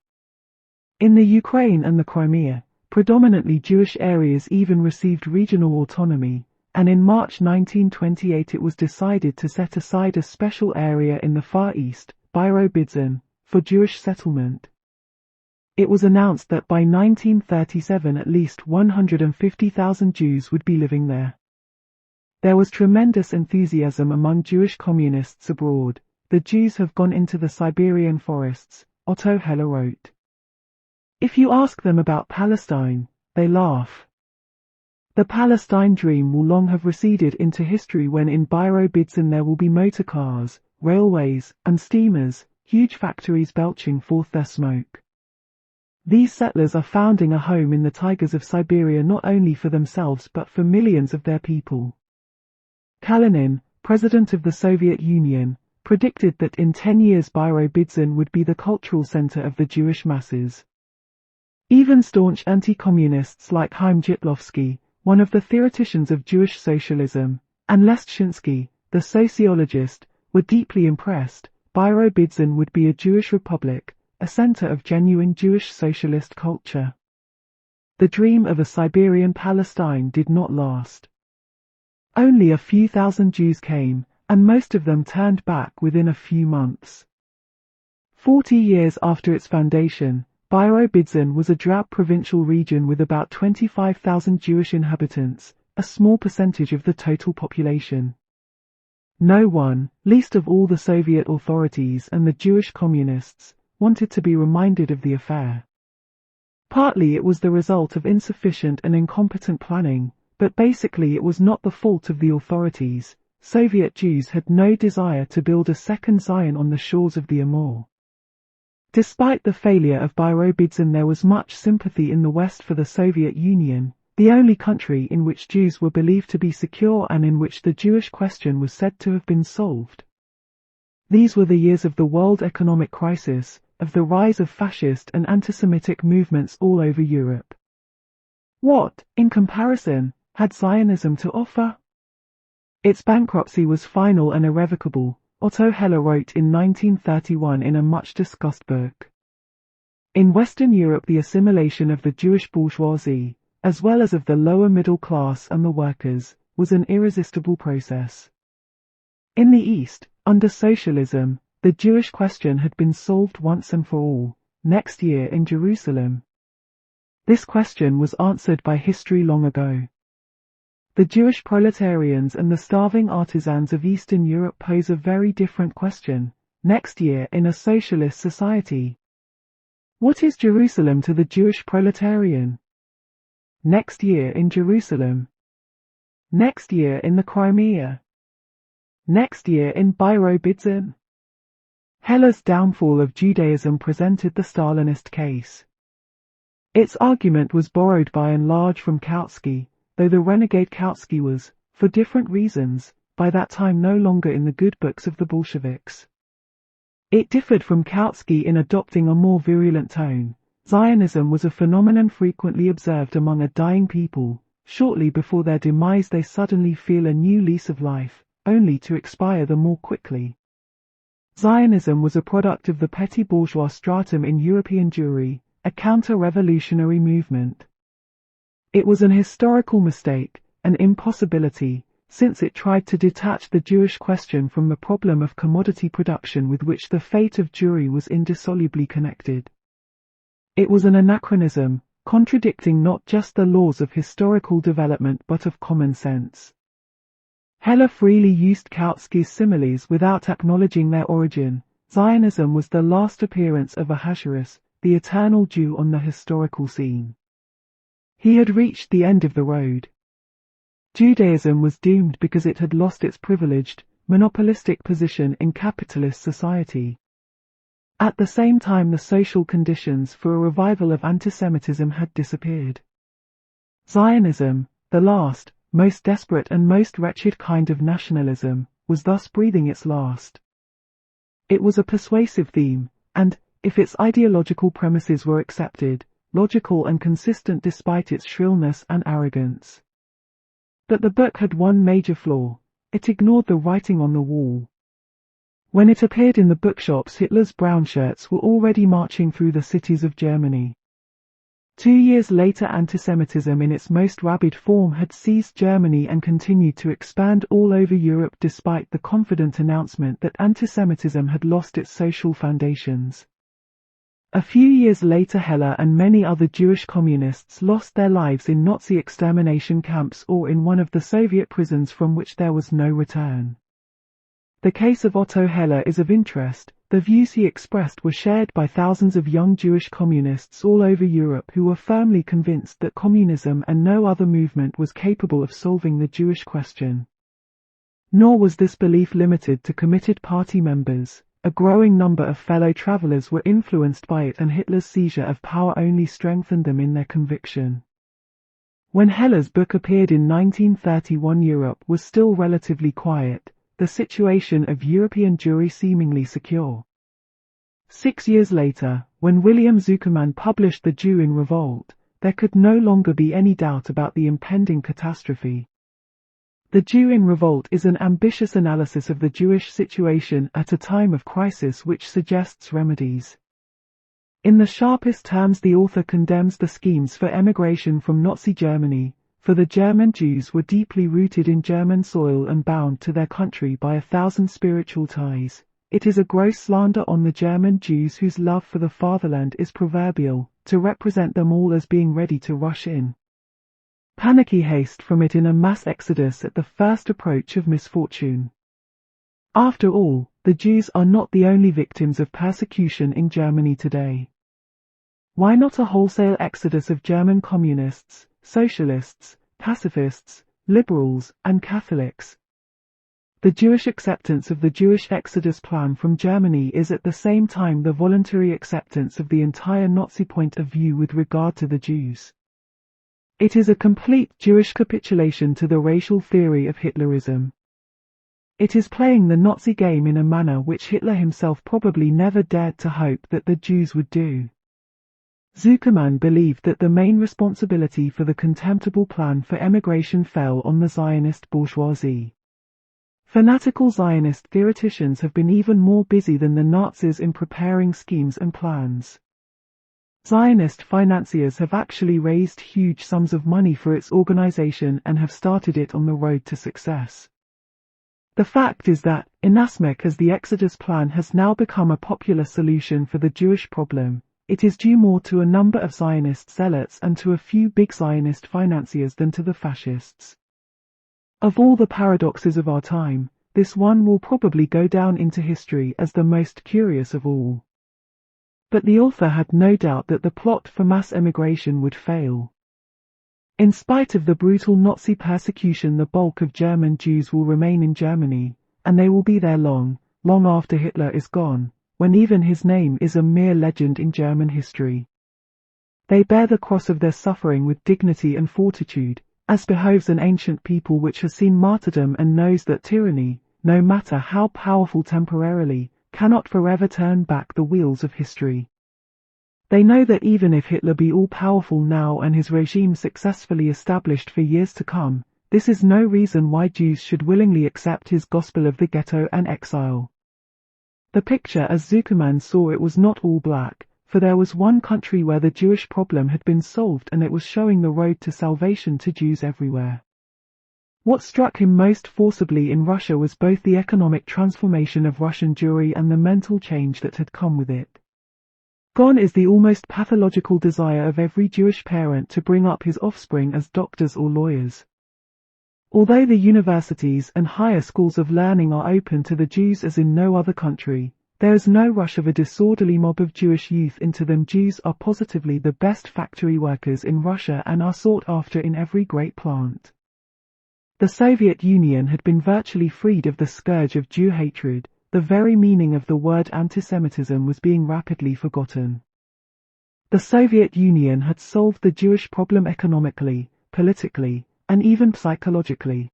In the Ukraine and the Crimea, predominantly Jewish areas even received regional autonomy, and in March 1928 it was decided to set aside a special area in the Far East, Birobidzhan, for Jewish settlement. It was announced that by 1937 at least 150,000 Jews would be living there. There was tremendous enthusiasm among Jewish communists abroad. The Jews have gone into the Siberian forests, Otto Heller wrote. If you ask them about Palestine, they laugh. The Palestine dream will long have receded into history when in Birobidzhan there will be motor cars, railways, and steamers, huge factories belching forth their smoke. These settlers are founding a home in the taigas of Siberia not only for themselves but for millions of their people. Kalinin, president of the Soviet Union, predicted that in 10 years Birobidzhan would be the cultural center of the Jewish masses. Even staunch anti-communists like Chaim Weitzmann, one of the theoreticians of Jewish socialism, and Leszczynski, the sociologist, were deeply impressed. Birobidzhan would be a Jewish republic, a center of genuine Jewish socialist culture. The dream of a Siberian Palestine did not last. Only a few thousand Jews came, and most of them turned back within a few months. 40 years after its foundation, Birobidzhan was a drab provincial region with about 25,000 Jewish inhabitants, a small percentage of the total population. No one, least of all the Soviet authorities and the Jewish communists, wanted to be reminded of the affair. Partly it was the result of insufficient and incompetent planning, but basically it was not the fault of the authorities. Soviet Jews had no desire to build a second Zion on the shores of the Amur. Despite the failure of Birobidzin, there was much sympathy in the West for the Soviet Union, the only country in which Jews were believed to be secure and in which the Jewish question was said to have been solved. These were the years of the world economic crisis, of the rise of fascist and anti-Semitic movements all over Europe. What, in comparison, had Zionism to offer? Its bankruptcy was final and irrevocable, Otto Heller wrote in 1931 in a much-discussed book. In Western Europe, the assimilation of the Jewish bourgeoisie, as well as of the lower middle class and the workers, was an irresistible process. In the East, under socialism, the Jewish question had been solved once and for all, next year in Jerusalem. This question was answered by history long ago. The Jewish proletarians and the starving artisans of Eastern Europe pose a very different question, next year in a socialist society. What is Jerusalem to the Jewish proletarian? Next year in Jerusalem. Next year in the Crimea. Next year in Birobidzin. Heller's downfall of Judaism presented the Stalinist case. Its argument was borrowed by and large from Kautsky, though the renegade Kautsky was, for different reasons, by that time no longer in the good books of the Bolsheviks. It differed from Kautsky in adopting a more virulent tone. Zionism was a phenomenon frequently observed among a dying people. Shortly before their demise they suddenly feel a new lease of life, only to expire the more quickly. Zionism was a product of the petty bourgeois stratum in European Jewry, a counter-revolutionary movement. It was an historical mistake, an impossibility, since it tried to detach the Jewish question from the problem of commodity production with which the fate of Jewry was indissolubly connected. It was an anachronism, contradicting not just the laws of historical development but of common sense. Heller freely used Kautsky's similes without acknowledging their origin. Zionism was the last appearance of Ahasuerus, the eternal Jew, on the historical scene. He had reached the end of the road. Judaism was doomed because it had lost its privileged, monopolistic position in capitalist society. At the same time, the social conditions for a revival of antisemitism had disappeared. Zionism, the last, most desperate and most wretched kind of nationalism, was thus breathing its last. It was a persuasive theme, and, if its ideological premises were accepted, logical and consistent despite its shrillness and arrogance. But the book had one major flaw: it ignored the writing on the wall. When it appeared in the bookshops, Hitler's brown shirts were already marching through the cities of Germany. 2 years later, antisemitism in its most rabid form had seized Germany and continued to expand all over Europe despite the confident announcement that antisemitism had lost its social foundations. A few years later, Heller and many other Jewish communists lost their lives in Nazi extermination camps or in one of the Soviet prisons from which there was no return. The case of Otto Heller is of interest. The views he expressed were shared by thousands of young Jewish communists all over Europe who were firmly convinced that communism and no other movement was capable of solving the Jewish question. Nor was this belief limited to committed party members. A growing number of fellow travelers were influenced by it, and Hitler's seizure of power only strengthened them in their conviction. When Heller's book appeared in 1931, Europe was still relatively quiet, the situation of European Jewry seemingly secure. 6 years later, when William Zuckerman published The Jew in Revolt, there could no longer be any doubt about the impending catastrophe. The Jew in Revolt is an ambitious analysis of the Jewish situation at a time of crisis which suggests remedies. In the sharpest terms, the author condemns the schemes for emigration from Nazi Germany, for the German Jews were deeply rooted in German soil and bound to their country by 1,000 spiritual ties. It is a gross slander on the German Jews whose love for the fatherland is proverbial, to represent them all as being ready to rush in. Panicky haste from it in a mass exodus at the first approach of misfortune. After all, the Jews are not the only victims of persecution in Germany today. Why not a wholesale exodus of German communists, socialists, pacifists, liberals, and Catholics? The Jewish acceptance of the Jewish exodus plan from Germany is at the same time the voluntary acceptance of the entire Nazi point of view with regard to the Jews. It is a complete Jewish capitulation to the racial theory of Hitlerism. It is playing the Nazi game in a manner which Hitler himself probably never dared to hope that the Jews would do. Zuckerman believed that the main responsibility for the contemptible plan for emigration fell on the Zionist bourgeoisie. Fanatical Zionist theoreticians have been even more busy than the Nazis in preparing schemes and plans. Zionist financiers have actually raised huge sums of money for its organization and have started it on the road to success. The fact is that, inasmuch as the Exodus plan has now become a popular solution for the Jewish problem, it is due more to a number of Zionist zealots and to a few big Zionist financiers than to the fascists. Of all the paradoxes of our time, this one will probably go down into history as the most curious of all. But the author had no doubt that the plot for mass emigration would fail. In spite of the brutal Nazi persecution, the bulk of German Jews will remain in Germany, and they will be there long, long after Hitler is gone, when even his name is a mere legend in German history. They bear the cross of their suffering with dignity and fortitude, as behoves an ancient people which has seen martyrdom and knows that tyranny, no matter how powerful temporarily, cannot forever turn back the wheels of history. They know that even if Hitler be all-powerful now and his regime successfully established for years to come, this is no reason why Jews should willingly accept his gospel of the ghetto and exile. The picture as Zuckerman saw it was not all black, for there was one country where the Jewish problem had been solved and it was showing the road to salvation to Jews everywhere. What struck him most forcibly in Russia was both the economic transformation of Russian Jewry and the mental change that had come with it. Gone is the almost pathological desire of every Jewish parent to bring up his offspring as doctors or lawyers. Although the universities and higher schools of learning are open to the Jews as in no other country, there is no rush of a disorderly mob of Jewish youth into them. Jews are positively the best factory workers in Russia and are sought after in every great plant. The Soviet Union had been virtually freed of the scourge of Jew hatred. The very meaning of the word antisemitism was being rapidly forgotten. The Soviet Union had solved the Jewish problem economically, politically, and even psychologically.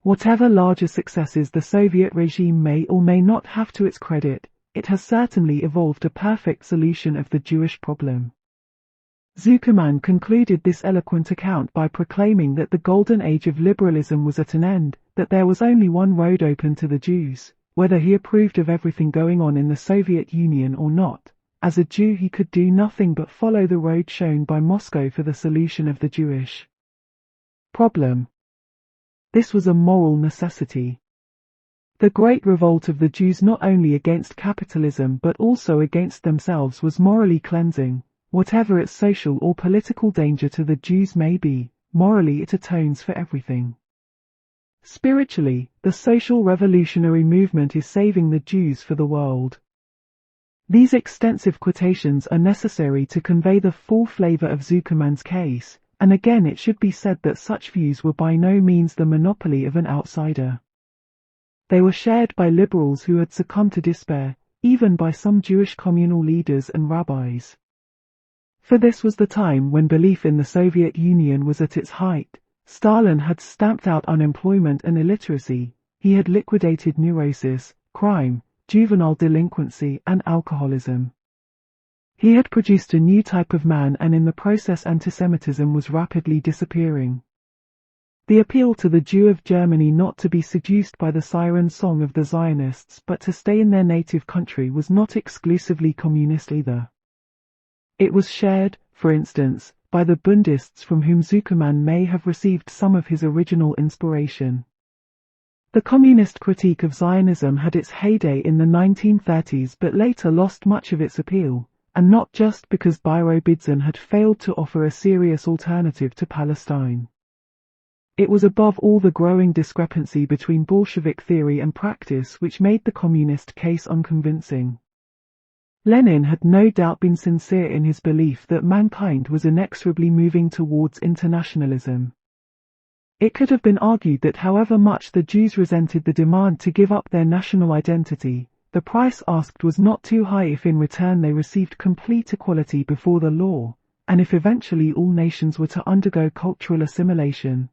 Whatever larger successes the Soviet regime may or may not have to its credit, it has certainly evolved a perfect solution of the Jewish problem. Zuckerman concluded this eloquent account by proclaiming that the golden age of liberalism was at an end, that there was only one road open to the Jews, whether he approved of everything going on in the Soviet Union or not. As a Jew he could do nothing but follow the road shown by Moscow for the solution of the Jewish problem. This was a moral necessity. The great revolt of the Jews not only against capitalism but also against themselves was morally cleansing. Whatever its social or political danger to the Jews may be, morally it atones for everything. Spiritually, the social revolutionary movement is saving the Jews for the world. These extensive quotations are necessary to convey the full flavor of Zuckerman's case, and again it should be said that such views were by no means the monopoly of an outsider. They were shared by liberals who had succumbed to despair, even by some Jewish communal leaders and rabbis. For this was the time when belief in the Soviet Union was at its height. Stalin had stamped out unemployment and illiteracy, he had liquidated neurosis, crime, juvenile delinquency and alcoholism. He had produced a new type of man and in the process antisemitism was rapidly disappearing. The appeal to the Jew of Germany not to be seduced by the siren song of the Zionists but to stay in their native country was not exclusively communist either. It was shared, for instance, by the Bundists from whom Zuckerman may have received some of his original inspiration. The communist critique of Zionism had its heyday in the 1930s but later lost much of its appeal, and not just because Birobidzin had failed to offer a serious alternative to Palestine. It was above all the growing discrepancy between Bolshevik theory and practice which made the communist case unconvincing. Lenin had no doubt been sincere in his belief that mankind was inexorably moving towards internationalism. It could have been argued that however much the Jews resented the demand to give up their national identity, the price asked was not too high if in return they received complete equality before the law, and if eventually all nations were to undergo cultural assimilation.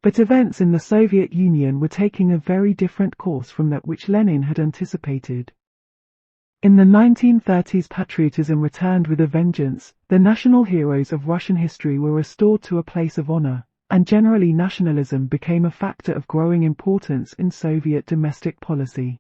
But events in the Soviet Union were taking a very different course from that which Lenin had anticipated. In the 1930s, patriotism returned with a vengeance. The national heroes of Russian history were restored to a place of honor, and generally nationalism became a factor of growing importance in Soviet domestic policy.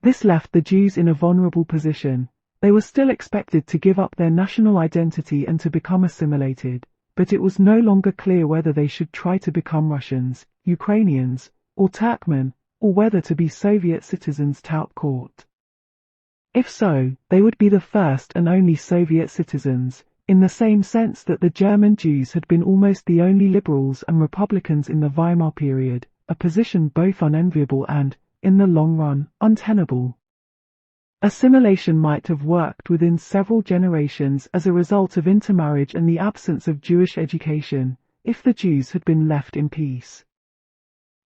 This left the Jews in a vulnerable position. They were still expected to give up their national identity and to become assimilated, but it was no longer clear whether they should try to become Russians, Ukrainians, or Turkmen, or whether to be Soviet citizens tout court. If so, they would be the first and only Soviet citizens, in the same sense that the German Jews had been almost the only liberals and Republicans in the Weimar period, a position both unenviable and, in the long run, untenable. Assimilation might have worked within several generations as a result of intermarriage and the absence of Jewish education, if the Jews had been left in peace.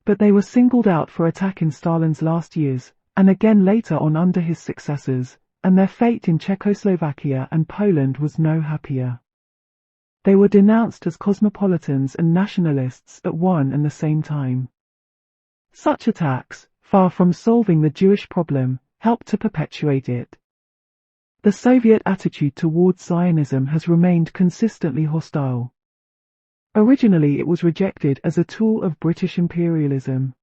But they were singled out for attack in Stalin's last years, and again later on under his successors, and their fate in Czechoslovakia and Poland was no happier. They were denounced as cosmopolitans and nationalists at one and the same time. Such attacks, far from solving the Jewish problem, helped to perpetuate it. The Soviet attitude towards Zionism has remained consistently hostile. Originally it was rejected as a tool of British imperialism.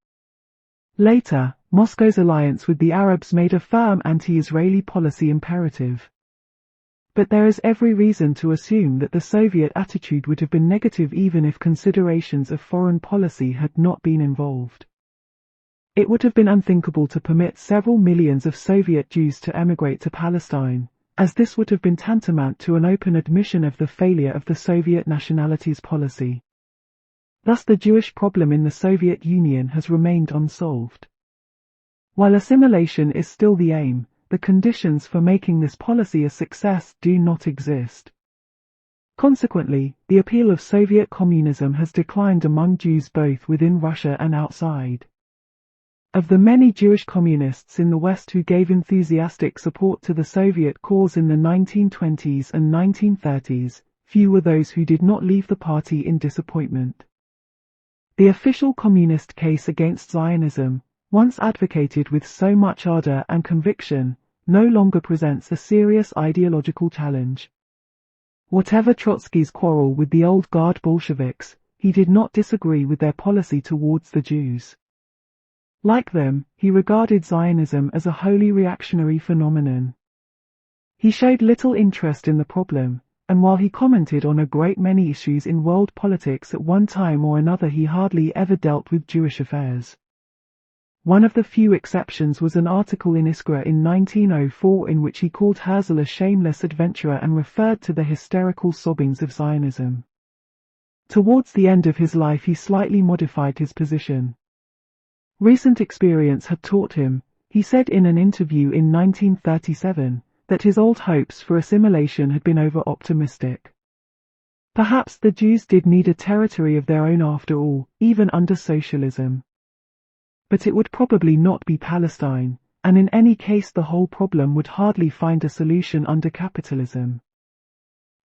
Later, Moscow's alliance with the Arabs made a firm anti-Israeli policy imperative. But there is every reason to assume that the Soviet attitude would have been negative even if considerations of foreign policy had not been involved. It would have been unthinkable to permit several millions of Soviet Jews to emigrate to Palestine, as this would have been tantamount to an open admission of the failure of the Soviet nationalities policy. Thus the Jewish problem in the Soviet Union has remained unsolved. While assimilation is still the aim, the conditions for making this policy a success do not exist. Consequently, the appeal of Soviet communism has declined among Jews both within Russia and outside. Of the many Jewish communists in the West who gave enthusiastic support to the Soviet cause in the 1920s and 1930s, few were those who did not leave the party in disappointment. The official communist case against Zionism, once advocated with so much ardor and conviction, no longer presents a serious ideological challenge. Whatever Trotsky's quarrel with the old guard Bolsheviks, he did not disagree with their policy towards the Jews. Like them, he regarded Zionism as a wholly reactionary phenomenon. He showed little interest in the problem, and while he commented on a great many issues in world politics at one time or another, he hardly ever dealt with Jewish affairs. One of the few exceptions was an article in Iskra in 1904 in which he called Herzl a shameless adventurer and referred to the hysterical sobbings of Zionism. Towards the end of his life he slightly modified his position. Recent experience had taught him, he said in an interview in 1937, that his old hopes for assimilation had been over-optimistic. Perhaps the Jews did need a territory of their own after all, even under socialism. But it would probably not be Palestine, and in any case the whole problem would hardly find a solution under capitalism.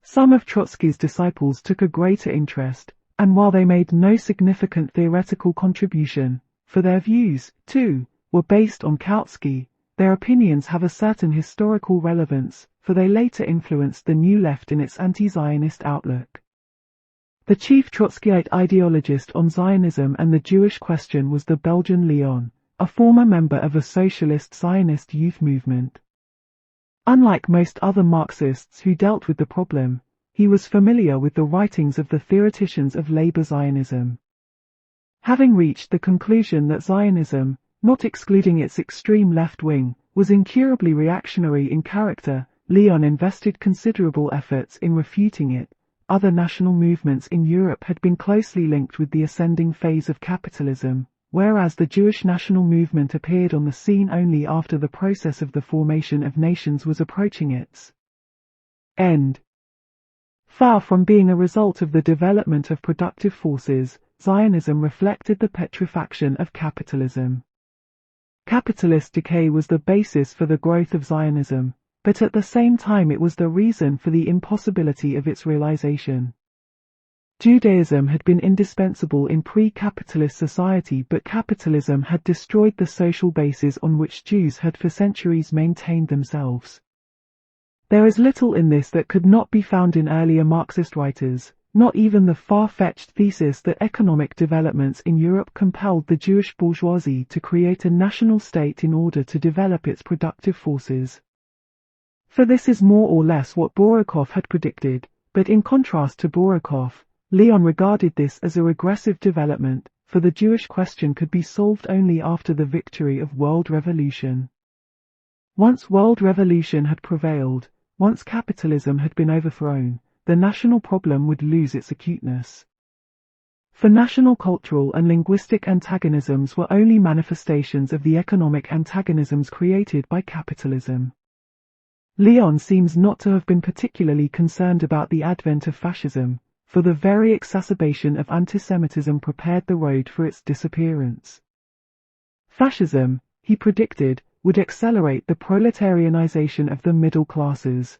Some of Trotsky's disciples took a greater interest, and while they made no significant theoretical contribution, for their views, too, were based on Kautsky, their opinions have a certain historical relevance, for they later influenced the New Left in its anti-Zionist outlook. The chief Trotskyite ideologist on Zionism and the Jewish question was the Belgian Leon, a former member of a socialist Zionist youth movement. Unlike most other Marxists who dealt with the problem, he was familiar with the writings of the theoreticians of labor Zionism. Having reached the conclusion that Zionism, not excluding its extreme left wing, was incurably reactionary in character, Leon invested considerable efforts in refuting it. Other national movements in Europe had been closely linked with the ascending phase of capitalism, whereas the Jewish national movement appeared on the scene only after the process of the formation of nations was approaching its end. Far from being a result of the development of productive forces, Zionism reflected the petrifaction of capitalism. Capitalist decay was the basis for the growth of Zionism, but at the same time it was the reason for the impossibility of its realization. Judaism had been indispensable in pre-capitalist society, but capitalism had destroyed the social basis on which Jews had for centuries maintained themselves. There is little in this that could not be found in earlier Marxist writers, not even the far-fetched thesis that economic developments in Europe compelled the Jewish bourgeoisie to create a national state in order to develop its productive forces. For this is more or less what Borokov had predicted, but in contrast to Borokov, Leon regarded this as a regressive development, for the Jewish question could be solved only after the victory of world revolution. Once world revolution had prevailed, once capitalism had been overthrown, the national problem would lose its acuteness. For national cultural and linguistic antagonisms were only manifestations of the economic antagonisms created by capitalism. Leon seems not to have been particularly concerned about the advent of fascism, for the very exacerbation of antisemitism prepared the road for its disappearance. Fascism, he predicted, would accelerate the proletarianization of the middle classes.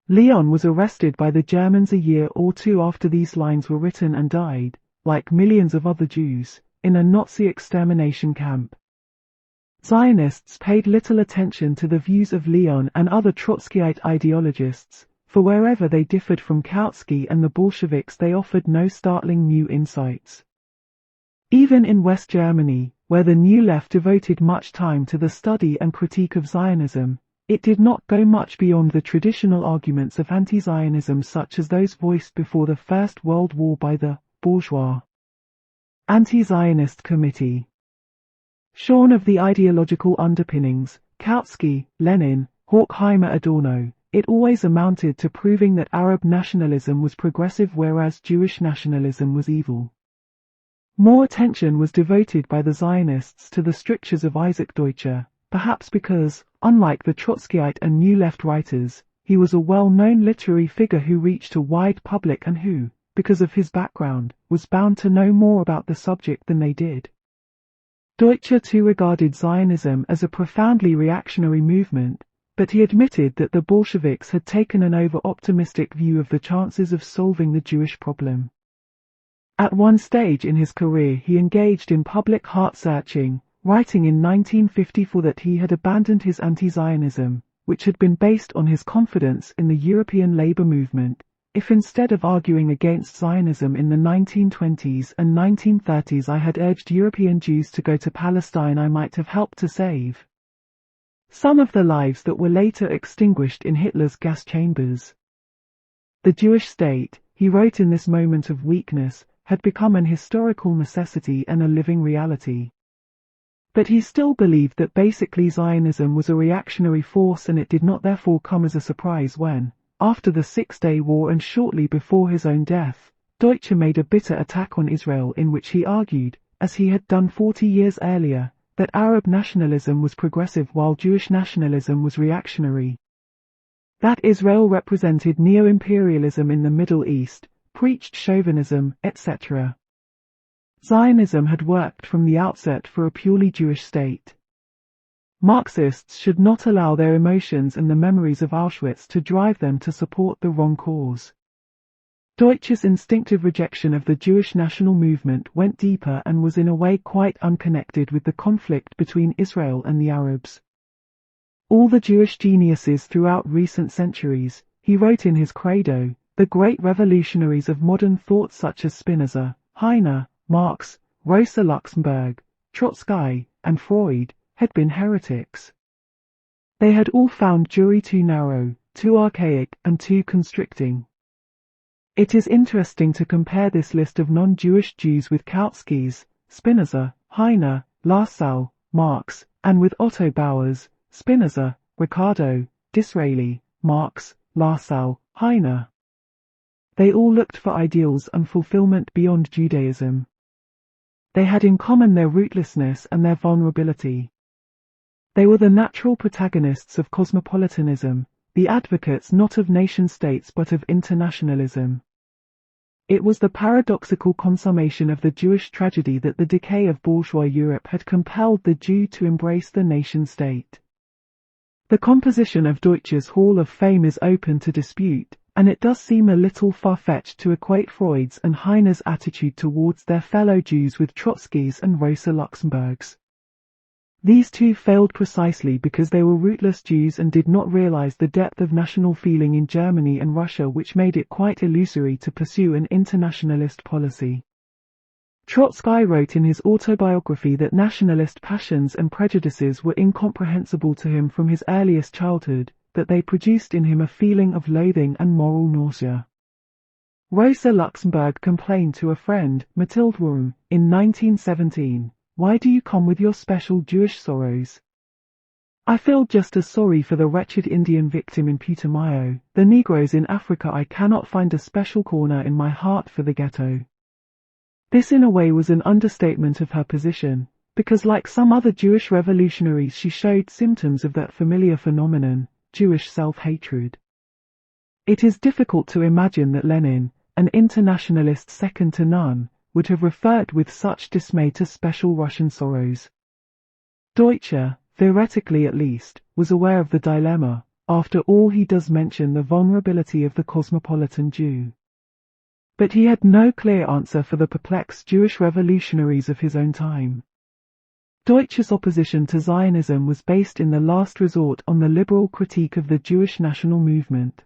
Leon was arrested by the Germans a year or two after these lines were written and died, like millions of other Jews, in a Nazi extermination camp. Zionists paid little attention to the views of Leon and other Trotskyite ideologists, for wherever they differed from Kautsky and the Bolsheviks they offered no startling new insights. Even in West Germany, where the New Left devoted much time to the study and critique of Zionism, it did not go much beyond the traditional arguments of anti-Zionism such as those voiced before the First World War by the bourgeois anti-Zionist committee. Shorn of the ideological underpinnings, Kautsky, Lenin, Horkheimer, Adorno, it always amounted to proving that Arab nationalism was progressive whereas Jewish nationalism was evil. More attention was devoted by the Zionists to the strictures of Isaac Deutscher, perhaps because, unlike the Trotskyite and New Left writers, he was a well-known literary figure who reached a wide public and who, because of his background, was bound to know more about the subject than they did. Deutscher too regarded Zionism as a profoundly reactionary movement, but he admitted that the Bolsheviks had taken an over-optimistic view of the chances of solving the Jewish problem. At one stage in his career he engaged in public heart-searching, writing in 1954 that he had abandoned his anti-Zionism, which had been based on his confidence in the European labor movement, if instead of arguing against Zionism in the 1920s and 1930s I had urged European Jews to go to Palestine I might have helped to save some of the lives that were later extinguished in Hitler's gas chambers. The Jewish state, he wrote in this moment of weakness, had become an historical necessity and a living reality. But he still believed that basically Zionism was a reactionary force and it did not therefore come as a surprise when, after the Six-Day War and shortly before his own death, Deutscher made a bitter attack on Israel in which he argued, as he had done 40 years earlier, that Arab nationalism was progressive while Jewish nationalism was reactionary. That Israel represented neo-imperialism in the Middle East, preached chauvinism, etc. Zionism had worked from the outset for a purely Jewish state. Marxists should not allow their emotions and the memories of Auschwitz to drive them to support the wrong cause. Deutscher's instinctive rejection of the Jewish national movement went deeper and was in a way quite unconnected with the conflict between Israel and the Arabs. All the Jewish geniuses throughout recent centuries, he wrote in his credo, the great revolutionaries of modern thought such as Spinoza, Heine, Marx, Rosa Luxemburg, Trotsky, and Freud, had been heretics. They had all found Jewry too narrow, too archaic, and too constricting. It is interesting to compare this list of non-Jewish Jews with Kautsky's, Spinoza, Heine, Lassalle, Marx, and with Otto Bauer's, Spinoza, Ricardo, Disraeli, Marx, Lassalle, Heine. They all looked for ideals and fulfillment beyond Judaism. They had in common their rootlessness and their vulnerability. They were the natural protagonists of cosmopolitanism, the advocates not of nation-states but of internationalism. It was the paradoxical consummation of the Jewish tragedy that the decay of bourgeois Europe had compelled the Jew to embrace the nation-state. The composition of Deutsch's Hall of Fame is open to dispute, and it does seem a little far-fetched to equate Freud's and Heine's attitude towards their fellow Jews with Trotsky's and Rosa Luxemburg's. These two failed precisely because they were rootless Jews and did not realize the depth of national feeling in Germany and Russia, which made it quite illusory to pursue an internationalist policy. Trotsky wrote in his autobiography that nationalist passions and prejudices were incomprehensible to him from his earliest childhood, that they produced in him a feeling of loathing and moral nausea. Rosa Luxemburg complained to a friend, Mathilde Wurm, in 1917, "Why do you come with your special Jewish sorrows? I feel just as sorry for the wretched Indian victim in Putumayo, the Negroes in Africa. I cannot find a special corner in my heart for the ghetto." This in a way was an understatement of her position, because like some other Jewish revolutionaries she showed symptoms of that familiar phenomenon, Jewish self-hatred. It is difficult to imagine that Lenin, an internationalist second to none, would have referred with such dismay to special Russian sorrows. Deutsche, theoretically at least, was aware of the dilemma. After all, he does mention the vulnerability of the cosmopolitan Jew. But he had no clear answer for the perplexed Jewish revolutionaries of his own time. Deutsche's opposition to Zionism was based in the last resort on the liberal critique of the Jewish national movement.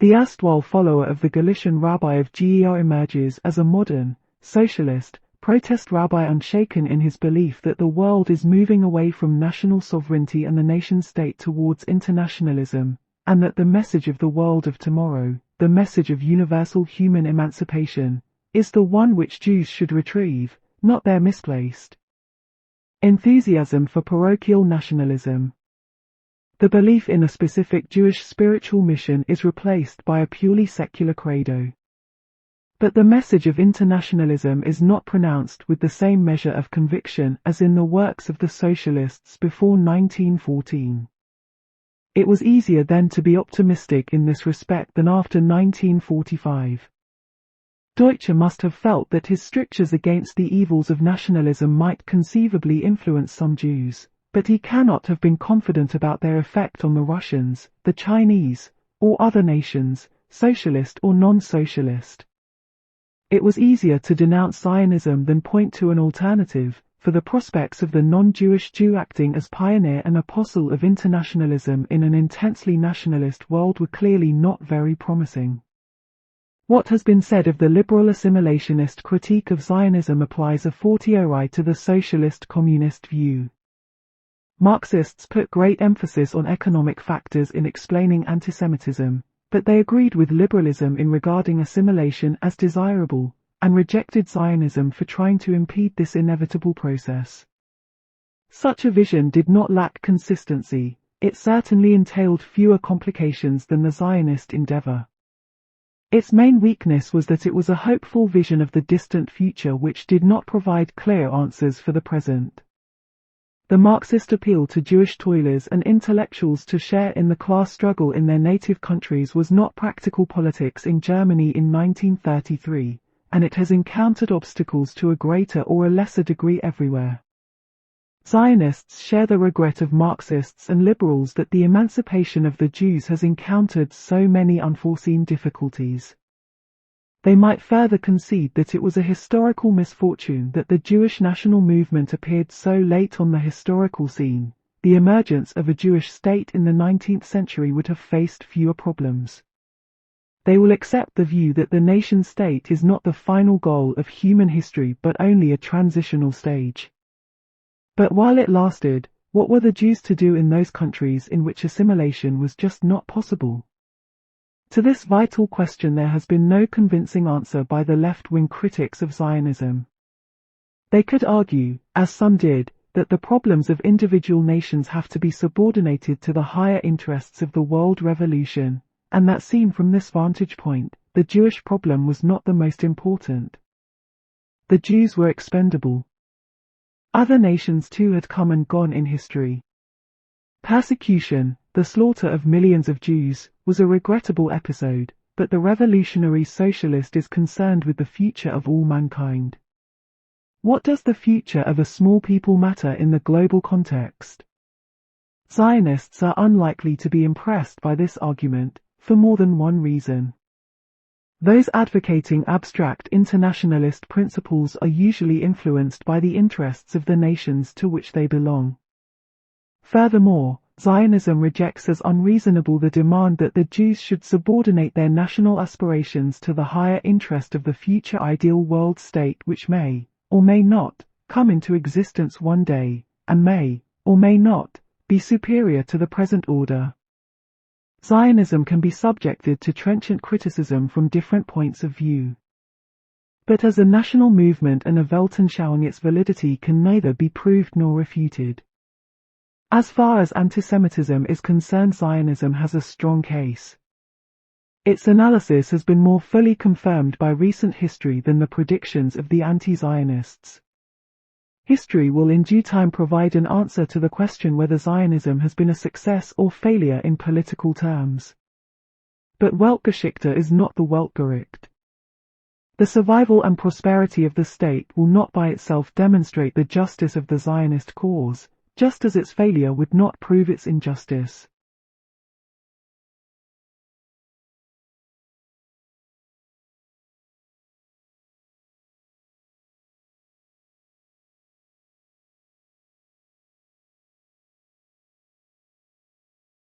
The erstwhile follower of the Galician rabbi of Ger emerges as a modern, socialist, protest rabbi, unshaken in his belief that the world is moving away from national sovereignty and the nation-state towards internationalism, and that the message of the world of tomorrow, the message of universal human emancipation, is the one which Jews should retrieve, not their misplaced enthusiasm for parochial nationalism. The belief in a specific Jewish spiritual mission is replaced by a purely secular credo. But the message of internationalism is not pronounced with the same measure of conviction as in the works of the socialists before 1914. It was easier then to be optimistic in this respect than after 1945. Deutsche must have felt that his strictures against the evils of nationalism might conceivably influence some Jews, but he cannot have been confident about their effect on the Russians, the Chinese, or other nations, socialist or non-socialist. It was easier to denounce Zionism than point to an alternative, for the prospects of the non-Jewish Jew acting as pioneer and apostle of internationalism in an intensely nationalist world were clearly not very promising. What has been said of the liberal assimilationist critique of Zionism applies a fortiori to the socialist communist view. Marxists put great emphasis on economic factors in explaining antisemitism, but they agreed with liberalism in regarding assimilation as desirable, and rejected Zionism for trying to impede this inevitable process. Such a vision did not lack consistency, it certainly entailed fewer complications than the Zionist endeavor. Its main weakness was that it was a hopeful vision of the distant future which did not provide clear answers for the present. The Marxist appeal to Jewish toilers and intellectuals to share in the class struggle in their native countries was not practical politics in Germany in 1933, and it has encountered obstacles to a greater or a lesser degree everywhere. Zionists share the regret of Marxists and liberals that the emancipation of the Jews has encountered so many unforeseen difficulties. They might further concede that it was a historical misfortune that the Jewish national movement appeared so late on the historical scene. The emergence of a Jewish state in the 19th century would have faced fewer problems. They will accept the view that the nation-state is not the final goal of human history but only a transitional stage. But while it lasted, what were the Jews to do in those countries in which assimilation was just not possible? To this vital question there has been no convincing answer by the left-wing critics of Zionism. They could argue, as some did, that the problems of individual nations have to be subordinated to the higher interests of the world revolution, and that seen from this vantage point, the Jewish problem was not the most important. The Jews were expendable. Other nations too had come and gone in history. Persecution, the slaughter of millions of Jews, was a regrettable episode, but the revolutionary socialist is concerned with the future of all mankind. What does the future of a small people matter in the global context? Zionists are unlikely to be impressed by this argument, for more than one reason. Those advocating abstract internationalist principles are usually influenced by the interests of the nations to which they belong. Furthermore, Zionism rejects as unreasonable the demand that the Jews should subordinate their national aspirations to the higher interest of the future ideal world state which may, or may not, come into existence one day, and may, or may not, be superior to the present order. Zionism can be subjected to trenchant criticism from different points of view. But as a national movement and a Weltanschauung, its validity can neither be proved nor refuted. As far as antisemitism is concerned, Zionism has a strong case. Its analysis has been more fully confirmed by recent history than the predictions of the anti-Zionists. History will in due time provide an answer to the question whether Zionism has been a success or failure in political terms. But Weltgeschichte is not the Weltgericht. The survival and prosperity of the state will not by itself demonstrate the justice of the Zionist cause, just as its failure would not prove its injustice.